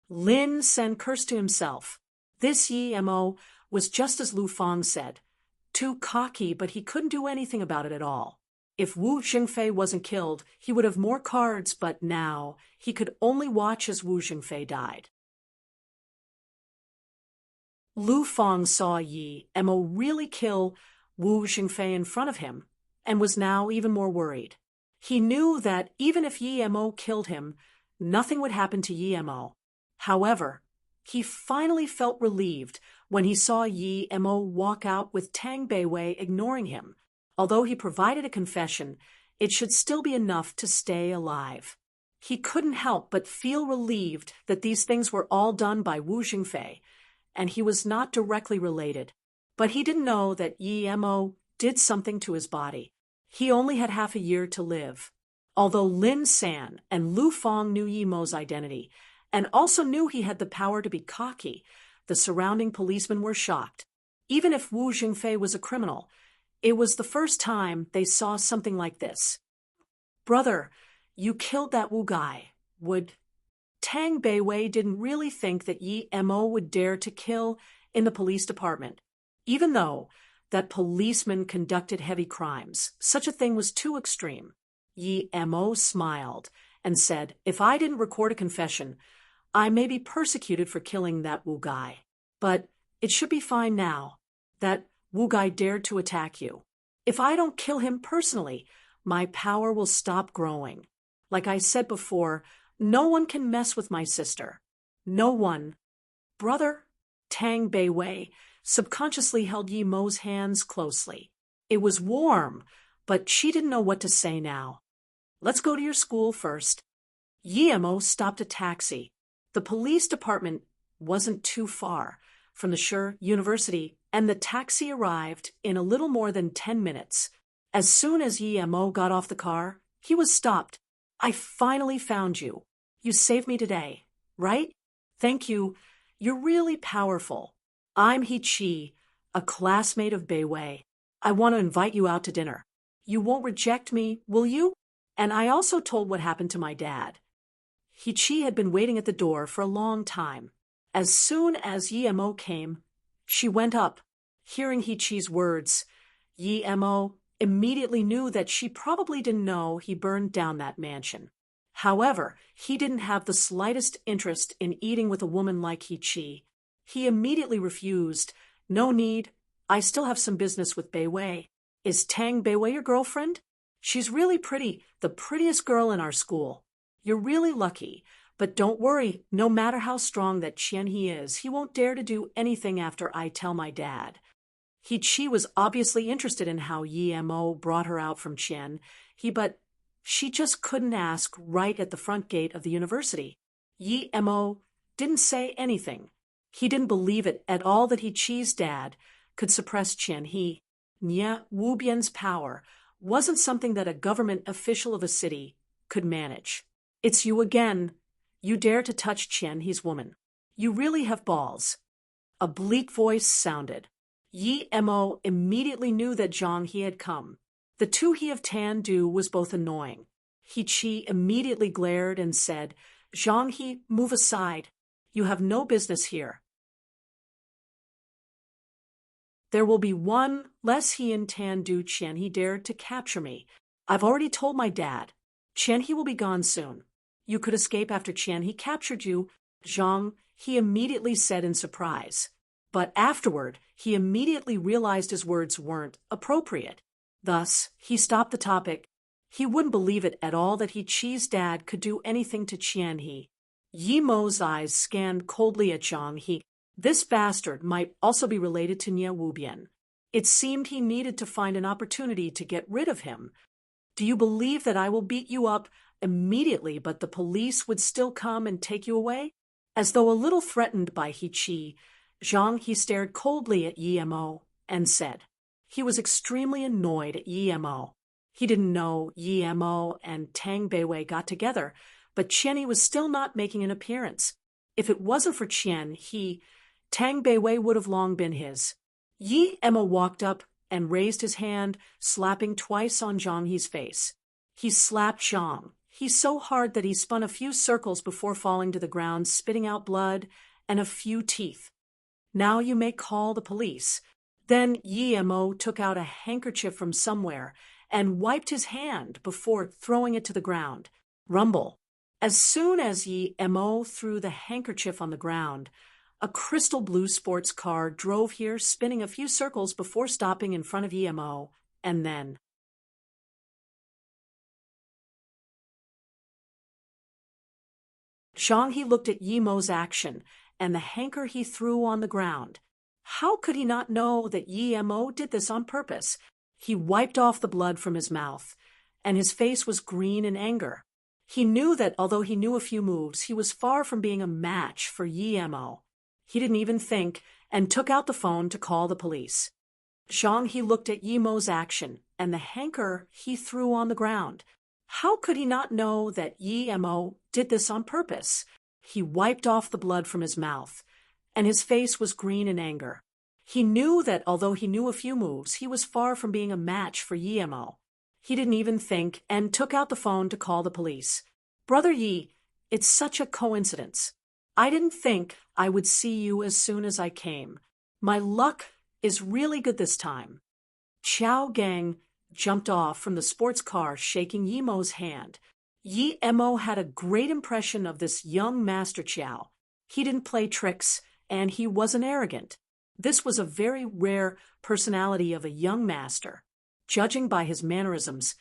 Lin San cursed to himself. This Yi Mo was just as Lu Fang said. Too cocky, but he couldn't do anything about it at all. If Wu Xingfei wasn't killed, he would have more cards, but now he could only watch as Wu Xingfei died. Lu Fang saw Yi Mo really kill Wu Xingfei in front of him, and was now even more worried. He knew that even if Yi Mo killed him, nothing would happen to Yi Mo. However, he finally felt relieved when he saw Yi Mo walk out with Tang Beiwei ignoring him. Although he provided a confession, it should still be enough to stay alive. He couldn't help but feel relieved that these things were all done by Wu Xingfei, and he was not directly related. But he didn't know that Yi Mo did something to his body. He only had half a year to live. Although Lin San and Lu Fang knew Yi Mo's identity, and also knew he had the power to be cocky, the surrounding policemen were shocked. Even if Wu Xingfei was a criminal, it was the first time they saw something like this. Brother, you killed that Wu guy. Would Tang Beiwei didn't really think that Yi Mo would dare to kill in the police department. Even though that policeman conducted heavy crimes, such a thing was too extreme. Yi Mo smiled and said, if I didn't record a confession, I may be persecuted for killing that Wu guy. But it should be fine now. that Wu guy dared to attack you. If I don't kill him personally, my power will stop growing. Like I said before, no one can mess with my sister. No one. Brother, Tang Beiwei subconsciously held Yi Mo's hands closely. It was warm, but she didn't know what to say now. Let's go to your school first. Yi Mo stopped a taxi. The police department wasn't too far from the Shi University, and the taxi arrived in a little more than 10 minutes. As soon as Yi Mo got off the car, he was stopped. I finally found you. You saved me today, right? Thank you. You're really powerful. I'm He Chi, a classmate of Beiwei. I want to invite you out to dinner. You won't reject me, will you? And I also told what happened to my dad. He Chi had been waiting at the door for a long time. As soon as Yi Mo came, she went up. Hearing He Chi's words, Yi Mo immediately knew that she probably didn't know he burned down that mansion. However, he didn't have the slightest interest in eating with a woman like He Chi. He immediately refused. No need. I still have some business with Beiwei. Is Tang Beiwei your girlfriend? She's really pretty, the prettiest girl in our school. You're really lucky, but don't worry, no matter how strong that Qian He is, he won't dare to do anything after I tell my dad. He Chi was obviously interested in how Yi Mo brought her out from Qian, but she just couldn't ask right at the front gate of the university. Yi Mo didn't say anything. He didn't believe it at all that He Chi's dad could suppress Qian He. Nye Wubian's power wasn't something that a government official of a city could manage. It's you again. You dare to touch Qian He's woman. You really have balls. A bleak voice sounded. Yi Mo immediately knew that Zhang He had come. The Tu He of Tan Du was both annoying. He Chi immediately glared and said, Zhang He, move aside. You have no business here. There will be one less he in Tan Du Qian He dared to capture me. I've already told my dad. Qian He will be gone soon. You could escape after Qian He captured you, Zhang He immediately said in surprise. But afterward, he immediately realized his words weren't appropriate. Thus, he stopped the topic. He wouldn't believe it at all that He Chi's dad could do anything to Qian He. Yi Mo's eyes scanned coldly at Zhang He. This bastard might also be related to Nye Wubian. It seemed he needed to find an opportunity to get rid of him. Do you believe that I will beat you up immediately, but the police would still come and take you away? As though a little threatened by He Chi, Zhang He stared coldly at Yi Mo and said. He was extremely annoyed at Yi Mo. He didn't know Yi Mo and Tang Beiwei got together, but Qian He was still not making an appearance. If it wasn't for Qian He, Tang Beiwei would have long been his. Yi Mo walked up and raised his hand, slapping twice on Zhang He's face. He slapped Zhang He so hard that he spun a few circles before falling to the ground, spitting out blood and a few teeth. Now you may call the police. Then Yi Mo took out a handkerchief from somewhere and wiped his hand before throwing it to the ground. Rumble. As soon as Yi Mo threw the handkerchief on the ground, a crystal blue sports car drove here, spinning a few circles before stopping in front of Yi Mo, and then. Zhang He looked at Yi Mo's action and the hanker he threw on the ground. How could he not know that Yi Mo did this on purpose? He wiped off the blood from his mouth, and his face was green in anger. He knew that although he knew a few moves, he was far from being a match for Yi Mo. He didn't even think and took out the phone to call the police. Zhang He looked at Yi Mo's action and the hanker he threw on the ground. How could he not know that Yi Mo did this on purpose? He wiped off the blood from his mouth, and his face was green in anger. He knew that although he knew a few moves, he was far from being a match for Yi Mo. He didn't even think and took out the phone to call the police. Brother Yi, it's such a coincidence. I didn't think I would see you as soon as I came. My luck is really good this time. Qiao Gang jumped off from the sports car, shaking Yi Mo's hand. Yi Mo had a great impression of this young Master Qiao. He didn't play tricks, and he wasn't arrogant. This was a very rare personality of a young master. Judging by his mannerisms,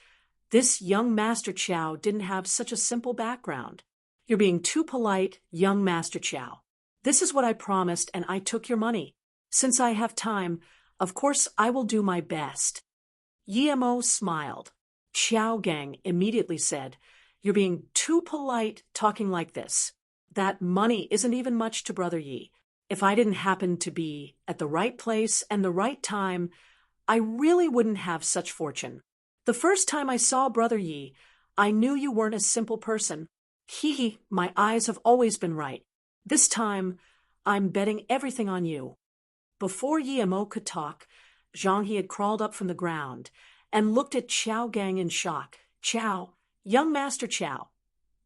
this young Master Chow didn't have such a simple background. You're being too polite, young Master Chow. This is what I promised, and I took your money. Since I have time, of course I will do my best. Yi Mo smiled. Chow Gang immediately said, "You're being too polite talking like this. That money isn't even much to Brother Yi. If I didn't happen to be at the right place and the right time, I really wouldn't have such fortune. The first time I saw Brother Yi, I knew you weren't a simple person. My eyes have always been right. This time, I'm betting everything on you." Before Yi Mo could talk, Zhang He had crawled up from the ground and looked at Chow Gang in shock. "Chow, young Master Chow,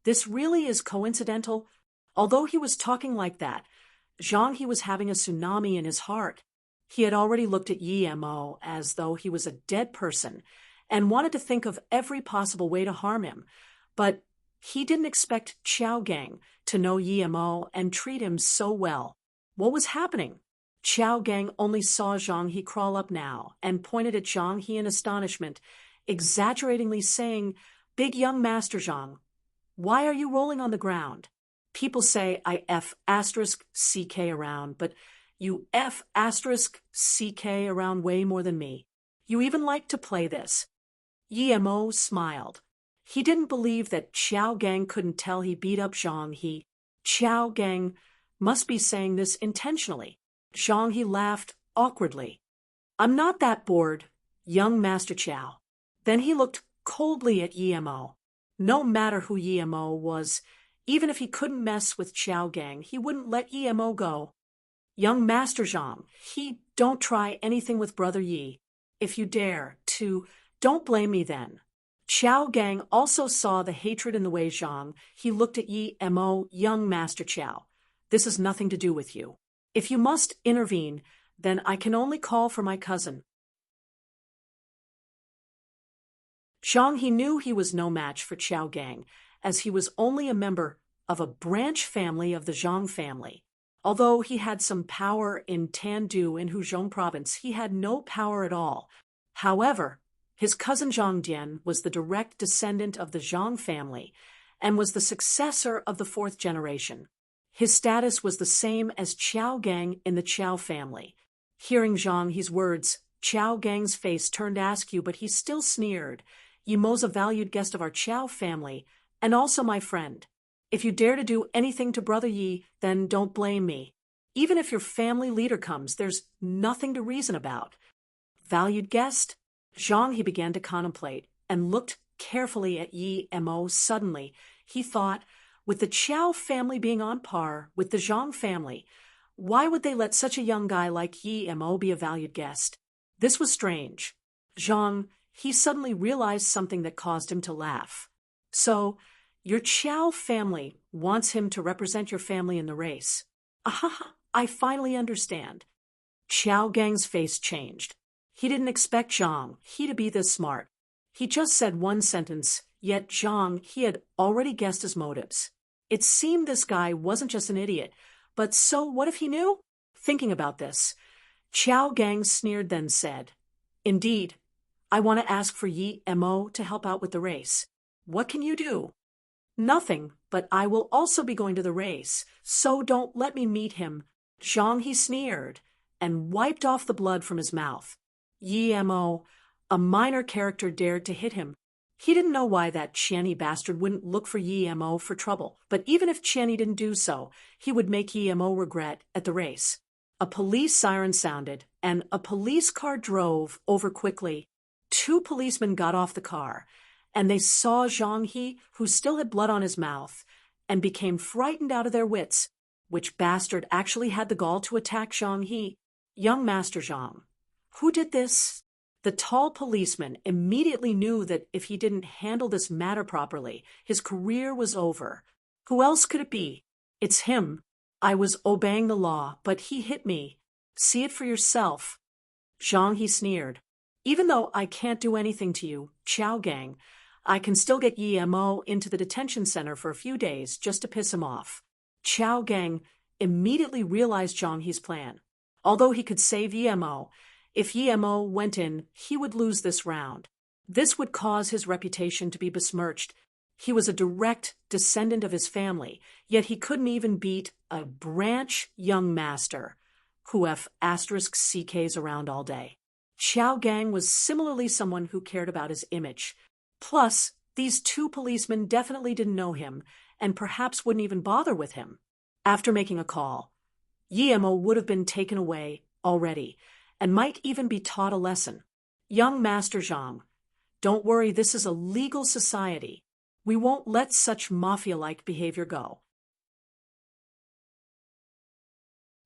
this really is coincidental?" Although he was talking like that, Zhang He was having a tsunami in his heart. He had already looked at Yi Mo as though he was a dead person and wanted to think of every possible way to harm him, but he didn't expect Chow Gang to know Yi Mo and treat him so well. What was happening? Chow Gang only saw Zhang He crawl up now and pointed at Zhang He in astonishment, exaggeratingly saying, "Big young Master Zhang, why are you rolling on the ground? People say I F***CK around, but you F***CK around way more than me. You even like to play this." Yi Mo smiled. He didn't believe that Chow Gang couldn't tell he beat up Zhang He. Chow Gang must be saying this intentionally. Zhang He laughed awkwardly. "I'm not that bored, young Master Chow." Then he looked coldly at Yi Mo. No matter who Yi Mo was, even if he couldn't mess with Chow Gang, he wouldn't let Yi Mo go. "Young Master Zhang, don't try anything with Brother Yi. If you dare to, don't blame me then." Chow Gang also saw the hatred in the way Zhang He looked at Yi Mo. "Young Master Chow, this has nothing to do with you. If you must intervene, then I can only call for my cousin." Zhang He knew he was no match for Chow Gang, as he was only a member of a branch family of the Zhang family. Although he had some power in Tandu in Huzhong province, he had no power at all. However, his cousin Zhang Dian was the direct descendant of the Zhang family and was the successor of the fourth generation. His status was the same as Chow Gang in the Chow family. Hearing Zhang He's words, Chow Gang's face turned askew, but he still sneered. "Yi Mo's a valued guest of our Chow family, and also my friend. If you dare to do anything to Brother Yi, then don't blame me. Even if your family leader comes, there's nothing to reason about." Valued guest? Zhang He began to contemplate and looked carefully at Yi Mo. Suddenly, he thought, with the Chow family being on par with the Zhang family, why would they let such a young guy like Yi Mo be a valued guest? This was strange. He suddenly realized something that caused him to laugh. "So, your Chow family wants him to represent your family in the race. Aha, I finally understand." Chow Gang's face changed. He didn't expect Zhang He to be this smart. He just said one sentence, yet Zhang He had already guessed his motives. It seemed this guy wasn't just an idiot, but so what if he knew? Thinking about this, Chow Gang sneered, then said, "Indeed, I want to ask for Yi Mo to help out with the race. What can you do?" "Nothing, but I will also be going to the race, so don't let me meet him." Zhang He sneered and wiped off the blood from his mouth. Yi Mo, a minor character, dared to hit him. He didn't know why that Qianni bastard wouldn't look for Yi Mo for trouble, but even if Qianni didn't do so, he would make Yi Mo regret at the race. A police siren sounded, and a police car drove over quickly. 2 policemen got off the car, and they saw Zhang He, who still had blood on his mouth, and became frightened out of their wits. Which bastard actually had the gall to attack Zhang He? "Young Master Zhang, who did this?" The tall policeman immediately knew that if he didn't handle this matter properly, his career was over. "Who else could it be?" "It's him. I was obeying the law, but he hit me. See it for yourself." Zhang He sneered. "Even though I can't do anything to you, Chow Gang, I can still get Yi Mo into the detention center for a few days just to piss him off." Chow Gang immediately realized Zhang He's plan. Although he could save Yemo, if Yemo went in, he would lose this round. This would cause his reputation to be besmirched. He was a direct descendant of his family, yet he couldn't even beat a branch young master who F CKs around all day. Xiao Gang was similarly someone who cared about his image. Plus, these two policemen definitely didn't know him and perhaps wouldn't even bother with him. After making a call, Yemo would have been taken away already and might even be taught a lesson. Young Master Zhang, don't worry, this is a legal society. We won't let such mafia-like behavior go.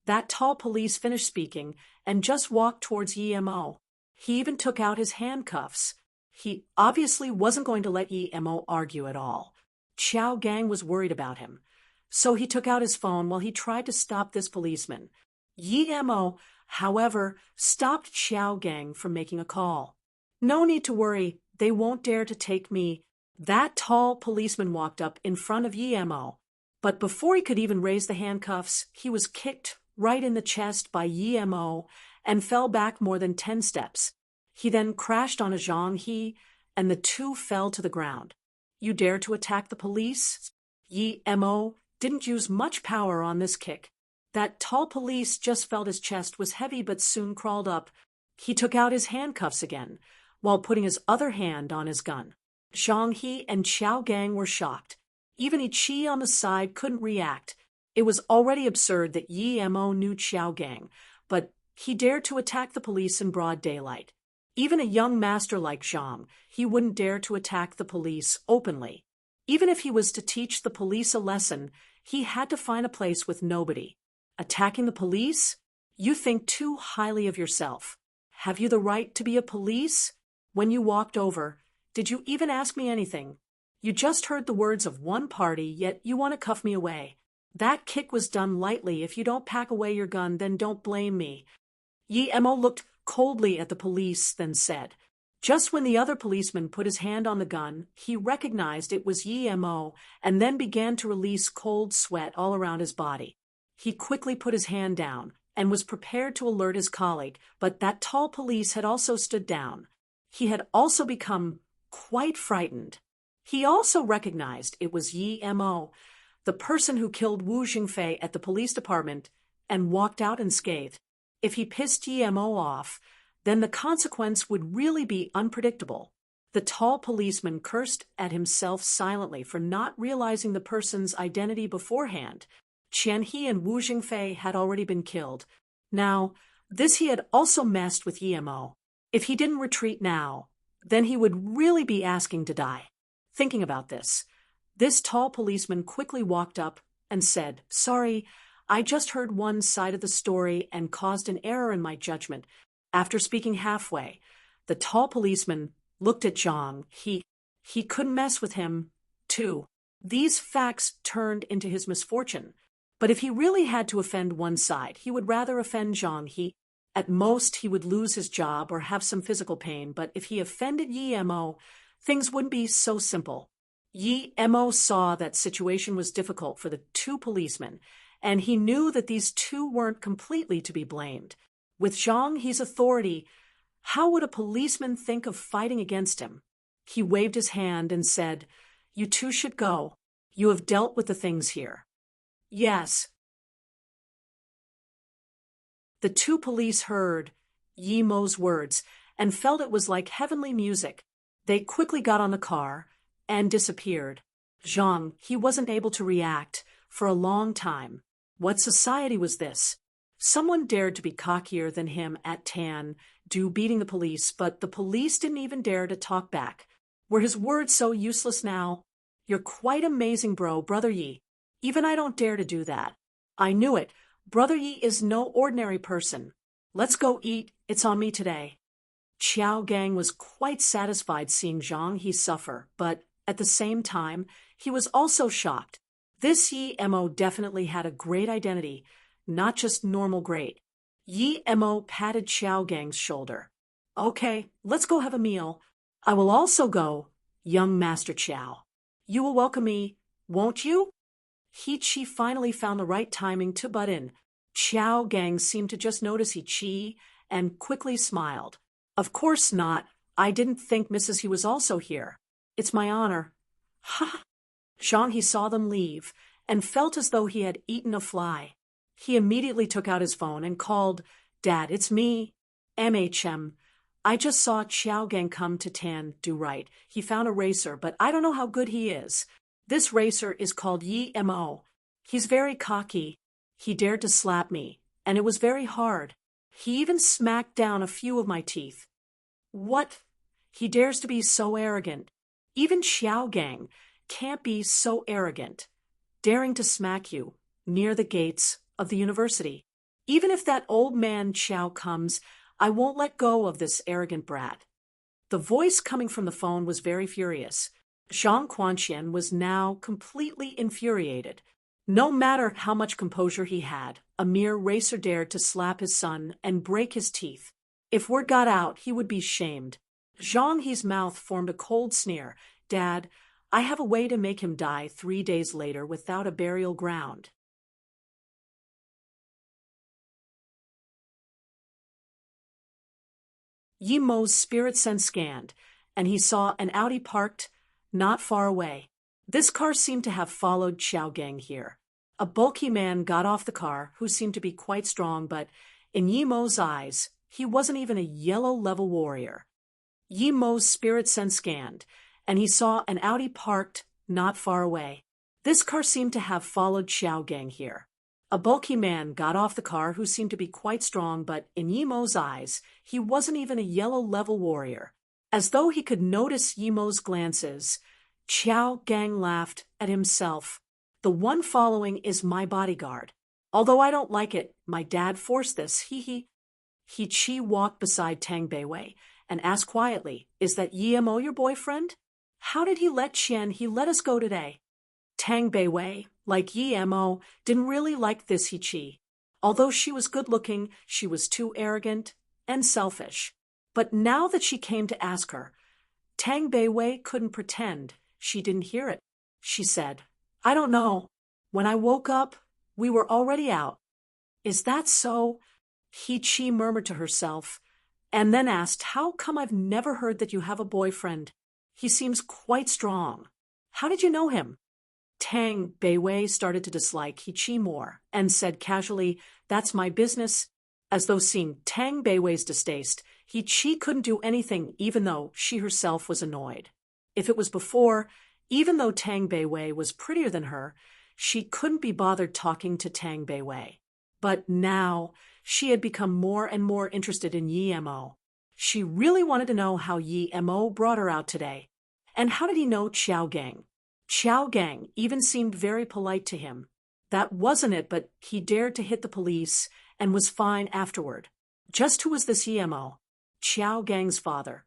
That tall police finished speaking and just walked towards Yemo. He even took out his handcuffs. He obviously wasn't going to let Yemo argue at all. Xiao Gang was worried about him, so he took out his phone while he tried to stop this policeman. Yemo, however, stopped Xiao Gang from making a call. No need to worry, they won't dare to take me. That tall policeman walked up in front of Yemo, but before he could even raise the handcuffs, he was kicked right in the chest by Yemo and fell back more than 10 steps. He then crashed on a Zhang He, and the two fell to the ground. You dare to attack the police? Yemo didn't use much power on this kick. That tall police just felt his chest was heavy but soon crawled up. He took out his handcuffs again, while putting his other hand on his gun. Zhang He and Xiao Gang were shocked. Even Ichi on the side couldn't react. It was already absurd that Yemo knew Xiao Gang, but he dared to attack the police in broad daylight. Even a young master like Zhang, he wouldn't dare to attack the police openly. Even if he was to teach the police a lesson, he had to find a place with nobody. Attacking the police? You think too highly of yourself. Have you the right to be a police? When you walked over, did you even ask me anything? You just heard the words of one party, yet you want to cuff me away. That kick was done lightly. If you don't pack away your gun, then don't blame me. Yemo looked coldly at the police, then said. Just when the other policeman put his hand on the gun, he recognized it was Yemo and then began to release cold sweat all around his body. He quickly put his hand down and was prepared to alert his colleague, but that tall police had also stood down. He had also become quite frightened. He also recognized it was Yemo, the person who killed Wu Jingfei at the police department, and walked out unscathed. If he pissed Yemo off, then the consequence would really be unpredictable. The tall policeman cursed at himself silently for not realizing the person's identity beforehand. Qianhe and Wu Jingfei had already been killed. Now, this he had also messed with Yemo. If he didn't retreat now, then he would really be asking to die. Thinking about this tall policeman quickly walked up and said, "Sorry, I just heard one side of the story and caused an error in my judgment." After speaking halfway, the tall policeman looked at Zhang. He couldn't mess with him, too. These facts turned into his misfortune. But if he really had to offend one side, he would rather offend Zhang He. At most, he would lose his job or have some physical pain, but if he offended Yemo, things wouldn't be so simple. Yemo saw that situation was difficult for the two policemen, and he knew that these two weren't completely to be blamed. With Zhang He's authority, how would a policeman think of fighting against him? He waved his hand and said, "You two should go. You have dealt with the things here." "Yes." The two police heard Yemo's words and felt it was like heavenly music. They quickly got on the car and disappeared. Zhang, he wasn't able to react for a long time. What society was this? Someone dared to be cockier than him at Tan, beating the police, but the police didn't even dare to talk back. Were his words so useless now? "You're quite amazing, Brother Yi. Even I don't dare to do that." "I knew it. Brother Yi is no ordinary person. Let's go eat. It's on me today." Xiao Gang was quite satisfied seeing Zhang He suffer, but at the same time, he was also shocked. This Yemo definitely had a great identity, not just normal great. Yemo patted Xiao Gang's shoulder. "Okay, let's go have a meal. I will also go, young Master Qiao. You will welcome me, won't you?" He finally found the right timing to butt in. Qiao Gang seemed to just notice He Chi and quickly smiled. Of course not. I didn't think Mrs. He was also here. It's my honor. Ha! Zhang He saw them leave and felt as though he had eaten a fly. He immediately took out his phone and called, Dad, it's me. MHM. I just saw Qiao Gang come to Tan do right. He found a racer, but I don't know how good he is. This racer is called Yi Mo. He's very cocky. He dared to slap me, and it was very hard. He even smacked down a few of my teeth. What? He dares to be so arrogant. Even Qiao Gang can't be so arrogant, daring to smack you near the gates of the university. Even if that old man Qiao comes, I won't let go of this arrogant brat. The voice coming from the phone was very furious. Zhang Quanqian was now completely infuriated. No matter how much composure he had, a mere racer dared to slap his son and break his teeth. If word got out, he would be shamed. Zhang He's mouth formed a cold sneer. Dad, I have a way to make him die 3 days later without a burial ground. Yi Mo's spirit sense scanned, and he saw an Audi parked not far away. This car seemed to have followed Qiao Gang here. A bulky man got off the car who seemed to be quite strong, but in Yi Mo's eyes, he wasn't even a yellow-level warrior. Yi Mo's spirit sense scanned, and he saw an Audi parked not far away. This car seemed to have followed Qiao Gang here. A bulky man got off the car who seemed to be quite strong, but in Yi Mo's eyes, he wasn't even a yellow-level warrior. As though he could notice Yi Mo's glances, Qiao Gang laughed at himself. The one following is my bodyguard. Although I don't like it, my dad forced this, He Chi walked beside Tang Beiwei and asked quietly, Is that Yi Mo your boyfriend? How did he let He let us go today? Tang Beiwei, like Yi Mo, didn't really like this He Chi. Although she was good-looking, she was too arrogant and selfish. But now that she came to ask her, Tang Beiwei couldn't pretend she didn't hear it. She said, I don't know. When I woke up, we were already out. Is that so? He Chi murmured to herself, and then asked, How come I've never heard that you have a boyfriend? He seems quite strong. How did you know him? Tang Beiwei started to dislike He Chi more and said casually, That's my business. As though seeing Tang Beiwei's distaste, He Chi couldn't do anything even though she herself was annoyed. If it was before, even though Tang Beiwei was prettier than her, she couldn't be bothered talking to Tang Beiwei. But now, she had become more and more interested in Yi Mo. She really wanted to know how Yi Mo brought her out today. And how did he know Qiao Gang? Qiao Gang even seemed very polite to him. That wasn't it, but he dared to hit the police and was fine afterward. Just who was this Yi Mo? Qiao Gang's father.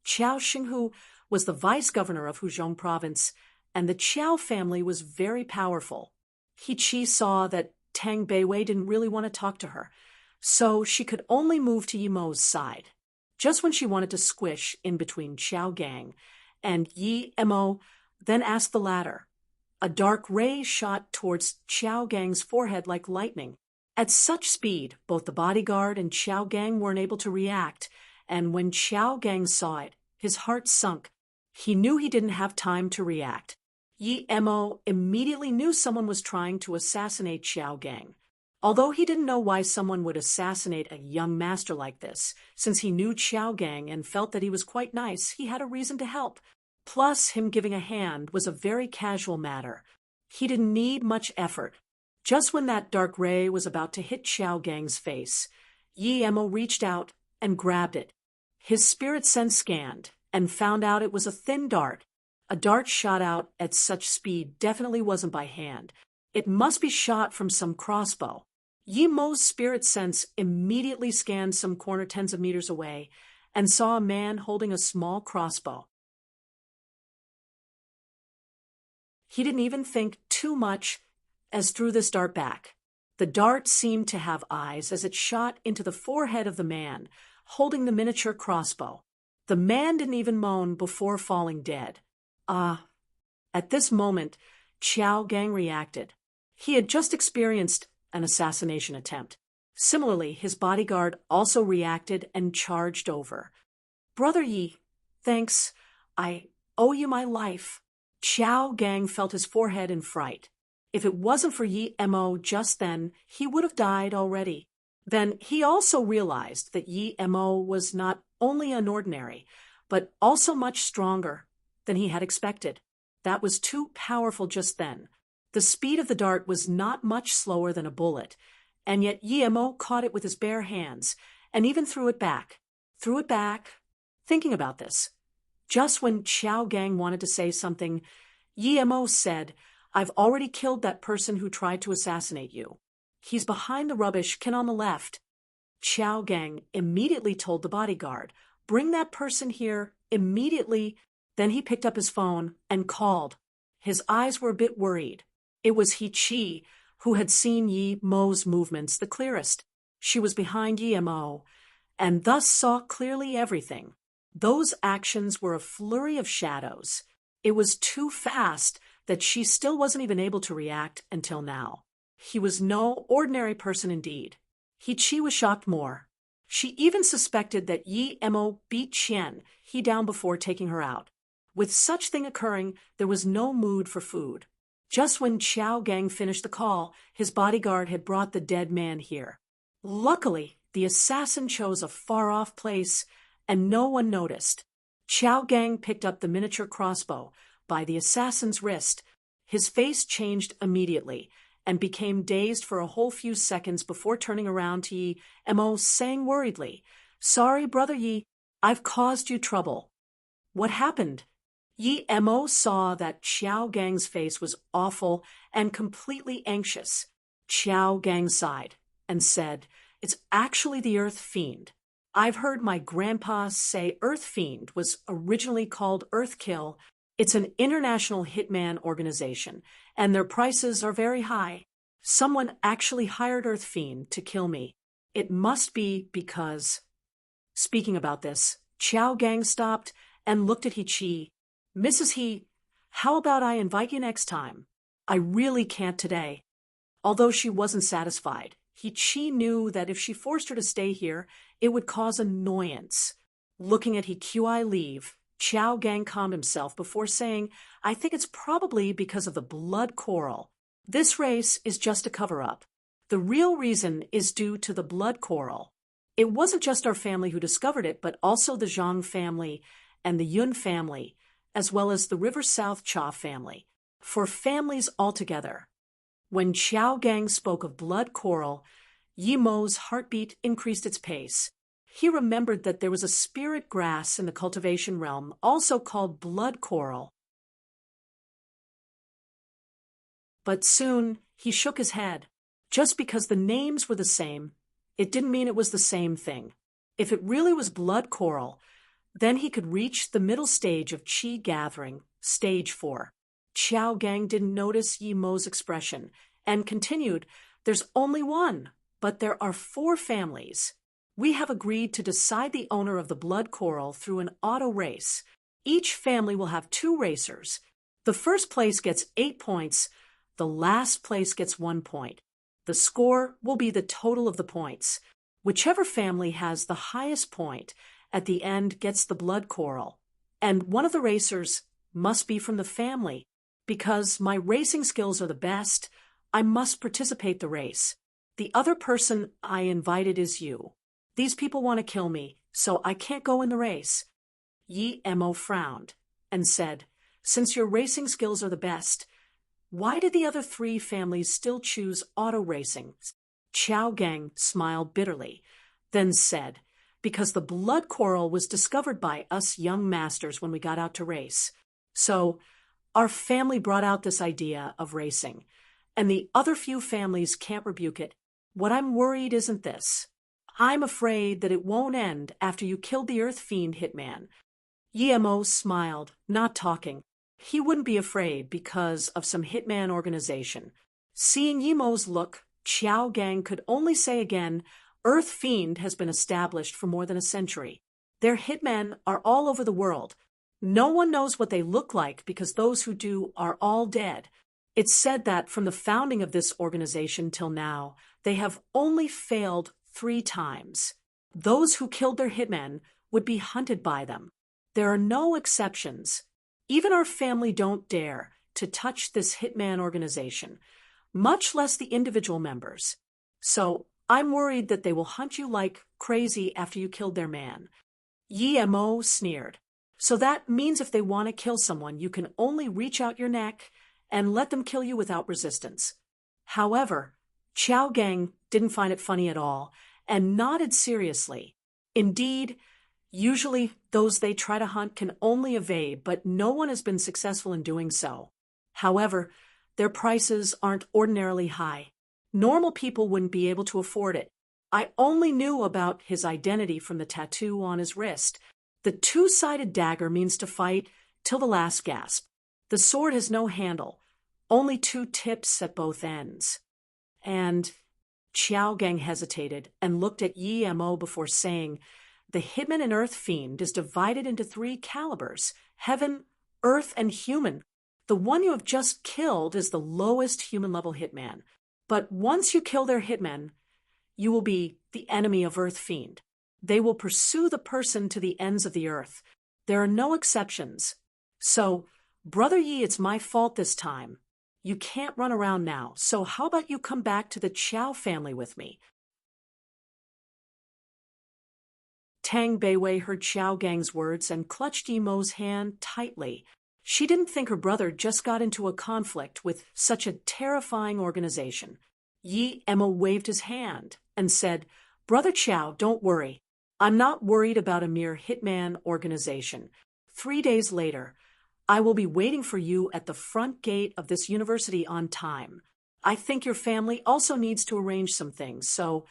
Qiao Xinghu was the vice-governor of Huzhong province, and the Qiao family was very powerful. He Chi saw that Tang Beiwei didn't really want to talk to her, so she could only move to Yi Mo's side. Just when she wanted to squish in between Qiao Gang and Yi Mo, then asked the latter. A dark ray shot towards Qiao Gang's forehead like lightning. At such speed, both the bodyguard and Qiao Gang weren't able to react, and when Qiao Gang saw it, his heart sunk. He knew he didn't have time to react. Yi Mo immediately knew someone was trying to assassinate Qiao Gang. Although he didn't know why someone would assassinate a young master like this, since he knew Qiao Gang and felt that he was quite nice, he had a reason to help. Plus, him giving a hand was a very casual matter. He didn't need much effort. Just when that dark ray was about to hit Qiao Gang's face, Yi Mo reached out and grabbed it. His spirit sense scanned and found out it was a thin dart. A dart shot out at such speed definitely wasn't by hand. It must be shot from some crossbow. Yi Mo's spirit sense immediately scanned some corner tens of meters away and saw a man holding a small crossbow. He didn't even think too much as threw this dart back. The dart seemed to have eyes as it shot into the forehead of the man holding the miniature crossbow. The man didn't even moan before falling dead. At this moment, Qiao Gang reacted. He had just experienced an assassination attempt. Similarly, his bodyguard also reacted and charged over. "Brother Yi, thanks. I owe you my life." Qiao Gang felt his forehead in fright. If it wasn't for Yi Mo just then, he would have died already. Then he also realized that Yi Mo was not only unordinary, but also much stronger than he had expected. That was too powerful just then. The speed of the dart was not much slower than a bullet, and yet Yi Mo caught it with his bare hands, and even threw it back. Thinking about this. Just when Qiao Gang wanted to say something, Yi Mo said, "I've already killed that person who tried to assassinate you. He's behind the rubbish can on the left." Qiao Gang immediately told the bodyguard, "Bring that person here immediately." Then he picked up his phone and called. His eyes were a bit worried. It was He-Chi who had seen Yi Mo's movements the clearest. She was behind Yi Mo, and thus saw clearly everything. Those actions were a flurry of shadows. It was too fast that she still wasn't even able to react until now. He was no ordinary person indeed. He-Chi was shocked more. She even suspected that Yi Mo beat Qian he down before taking her out. With such thing occurring, there was no mood for food. Just when Qiao Gang finished the call, his bodyguard had brought the dead man here. Luckily, the assassin chose a far-off place, and no one noticed. Qiao Gang picked up the miniature crossbow by the assassin's wrist. His face changed immediately and became dazed for a whole few seconds before turning around to Yi Mo, saying worriedly, "Sorry, Brother Yi, I've caused you trouble." "What happened?" Yi Mo saw that Qiao Gang's face was awful and completely anxious. Qiao Gang sighed and said, "It's actually the Earth Fiend. I've heard my grandpa say Earth Fiend was originally called Earthkill. It's an international hitman organization, and their prices are very high. Someone actually hired Earth Fiend to kill me. It must be because—" Speaking about this, Qiao Gang stopped and looked at He-Chi. "Mrs. He, how about I invite you next time? I really can't today." Although she wasn't satisfied, He-Chi knew that if she forced her to stay here, it would cause annoyance. Looking at He-Qi leave, Qiao Gang calmed himself before saying, "I think it's probably because of the blood coral. This race is just a cover-up. The real reason is due to the blood coral. It wasn't just our family who discovered it, but also the Zhang family and the Yun family, as well as the River South Cha family. 4 families altogether." When Qiao Gang spoke of blood coral, Yi Mo's heartbeat increased its pace. He remembered that there was a spirit grass in the cultivation realm, also called blood coral. But soon he shook his head. Just because the names were the same, it didn't mean it was the same thing. If it really was blood coral, then he could reach the middle stage of qi gathering, stage 4. Qiao Gang didn't notice Yi Mo's expression and continued, "There's only one, but there are 4 families. We have agreed to decide the owner of the blood coral through an auto race. Each family will have 2 racers. The first place gets 8 points. The last place gets 1 point. The score will be the total of the points. Whichever family has the highest point at the end gets the blood coral. And one of the racers must be from the family. Because my racing skills are the best, I must participate the race. The other person I invited is you. These people want to kill me, so I can't go in the race." Yi Mo frowned and said, "Since your racing skills are the best, why did the other 3 families still choose auto racing?" Qiao Gang smiled bitterly, then said, "Because the blood coral was discovered by us young masters when we got out to race. So our family brought out this idea of racing, and the other few families can't rebuke it. What I'm worried isn't this. I'm afraid that it won't end after you killed the Earth Fiend hitman." Yi Mo smiled, not talking. He wouldn't be afraid because of some hitman organization. Seeing Yi Mo's look, Qiao Gang could only say again, "Earth Fiend has been established for more than a century. Their hitmen are all over the world. No one knows what they look like because those who do are all dead. It's said that from the founding of this organization till now, they have only failed 3 times. Those who killed their hitmen would be hunted by them. There are no exceptions. Even our family don't dare to touch this hitman organization, much less the individual members. So I'm worried that they will hunt you like crazy after you killed their man. Yi Mo sneered. So that means if they want to kill someone, you can only reach out your neck and let them kill you without resistance. However, Qiao Gang didn't find it funny at all and nodded seriously. Indeed, usually those they try to hunt can only evade, but no one has been successful in doing so. However, their prices aren't ordinarily high. Normal people wouldn't be able to afford it. I only knew about his identity from the tattoo on his wrist. The 2-sided dagger means to fight till the last gasp. The sword has no handle, only 2 tips at both ends. And Qiao Gang hesitated and looked at Yi Mo before saying, the hitman in Earth Fiend is divided into 3 calibers, heaven, earth, and human. The one you have just killed is the lowest human-level hitman. But once you kill their hitmen, you will be the enemy of Earth Fiend. They will pursue the person to the ends of the earth. There are no exceptions. So, Brother Yi, it's my fault this time. You can't run around now, so how about you come back to the Qiao family with me? Tang Beiwei heard Qiao Gang's words and clutched Yi Mo's hand tightly. She didn't think her brother just got into a conflict with such a terrifying organization. Yi Mo waved his hand and said, Brother Qiao, don't worry. I'm not worried about a mere hitman organization. 3 days later, I will be waiting for you at the front gate of this university on time. I think your family also needs to arrange some things, so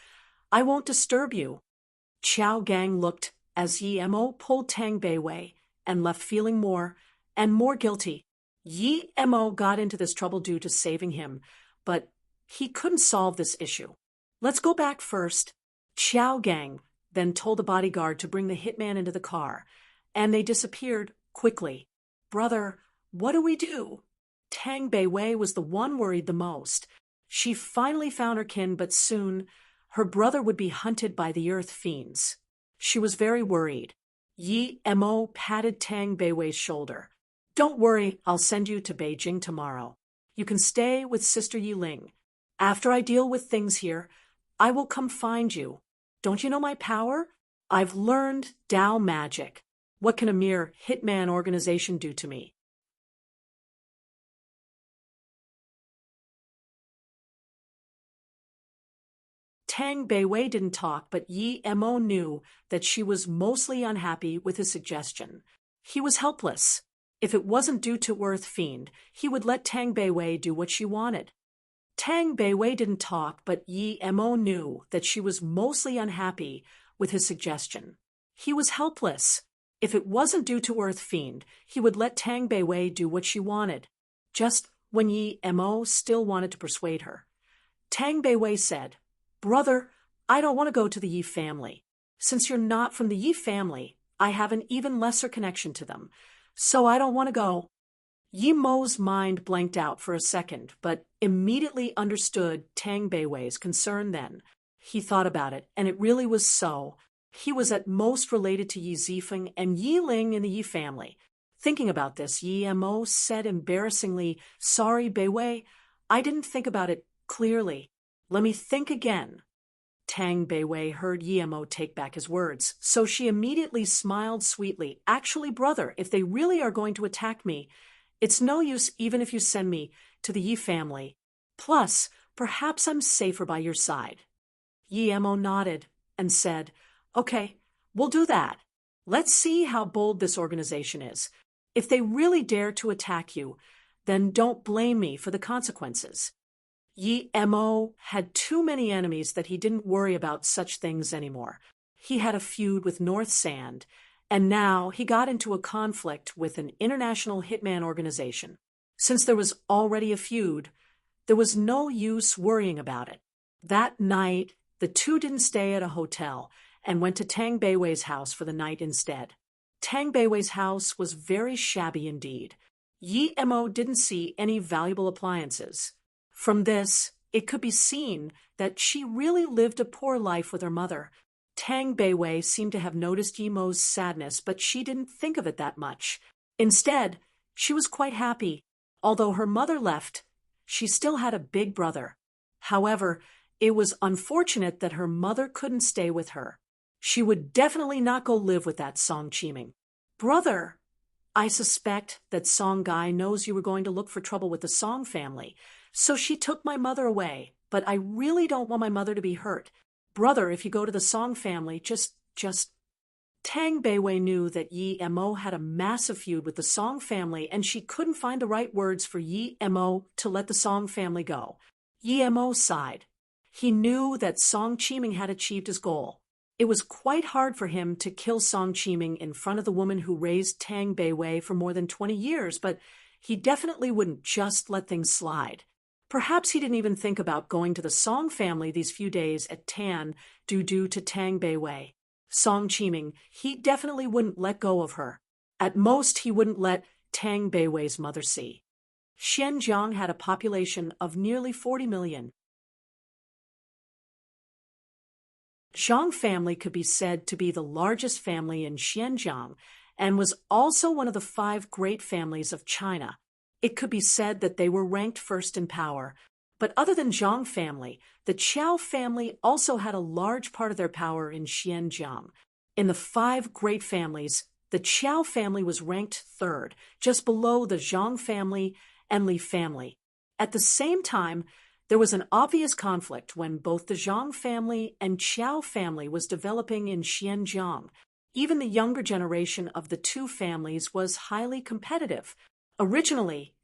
I won't disturb you. Qiao Gang looked as Yi Mo pulled Tang Beiwei and left feeling more and more guilty. Yi Mo got into this trouble due to saving him, but he couldn't solve this issue. Let's go back first. Qiao Gang then told the bodyguard to bring the hitman into the car, and they disappeared quickly. Brother, what do we do? Tang Beiwei was the one worried the most. She finally found her kin, but soon her brother would be hunted by the Earth Fiends. She was very worried. Yi Mo patted Tang Beiwei's shoulder. Don't worry, I'll send you to Beijing tomorrow. You can stay with Sister Yiling. After I deal with things here, I will come find you. Don't you know my power? I've learned Dao magic. What can a mere hitman organization do to me? Tang Beiwei didn't talk, but Yi Mo knew that she was mostly unhappy with his suggestion. He was helpless. If it wasn't due to Earth Fiend, he would let Tang Beiwei do what she wanted. Tang Beiwei didn't talk, but Yi Mo knew that she was mostly unhappy with his suggestion. He was helpless. If it wasn't due to Earth Fiend, he would let Tang Beiwei do what she wanted. Just when Yi Mo still wanted to persuade her. Tang Beiwei said, Brother, I don't want to go to the Yi family. Since you're not from the Yi family, I have an even lesser connection to them. So I don't want to go. Yi Mo's mind blanked out for a second, but immediately understood Tang Beiwei's concern then. He thought about it, and it really was so. He was at most related to Yi Zifeng and Yi Ling in the Yi family. Thinking about this, Yi Mo said embarrassingly, Sorry, Beiwei, I didn't think about it clearly. Let me think again. Tang Beiwei heard Yi Mo take back his words, so she immediately smiled sweetly. Actually, brother, if they really are going to attack me, it's no use even if you send me to the Yi family. Plus, perhaps I'm safer by your side. Yi Mo nodded and said, Okay, we'll do that. Let's see how bold this organization is. If they really dare to attack you, then don't blame me for the consequences. Yi Mo had too many enemies that he didn't worry about such things anymore. He had a feud with North Sand, and now he got into a conflict with an international hitman organization. Since there was already a feud, there was no use worrying about it. That night, the two didn't stay at a hotel and went to Tang Beiwei's house for the night instead. Tang Beiwei's house was very shabby indeed. Yi Mo didn't see any valuable appliances. From this, it could be seen that she really lived a poor life with her mother. Tang Beiwei seemed to have noticed Yi Mo's sadness, but she didn't think of it that much. Instead, she was quite happy. Although her mother left, she still had a big brother. However, it was unfortunate that her mother couldn't stay with her. She would definitely not go live with that Song Chiming. Brother, I suspect that Song Guy knows you were going to look for trouble with the Song family, so she took my mother away, but I really don't want my mother to be hurt. Brother, if you go to the Song family, just... Tang Beiwei knew that Yi Mo had a massive feud with the Song family, and she couldn't find the right words for Yi Mo to let the Song family go. Yi Mo sighed. He knew that Song Chiming had achieved his goal. It was quite hard for him to kill Song Chiming in front of the woman who raised Tang Beiwei for more than 20 years, but he definitely wouldn't just let things slide. Perhaps he didn't even think about going to the Song family these few days at Tan due to Tang Beiwei. Song Chiming, he definitely wouldn't let go of her. At most, he wouldn't let Tang Beiwei's mother see. Xianjiang had a population of nearly 40 million. Zhang family could be said to be the largest family in Xianjiang and was also one of the 5 great families of China. It could be said that they were ranked first in power. But other than Zhang family, the Qiao family also had a large part of their power in Xianjiang. In the 5 great families, the Qiao family was ranked 3rd, just below the Zhang family and Li family. At the same time, there was an obvious conflict when both the Zhang family and Qiao family was developing in Xianjiang. Even the younger generation of the 2 families was highly competitive. Originally,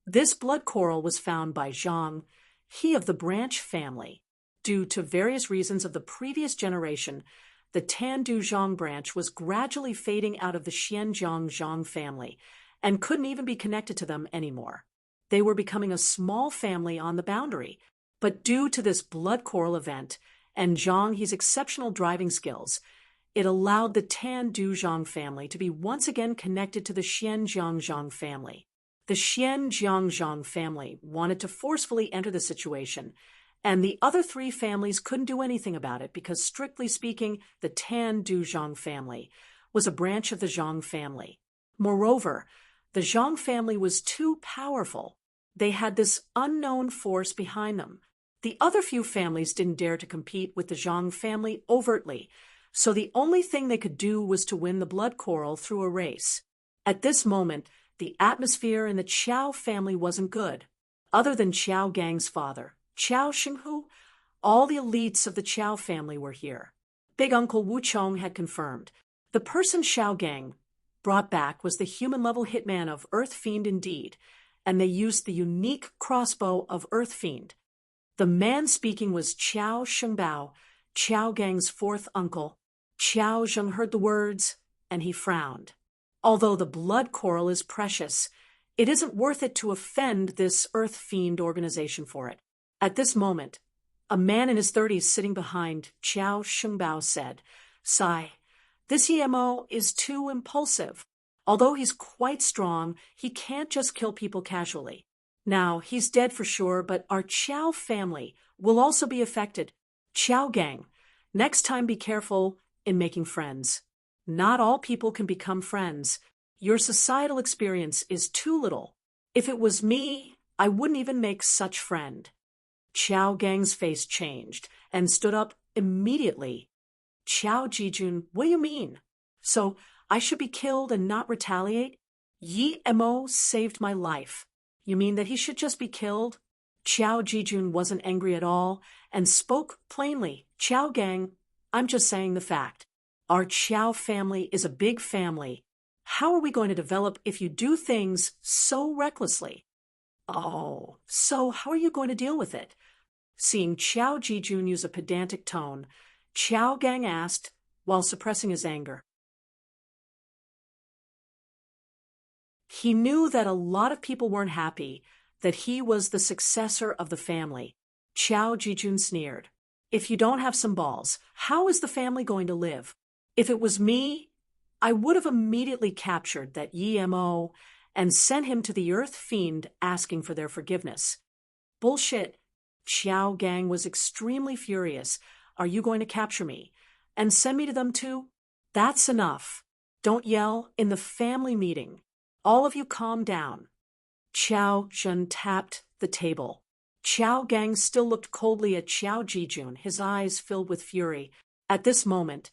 this blood coral was found by Zhang, he of the branch family. Due to various reasons of the previous generation, the Tandu Zhang branch was gradually fading out of the Xianjiang Zhang family and couldn't even be connected to them anymore. They were becoming a small family on the boundary. But due to this blood coral event and Zhang He's exceptional driving skills, it allowed the Tandu Zhang family to be once again connected to the Xianjiang Zhang family. The Xianjiang Zhang family wanted to forcefully enter the situation, and the other 3 families couldn't do anything about it because, strictly speaking, the Tandu Zhang family was a branch of the Zhang family. Moreover, the Zhang family was too powerful. They had this unknown force behind them. The other few families didn't dare to compete with the Zhang family overtly, so the only thing they could do was to win the blood coral through a race. At this moment, the atmosphere in the Qiao family wasn't good. Other than Qiao Gang's father, Qiao Xinghu, all the elites of the Qiao family were here. Big Uncle Wu Chong had confirmed. The person Xiao Gang brought back was the human-level hitman of Earth Fiend indeed, and they used the unique crossbow of Earth Fiend. The man speaking was Qiao Shengbao, Qiao Gang's 4th uncle. Qiao Zheng heard the words, and he frowned. Although the blood coral is precious, it isn't worth it to offend this Earth Fiend organization for it. At this moment, a man in his 30s sitting behind Qiao Shengbao said, "Sai, this EMO is too impulsive. Although he's quite strong, he can't just kill people casually. Now, he's dead for sure, but our Qiao family will also be affected. Qiao Gang, next time be careful in making friends. Not all people can become friends. Your societal experience is too little. If it was me, I wouldn't even make such friend." Qiao Gang's face changed and stood up immediately. "Qiao Jijun, what do you mean? So I should be killed and not retaliate? Yi Mo saved my life. You mean that he should just be killed?" Qiao Jijun wasn't angry at all and spoke plainly. "Qiao Gang, I'm just saying the fact. Our Qiao family is a big family. How are we going to develop if you do things so recklessly?" "Oh, so how are you going to deal with it?" Seeing Qiao Jijun use a pedantic tone, Qiao Gang asked, while suppressing his anger. He knew that a lot of people weren't happy that he was the successor of the family. Qiao Jijun sneered. "If you don't have some balls, how is the family going to live? If it was me, I would have immediately captured that Yi Mo and sent him to the Earth Fiend asking for their forgiveness. Bullshit. Xiao Gang was extremely furious. Are you going to capture me? And send me to them too? That's enough. Don't yell in the family meeting. All of you calm down. Qiao Zhen tapped the table. Xiao Gang still looked coldly at Xiao Jijun, his eyes filled with fury. At this moment,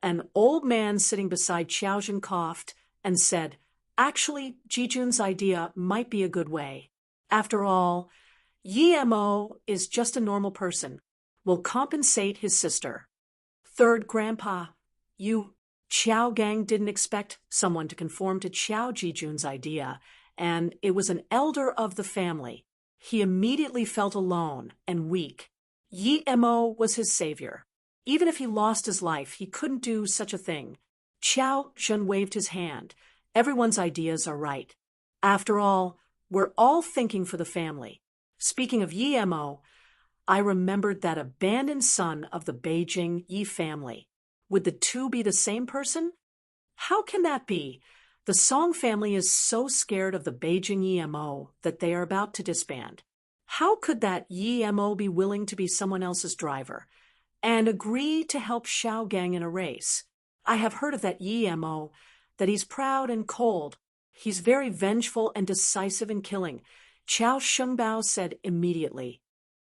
an old man sitting beside Xiao Zhen coughed and said, "Actually, Jijun's idea might be a good way. After all, Yi Mo is just a normal person. Will compensate his sister." Third, Grandpa, Qiao Gang didn't expect someone to conform to Xiao Jijun's idea, and it was an elder of the family. He immediately felt alone and weak. Yi Mo was his savior. Even if he lost his life, he couldn't do such a thing. Qiao Zhen waved his hand. Everyone's ideas are right. After all, we're all thinking for the family. Speaking of Yi Mo, I remembered that abandoned son of the Beijing Yi family. Would the two be the same person? How can that be? The Song family is so scared of the Beijing Yi Mo that they are about to disband. How could that Yi Mo be willing to be someone else's driver and agree to help Xiao Gang in a race? I have heard of that Yi Mo, that he's proud and cold. He's very vengeful and decisive in killing, Qiao Shengbao said immediately.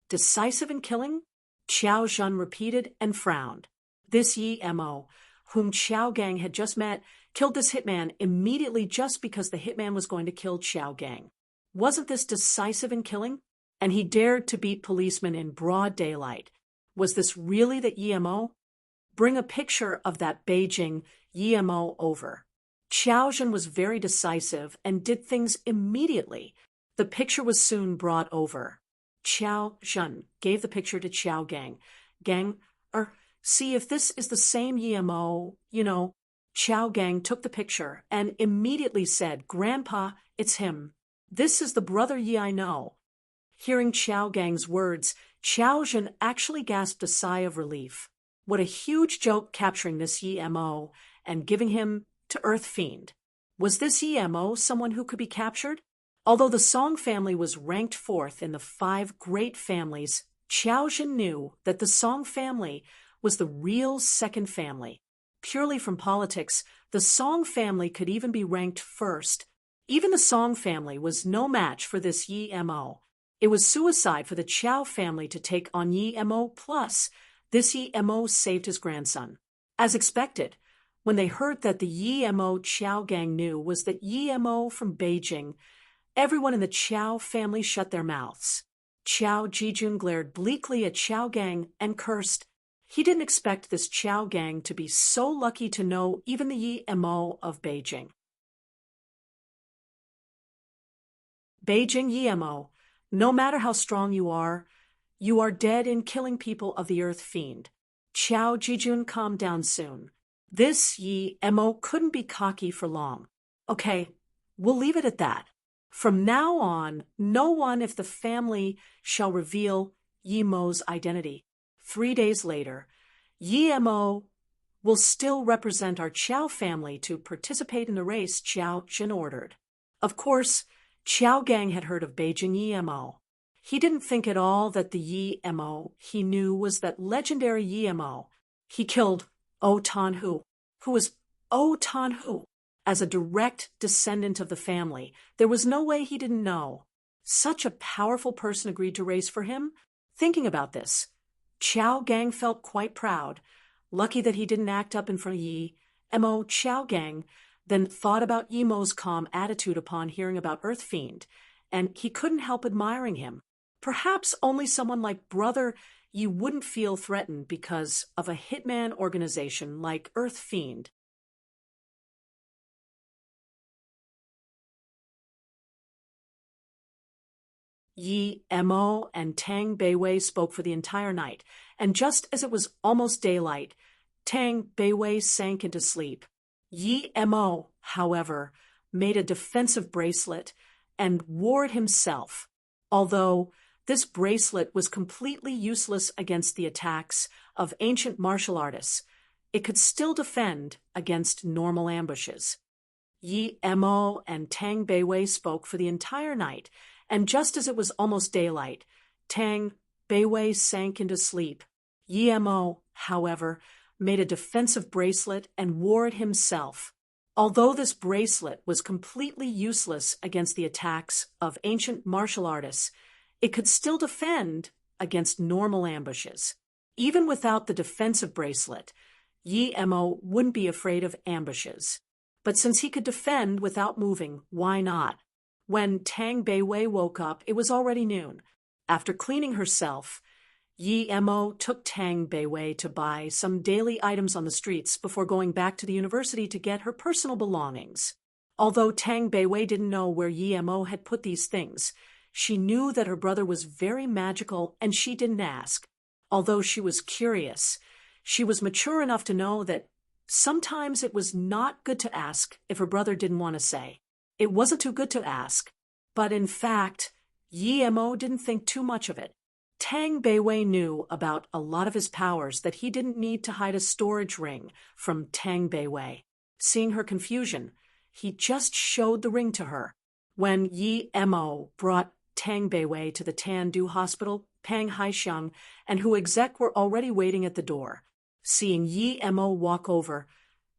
Decisive in killing? Qiao Zhen repeated and frowned. This Yi Mo, whom Xiao Gang had just met, killed this hitman immediately just because the hitman was going to kill Xiao Gang. Wasn't this decisive in killing? And he dared to beat policemen in broad daylight. Was this really the Yi Mo? Bring a picture of that Beijing Yi Mo over. Qiao Zhen was very decisive and did things immediately. The picture was soon brought over. Qiao Zhen gave the picture to Xiao Gang. See if this is the same Yi Mo, Qiao Gang took the picture and immediately said, "Grandpa, it's him. This is the brother Yi I know." Hearing Qiao Gang's words, Qiao Zhen actually gasped a sigh of relief. What a huge joke capturing this Yi Mo and giving him to Earth Fiend. Was this Yi Mo someone who could be captured? Although the Song family was ranked fourth in the 5 great families, Qiao Zhen knew that the Song family was the real second family. Purely from politics, the Song family could even be ranked first. Even the Song family was no match for this Yi Mo. It was suicide for the Qiao family to take on Yi Mo, plus this Yi Mo saved his grandson. As expected, when they heard that the Yi Mo Qiao Gang knew was that Yi Mo from Beijing, everyone in the Qiao family shut their mouths. Qiao Jijun glared bleakly at Qiao Gang and cursed. He didn't expect this Qiao Gang to be so lucky to know even the Yi Mo of Beijing. Beijing Yi Mo, no matter how strong you are dead in killing people of the Earth Fiend. Qiao Jijun calmed down soon. This Yi Mo couldn't be cocky for long. Okay, we'll leave it at that. From now on, no one if the family shall reveal Yi Mo's identity. 3 days later, Yi Mo will still represent our Qiao family to participate in the race, Qiao Zhen ordered. Of course, Qiao Gang had heard of Beijing Yi Mo. He didn't think at all that the Yi Mo he knew was that legendary Yi Mo. He killed O Tan Hu, who was O Tan Hu. As a direct descendant of the family, there was no way he didn't know. Such a powerful person agreed to race for him. Thinking about this, Qiao Gang felt quite proud. Lucky that he didn't act up in front of Yi Mo. Qiao Gang then thought about Yi Mo's calm attitude upon hearing about Earth Fiend, and he couldn't help admiring him. Perhaps only someone like Brother Yi wouldn't feel threatened because of a hitman organization like Earth Fiend. Yi Mo and Tang Beiwei spoke for the entire night, and just as it was almost daylight, Tang Beiwei sank into sleep. Yi Mo, however, made a defensive bracelet and wore it himself, although this bracelet was completely useless against the attacks of ancient martial artists. It could still defend against normal ambushes. Yi Mo and Tang Beiwei spoke for the entire night, and just as it was almost daylight, Tang Beiwei sank into sleep. Yi Mo, however, made a defensive bracelet and wore it himself. Although this bracelet was completely useless against the attacks of ancient martial artists, it could still defend against normal ambushes. Even without the defensive bracelet, Yi Mo wouldn't be afraid of ambushes. But since he could defend without moving, why not? When Tang Beiwei woke up, it was already noon. After cleaning herself, Yi Mo took Tang Beiwei to buy some daily items on the streets before going back to the university to get her personal belongings. Although Tang Beiwei didn't know where Yi Mo had put these things, she knew that her brother was very magical and she didn't ask. Although she was curious, she was mature enough to know that sometimes it was not good to ask if her brother didn't want to say. It wasn't too good to ask. But in fact, Yi Mo didn't think too much of it. Tang Beiwei knew about a lot of his powers that he didn't need to hide a storage ring from Tang Beiwei. Seeing her confusion, he just showed the ring to her. When Yi Mo brought Tang Beiwei to the Tandu Hospital, Pang Haixiang and Hu Exec were already waiting at the door. Seeing Yi Mo walk over,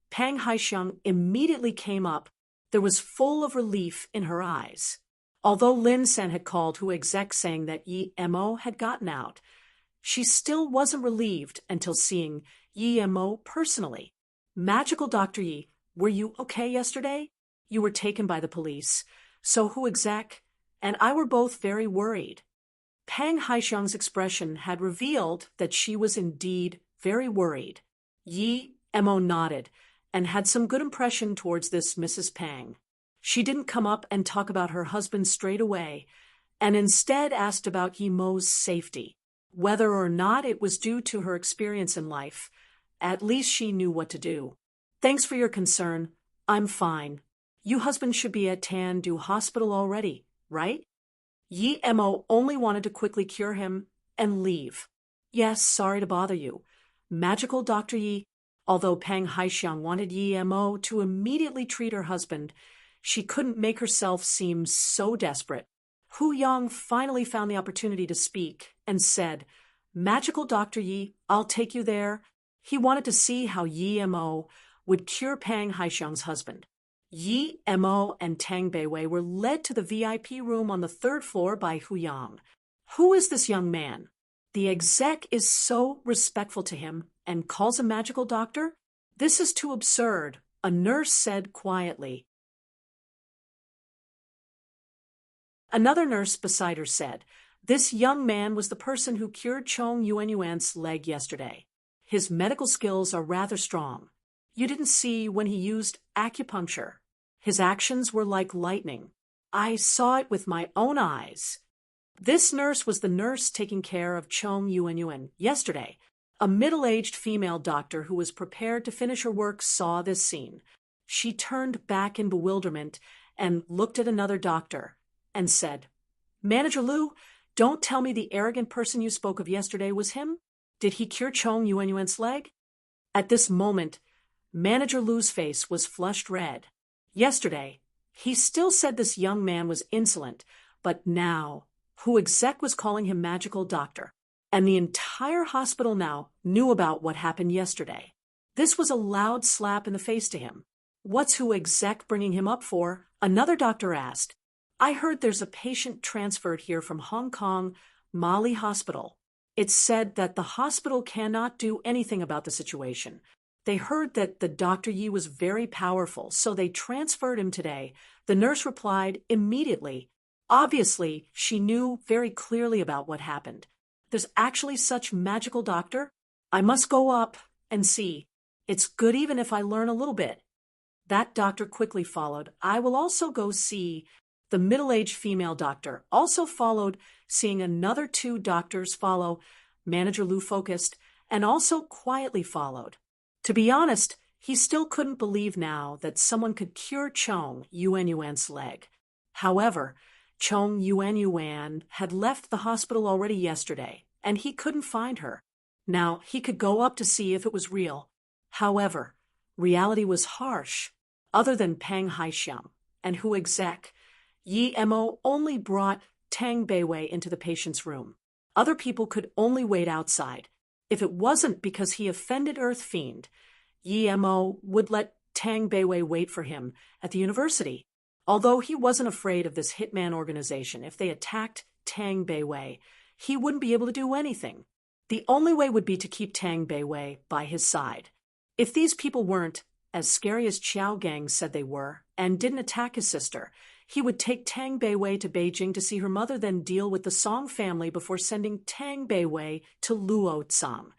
Pang Haixiang immediately came up. There was full of relief in her eyes. Although Lin Sen had called Hu Exec saying that Yi Mo had gotten out, she still wasn't relieved until seeing Yi Mo personally. Magical Dr. Yi, were you okay yesterday? You were taken by the police, so Hu Exec and I were both very worried. Pang Haixiang's expression had revealed that she was indeed very worried. Yi Mo nodded and had some good impression towards this Mrs. Pang. She didn't come up and talk about her husband straight away, and instead asked about Yi Mo's safety. Whether or not it was due to her experience in life, at least she knew what to do. Thanks for your concern. I'm fine. You husband should be at Tandu Hospital already, right? Yi Mo only wanted to quickly cure him and leave. Yes, sorry to bother you. Magical Dr. Yi. Although Pang Haixiang wanted Yi Mo to immediately treat her husband, she couldn't make herself seem so desperate. Hu Yang finally found the opportunity to speak and said, Magical Dr. Yi, I'll take you there. He wanted to see how Yi Mo would cure Pang Haixiang's husband. Yi Mo and Tang Beiwei were led to the VIP room on the third floor by Hu Yang. Who is this young man? The exec is so respectful to him and calls him magical doctor? This is too absurd, a nurse said quietly. Another nurse beside her said, This young man was the person who cured Chong Yuanyuan's leg yesterday. His medical skills are rather strong. You didn't see when he used acupuncture. His actions were like lightning. I saw it with my own eyes. This nurse was the nurse taking care of Chong Yuanyuan yesterday. A middle-aged female doctor who was prepared to finish her work saw this scene. She turned back in bewilderment and looked at another doctor and said, Manager Lu, don't tell me the arrogant person you spoke of yesterday was him? Did he cure Chong Yuanyuan's leg? At this moment, Manager Lu's face was flushed red. Yesterday, he still said this young man was insolent, but now, Hu Exec was calling him magical doctor, and the entire hospital now knew about what happened yesterday. This was a loud slap in the face to him. What's Hu Exec bringing him up for? Another doctor asked. I heard there's a patient transferred here from Hong Kong, Mali Hospital. It's said that the hospital cannot do anything about the situation. They heard that the Dr. Yi was very powerful, so they transferred him today. The nurse replied immediately. Obviously, she knew very clearly about what happened. There's actually such magical doctor? I must go up and see. It's good even if I learn a little bit. That doctor quickly followed. I will also go see. The middle-aged female doctor also followed, seeing another two doctors follow. Manager Lu focused and also quietly followed. To be honest, he still couldn't believe now that someone could cure Chong Yuanyuan's leg. However, Chong Yuanyuan had left the hospital already yesterday, and he couldn't find her. Now he could go up to see if it was real. However, reality was harsh. other than Pang Haixiang, and Hu Exec. Yi Mo only brought Tang Beiwei into the patient's room. Other people could only wait outside. If it wasn't because he offended Earth Fiend, Yi Mo would let Tang Beiwei wait for him at the university. Although he wasn't afraid of this hitman organization, if they attacked Tang Beiwei, he wouldn't be able to do anything. The only way would be to keep Tang Beiwei by his side. If these people weren't as scary as Qiao Gang said they were and didn't attack his sister, he would take Tang Beiwei to Beijing to see her mother, then deal with the Song family before sending Tang Beiwei to Luo Tsang.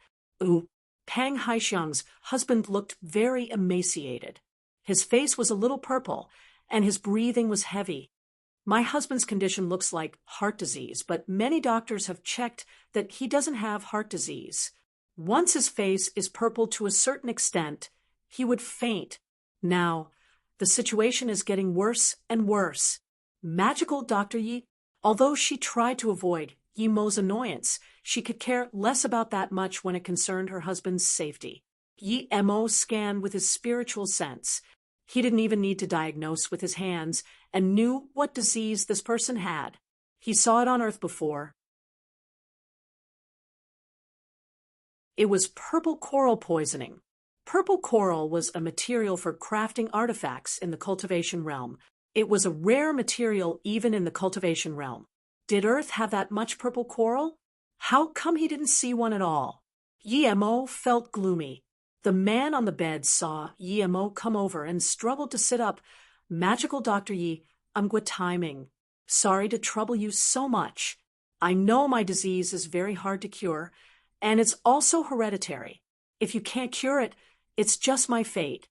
Pang Haixiang's husband looked very emaciated. His face was a little purple, and his breathing was heavy. My husband's condition looks like heart disease, but many doctors have checked that he doesn't have heart disease. Once his face is purple to a certain extent, he would faint. Now, the situation is getting worse and worse. Magical Dr. Yi, although she tried to avoid Yi Mo's annoyance, she could care less about that much when it concerned her husband's safety. Yi Mo scanned with his spiritual sense. He didn't even need to diagnose with his hands and knew what disease this person had. He saw it on Earth before. It was purple coral poisoning. Purple coral was a material for crafting artifacts in the cultivation realm. It was a rare material even in the cultivation realm. Did Earth have that much purple coral? How come he didn't see one at all? Yi Mo felt gloomy. The man on the bed saw Yi Mo come over and struggled to sit up. Magical Dr. Yi, I'm Guatiming. Sorry to trouble you so much. I know my disease is very hard to cure, and it's also hereditary. If you can't cure it, it's just my fate.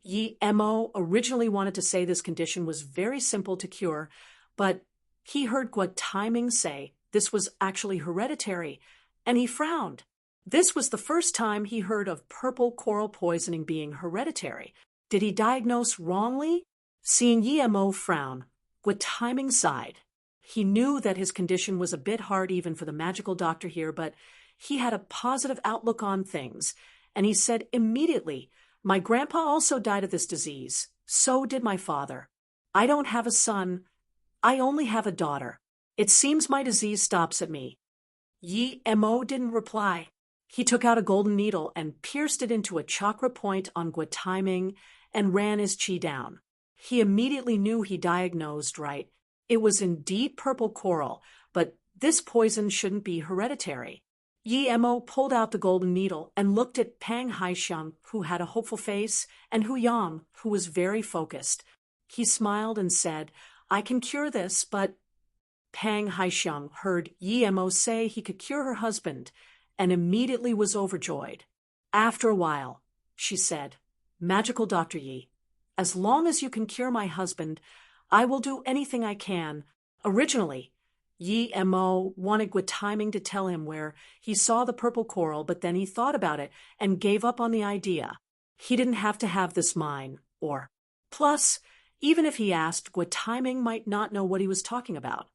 Yi Mo originally wanted to say this condition was very simple to cure, but he heard Guatiming say this was actually hereditary, and he frowned. This was the first time he heard of purple coral poisoning being hereditary. Did he diagnose wrongly? Seeing Yi Mo frown, Guatiming sighed. He knew that his condition was a bit hard even for the magical doctor here, but he had a positive outlook on things, and he said immediately, my grandpa also died of this disease. So did my father. I don't have a son. I only have a daughter. It seems my disease stops at me. Yi Mo didn't reply. He took out a golden needle and pierced it into a chakra point on Guatiming and ran his chi down. He immediately knew he diagnosed right. It was indeed purple coral, but this poison shouldn't be hereditary. Yi Mo pulled out the golden needle and looked at Pang Haixiang, who had a hopeful face, and Hu Yang, who was very focused. He smiled and said, I can cure this, but Pang Haixiang heard Yi Mo say he could cure her husband, and immediately was overjoyed. After a while, she said, Magical Dr. Yi, as long as you can cure my husband, I will do anything I can. Originally, Yi Mo wanted Guatiming to tell him where he saw the purple coral, but then he thought about it and gave up on the idea. He didn't have to have this mine, or plus, even if he asked, Guatiming might not know what he was talking about.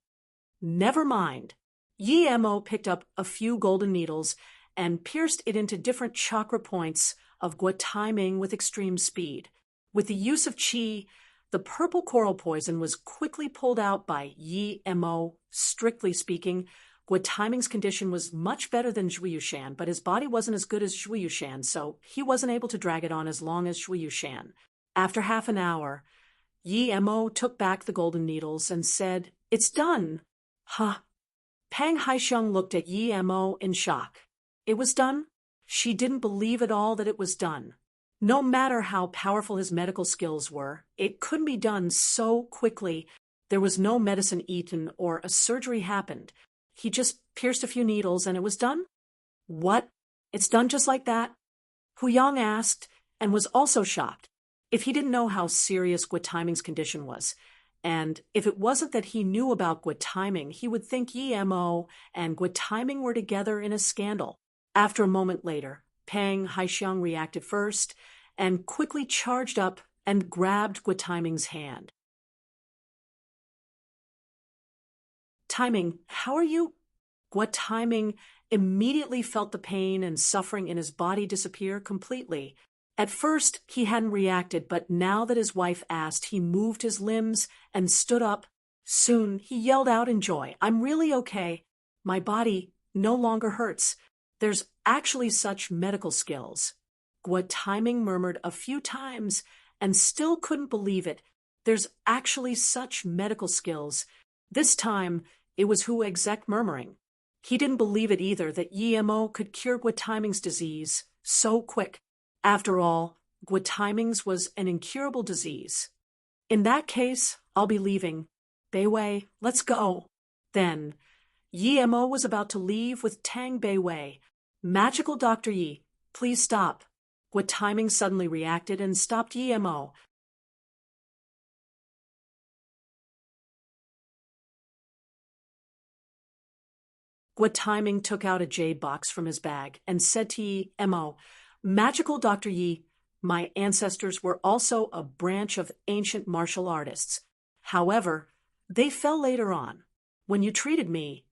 Never mind. Yi Mo picked up a few golden needles and pierced it into different chakra points of Guatiming with extreme speed. With the use of qi, the purple coral poison was quickly pulled out by Yi Mo. Strictly speaking, Guatiming's condition was much better than Zhui Yushan, but his body wasn't as good as Zhui Yushan, so he wasn't able to drag it on as long as Zhui Yushan. After half an hour, Yi Mo took back the golden needles and said, It's done. Huh? Pang Haixiang looked at Yi Mo in shock. It was done? She didn't believe at all that it was done. No matter how powerful his medical skills were, it couldn't be done so quickly. There was no medicine eaten or a surgery happened. He just pierced a few needles and it was done? What? It's done just like that? Hu Yang asked and was also shocked. If he didn't know how serious Guatiming's condition was, and if it wasn't that he knew about Guatiming, he would think Yi Mo and Guatiming were together in a scandal. After a moment later, Pang Haixiang reacted first and quickly charged up and grabbed Guatiming's hand. Timing, how are you? Guatiming immediately felt the pain and suffering in his body disappear completely. At first, he hadn't reacted, but now that his wife asked, he moved his limbs and stood up. Soon, he yelled out in joy, "I'm really okay. My body no longer hurts. There's actually such medical skills." Gua Timing murmured a few times and still couldn't believe it. There's actually such medical skills. This time, it was Hu Exec murmuring. He didn't believe it either that Yemo could cure Gua Timing's disease so quick. After all, Gua Timing's was an incurable disease. In that case, I'll be leaving. Beiwei, let's go. Then, Yemo was about to leave with Tang Beiwei. Magical Dr. Yi, please stop. Gua Timing suddenly reacted and stopped Yemo. Gua Timing took out a jade box from his bag and said to Yemo, "Magical Dr. Yi, my ancestors were also a branch of ancient martial artists. However, they fell later on. When you treated me,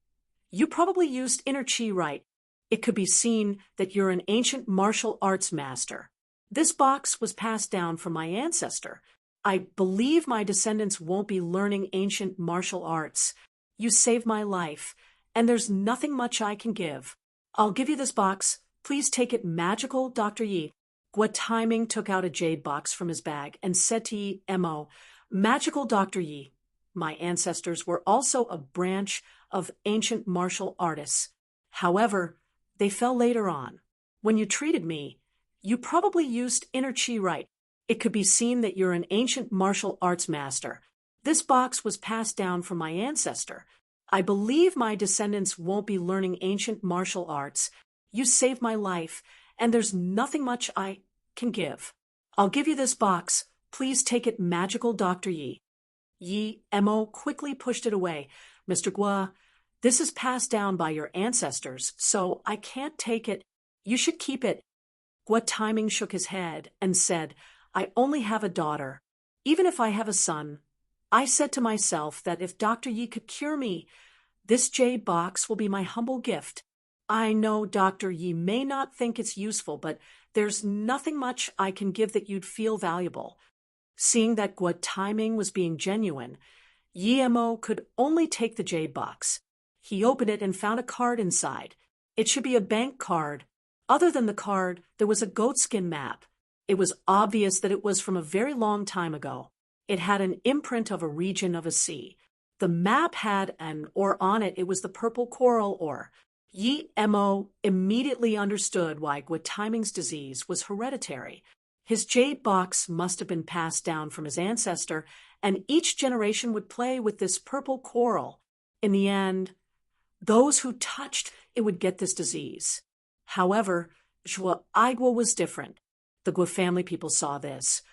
you probably used inner chi right. It could be seen that you're an ancient martial arts master. This box was passed down from my ancestor. I believe my descendants won't be learning ancient martial arts. You saved my life, and there's nothing much I can give. I'll give you this box. Please take it, Magical Dr. Yi." Gua Timing took out a jade box from his bag and said to Yemo, "Magical Dr. Yi, my ancestors were also a branch of ancient martial artists. However, they fell later on. When you treated me, you probably used inner chi right. It could be seen that you're an ancient martial arts master. This box was passed down from my ancestor. I believe my descendants won't be learning ancient martial arts. You saved my life, and there's nothing much I can give. I'll give you this box. Please take it, Magical Dr. Yi." Yemo quickly pushed it away. "Mr. Gua, this is passed down by your ancestors, so I can't take it. You should keep it." Gua Timing shook his head and said, "I only have a daughter. Even if I have a son, I said to myself that if Dr. Yi could cure me, this jade box will be my humble gift. I know Dr. Yi may not think it's useful, but there's nothing much I can give that you'd feel valuable." Seeing that Gua Timing was being genuine, Yemo could only take the jade box. He opened it and found a card inside. It should be a bank card. Other than the card, there was a goatskin map. It was obvious that it was from a very long time ago. It had an imprint of a region of a sea. The map had an ore on it. It was the purple coral ore. Yemo immediately understood why Gua Timing's disease was hereditary. His jade box must have been passed down from his ancestor, and each generation would play with this purple coral. In the end, those who touched it would get this disease. However, Zhua Igwa was different. The Gua family people saw this,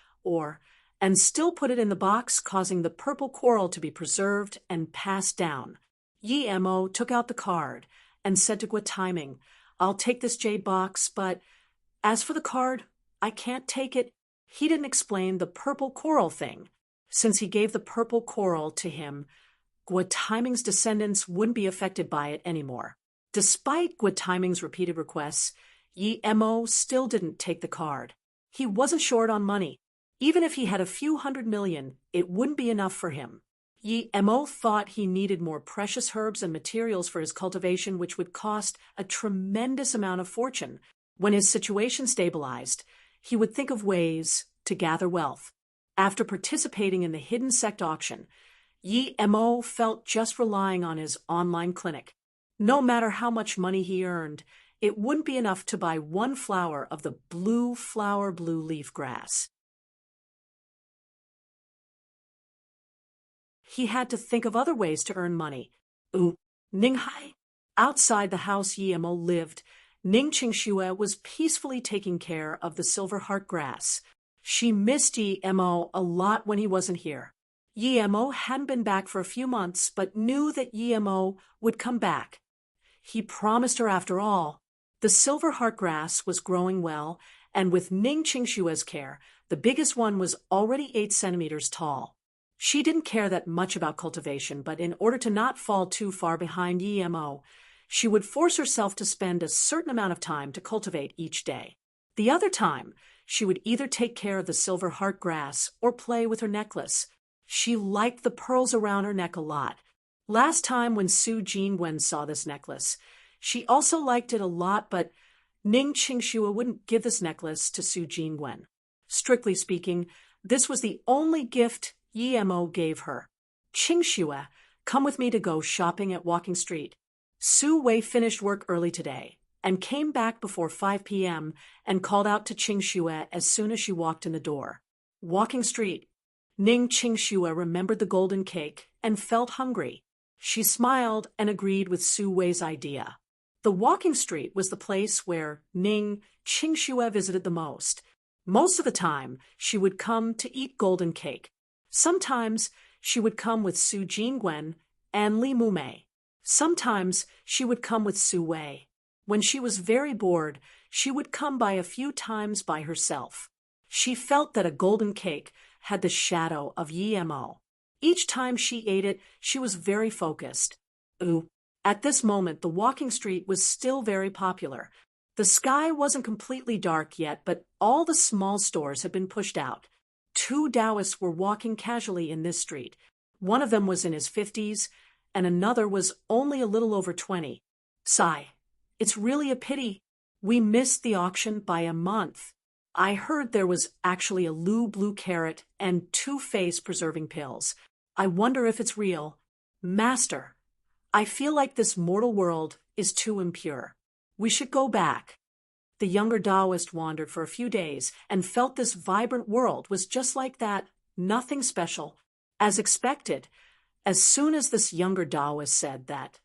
and still put it in the box, causing the purple coral to be preserved and passed down. Yemo took out the card and said to Gua Timing, "I'll take this jade box, but as for the card, I can't take it." He didn't explain the purple coral thing. Since he gave the purple coral to him, Gua Timing's descendants wouldn't be affected by it anymore. Despite Gua Timing's repeated requests, Yemo still didn't take the card. He wasn't short on money. Even if he had a few $100 million, it wouldn't be enough for him. Yemo thought he needed more precious herbs and materials for his cultivation, which would cost a tremendous amount of fortune. When his situation stabilized, he would think of ways to gather wealth. After participating in the hidden sect auction, Yemo felt just relying on his online clinic. No matter how much money he earned, it wouldn't be enough to buy one flower of the blue flower blue leaf grass. He had to think of other ways to earn money. Ninghai. Outside the house Yemo lived, Ning Qingxue was peacefully taking care of the silver heart grass. She missed Yemo a lot when he wasn't here. Yemo hadn't been back for a few months, but knew that Yemo would come back. He promised her after all. The silver heart grass was growing well, and with Ning Qingxue's care, the biggest one was already 8 centimeters tall. She didn't care that much about cultivation, but in order to not fall too far behind Yemo, she would force herself to spend a certain amount of time to cultivate each day. The other time, She would either take care of the silver heart grass or play with her necklace. She liked the pearls around her neck a lot. Last time when Su Jingwen saw this necklace, she also liked it a lot, but Ning Qingxue wouldn't give this necklace to Su Jingwen. Strictly speaking, this was the only gift Yemo gave her. Qingxue, come with me to go shopping at Walking Street. Su Wei finished work early today and came back before 5 p.m. and called out to Qingxue as soon as she walked in the door. Walking Street. Ning Qingxue remembered the golden cake and felt hungry. She smiled and agreed with Su Wei's idea. The Walking Street was the place where Ning Qingxue visited the most. Most of the time, she would come to eat golden cake. Sometimes, she would come with Su Jingwen and Li Mumei. Sometimes, she would come with Su Wei. When she was very bored, she would come by a few times by herself. She felt that a golden cake had the shadow of Yemo. Each time she ate it, she was very focused. At this moment, the Walking Street was still very popular. The sky wasn't completely dark yet, but all the small stores had been pushed out. 2 Taoists were walking casually in this street. One of them was in his 50s, and another was only a little over 20. Sigh. It's really a pity. We missed the auction by a month. I heard there was actually a blue carrot and 2 face-preserving pills. I wonder if it's real. Master, I feel like this mortal world is too impure. We should go back. The younger Taoist wandered for a few days and felt this vibrant world was just like that, nothing special. As expected, as soon as this younger Taoist said that,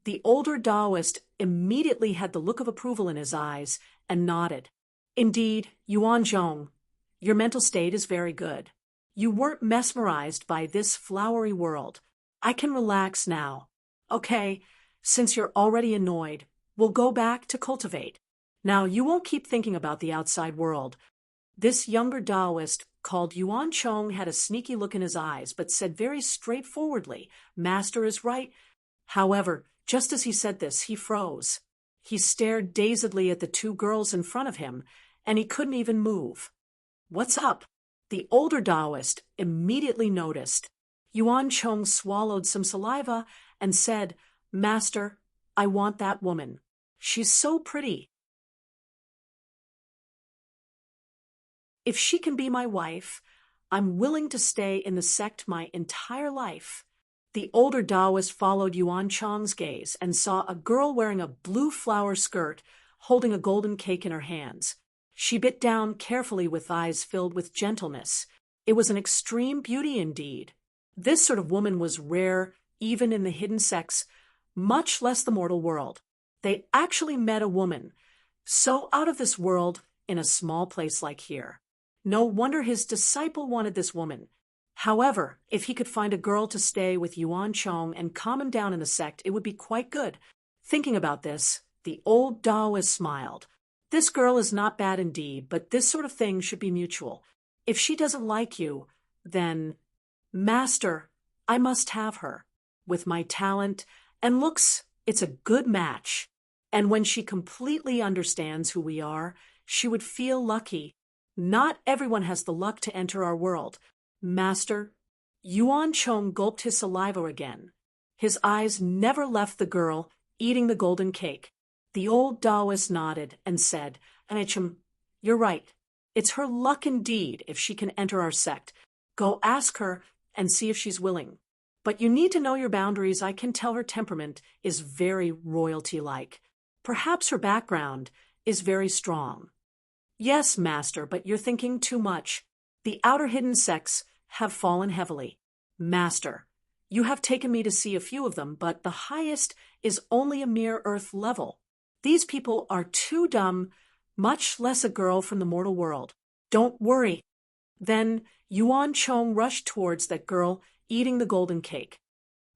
the older Taoist immediately had the look of approval in his eyes and nodded. Indeed, Yuan Zhong, your mental state is very good. You weren't mesmerized by this flowery world. I can relax now. Okay, since you're already annoyed, we'll go back to cultivate. Now you won't keep thinking about the outside world. This younger Taoist, called Yuan Chong, had a sneaky look in his eyes, but said very straightforwardly, Master is right. However, just as he said this, he froze. He stared dazedly at the 2 girls in front of him, and he couldn't even move. What's up? The older Taoist immediately noticed. Yuan Chong swallowed some saliva and said, Master, I want that woman. She's so pretty. If she can be my wife, I'm willing to stay in the sect my entire life. The older Taoist followed Yuan Chong's gaze and saw a girl wearing a blue flower skirt, holding a golden cake in her hands. She bit down carefully with eyes filled with gentleness. It was an extreme beauty indeed. This sort of woman was rare even in the hidden sects, much less the mortal world. They actually met a woman so out of this world in a small place like here. No wonder his disciple wanted this woman. However, if he could find a girl to stay with Yuan Chong and calm him down in the sect, it would be quite good. Thinking about this, the old Taoist smiled. This girl is not bad indeed, but this sort of thing should be mutual. If she doesn't like you, then, Master, I must have her. With my talent and looks, it's a good match. And when she completely understands who we are, she would feel lucky. Not everyone has the luck to enter our world. Master, Yuan Chong gulped his saliva again. His eyes never left the girl eating the golden cake. The old Taoist nodded and said, Anichum, you're right. It's her luck indeed if she can enter our sect. Go ask her and see if she's willing. But you need to know your boundaries. I can tell her temperament is very royalty-like. Perhaps her background is very strong. Yes, Master, but you're thinking too much. The outer hidden sects have fallen heavily. Master, you have taken me to see a few of them, but the highest is only a mere earth level. These people are too dumb, much less a girl from the mortal world. Don't worry. Then Yuan Chong rushed towards that girl eating the golden cake.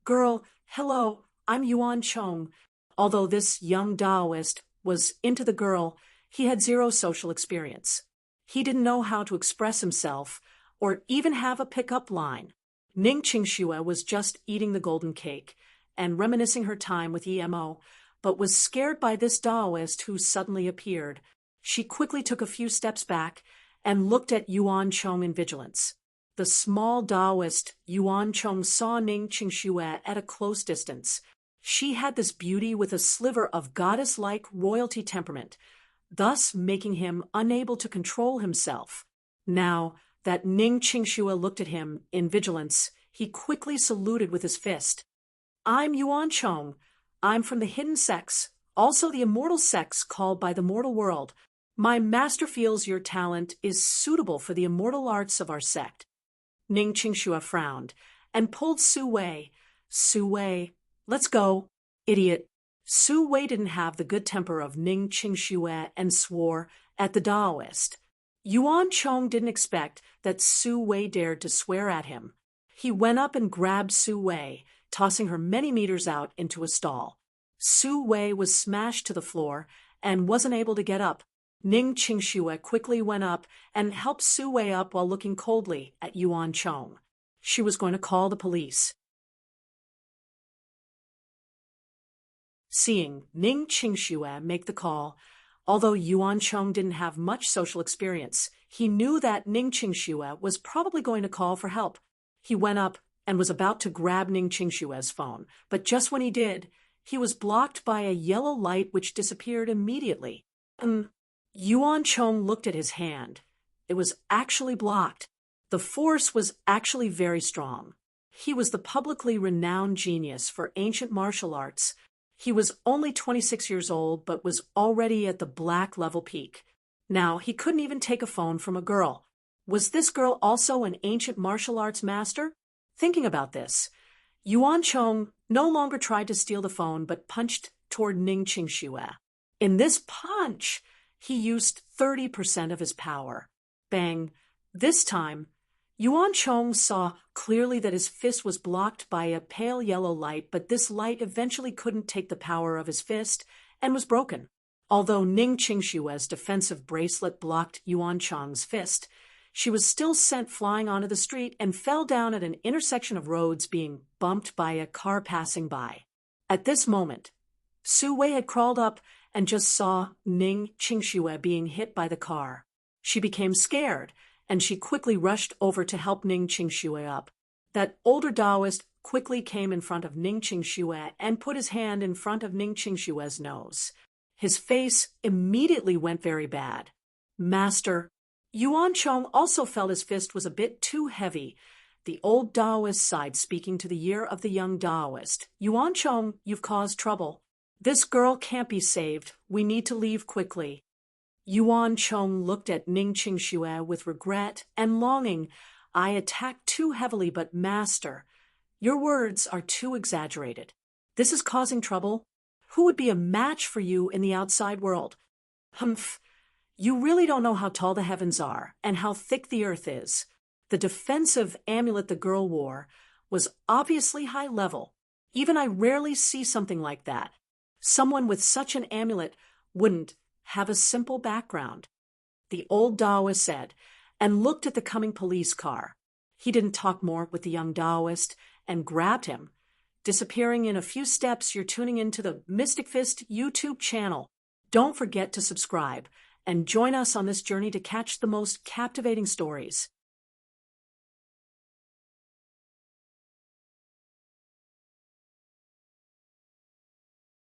Girl, hello, I'm Yuan Chong. Although this young Taoist was into the girl, he had zero social experience. He didn't know how to express himself or even have a pickup line. Ning Qingxue was just eating the golden cake and reminiscing her time with Emo, but was scared by this Taoist who suddenly appeared. She quickly took a few steps back and looked at Yuan Chong in vigilance. The small Taoist, Yuan Chong, saw Ning Qingxue at a close distance. She had this beauty with a sliver of goddess-like royalty temperament, thus making him unable to control himself. Now that Ning Qingxue looked at him in vigilance, he quickly saluted with his fist. "I'm Yuan Chong. I'm from the hidden sex, also the immortal sex called by the mortal world. My master feels your talent is suitable for the immortal arts of our sect." Ning Qingxue frowned and pulled Su Wei. "Su Wei, let's go." "Idiot." Su Wei didn't have the good temper of Ning Qingxue and swore at the Taoist. Yuan Chong didn't expect that Su Wei dared to swear at him. He went up and grabbed Su Wei, tossing her many meters out into a stall. Su Wei was smashed to the floor and wasn't able to get up. Ning Qingxue quickly went up and helped Su Wei up while looking coldly at Yuan Chong. She was going to call the police. Seeing Ning Qingxue make the call, although Yuan Chong didn't have much social experience, he knew that Ning Qingxue was probably going to call for help. He went up and was about to grab Ning Qingxue's phone, but just when he did, he was blocked by a yellow light which disappeared immediately. Yuan Chong looked at his hand. It was actually blocked. The force was actually very strong. He was the publicly renowned genius for ancient martial arts. He was only 26 years old, but was already at the black level peak. Now, he couldn't even take a phone from a girl. Was this girl also an ancient martial arts master? Thinking about this, Yuan Chong no longer tried to steal the phone, but punched toward Ning Qingxue. In this punch, he used 30% of his power. Bang! This time, Yuan Chong saw clearly that his fist was blocked by a pale yellow light, but this light eventually couldn't take the power of his fist and was broken. Although Ning Qingxue's defensive bracelet blocked Yuan Chong's fist, she was still sent flying onto the street and fell down at an intersection of roads, being bumped by a car passing by. At this moment, Su Wei had crawled up and just saw Ning Qingxue being hit by the car. She became scared, and she quickly rushed over to help Ning Qingxue up. That older Taoist quickly came in front of Ning Qingxue and put his hand in front of Ning Qingxue's nose. His face immediately went very bad. "Master." Yuan Chong also felt his fist was a bit too heavy. The old Taoist sighed, speaking to the ear of the young Taoist. "Yuan Chong, you've caused trouble. This girl can't be saved. We need to leave quickly." Yuan Chong looked at Ning Qingxue with regret and longing. "I attacked too heavily, but Master, your words are too exaggerated. This is causing trouble. Who would be a match for you in the outside world? Humph, you really don't know how tall the heavens are and how thick the earth is." The defensive amulet the girl wore was obviously high level. Even I rarely see something like that. Someone with such an amulet wouldn't have a simple background. The old Taoist said, and looked at the coming police car. He didn't talk more with the young Taoist and grabbed him. Disappearing in a few steps, you're tuning into the Mystic Fist YouTube channel. Don't forget to subscribe and join us on this journey to catch the most captivating stories.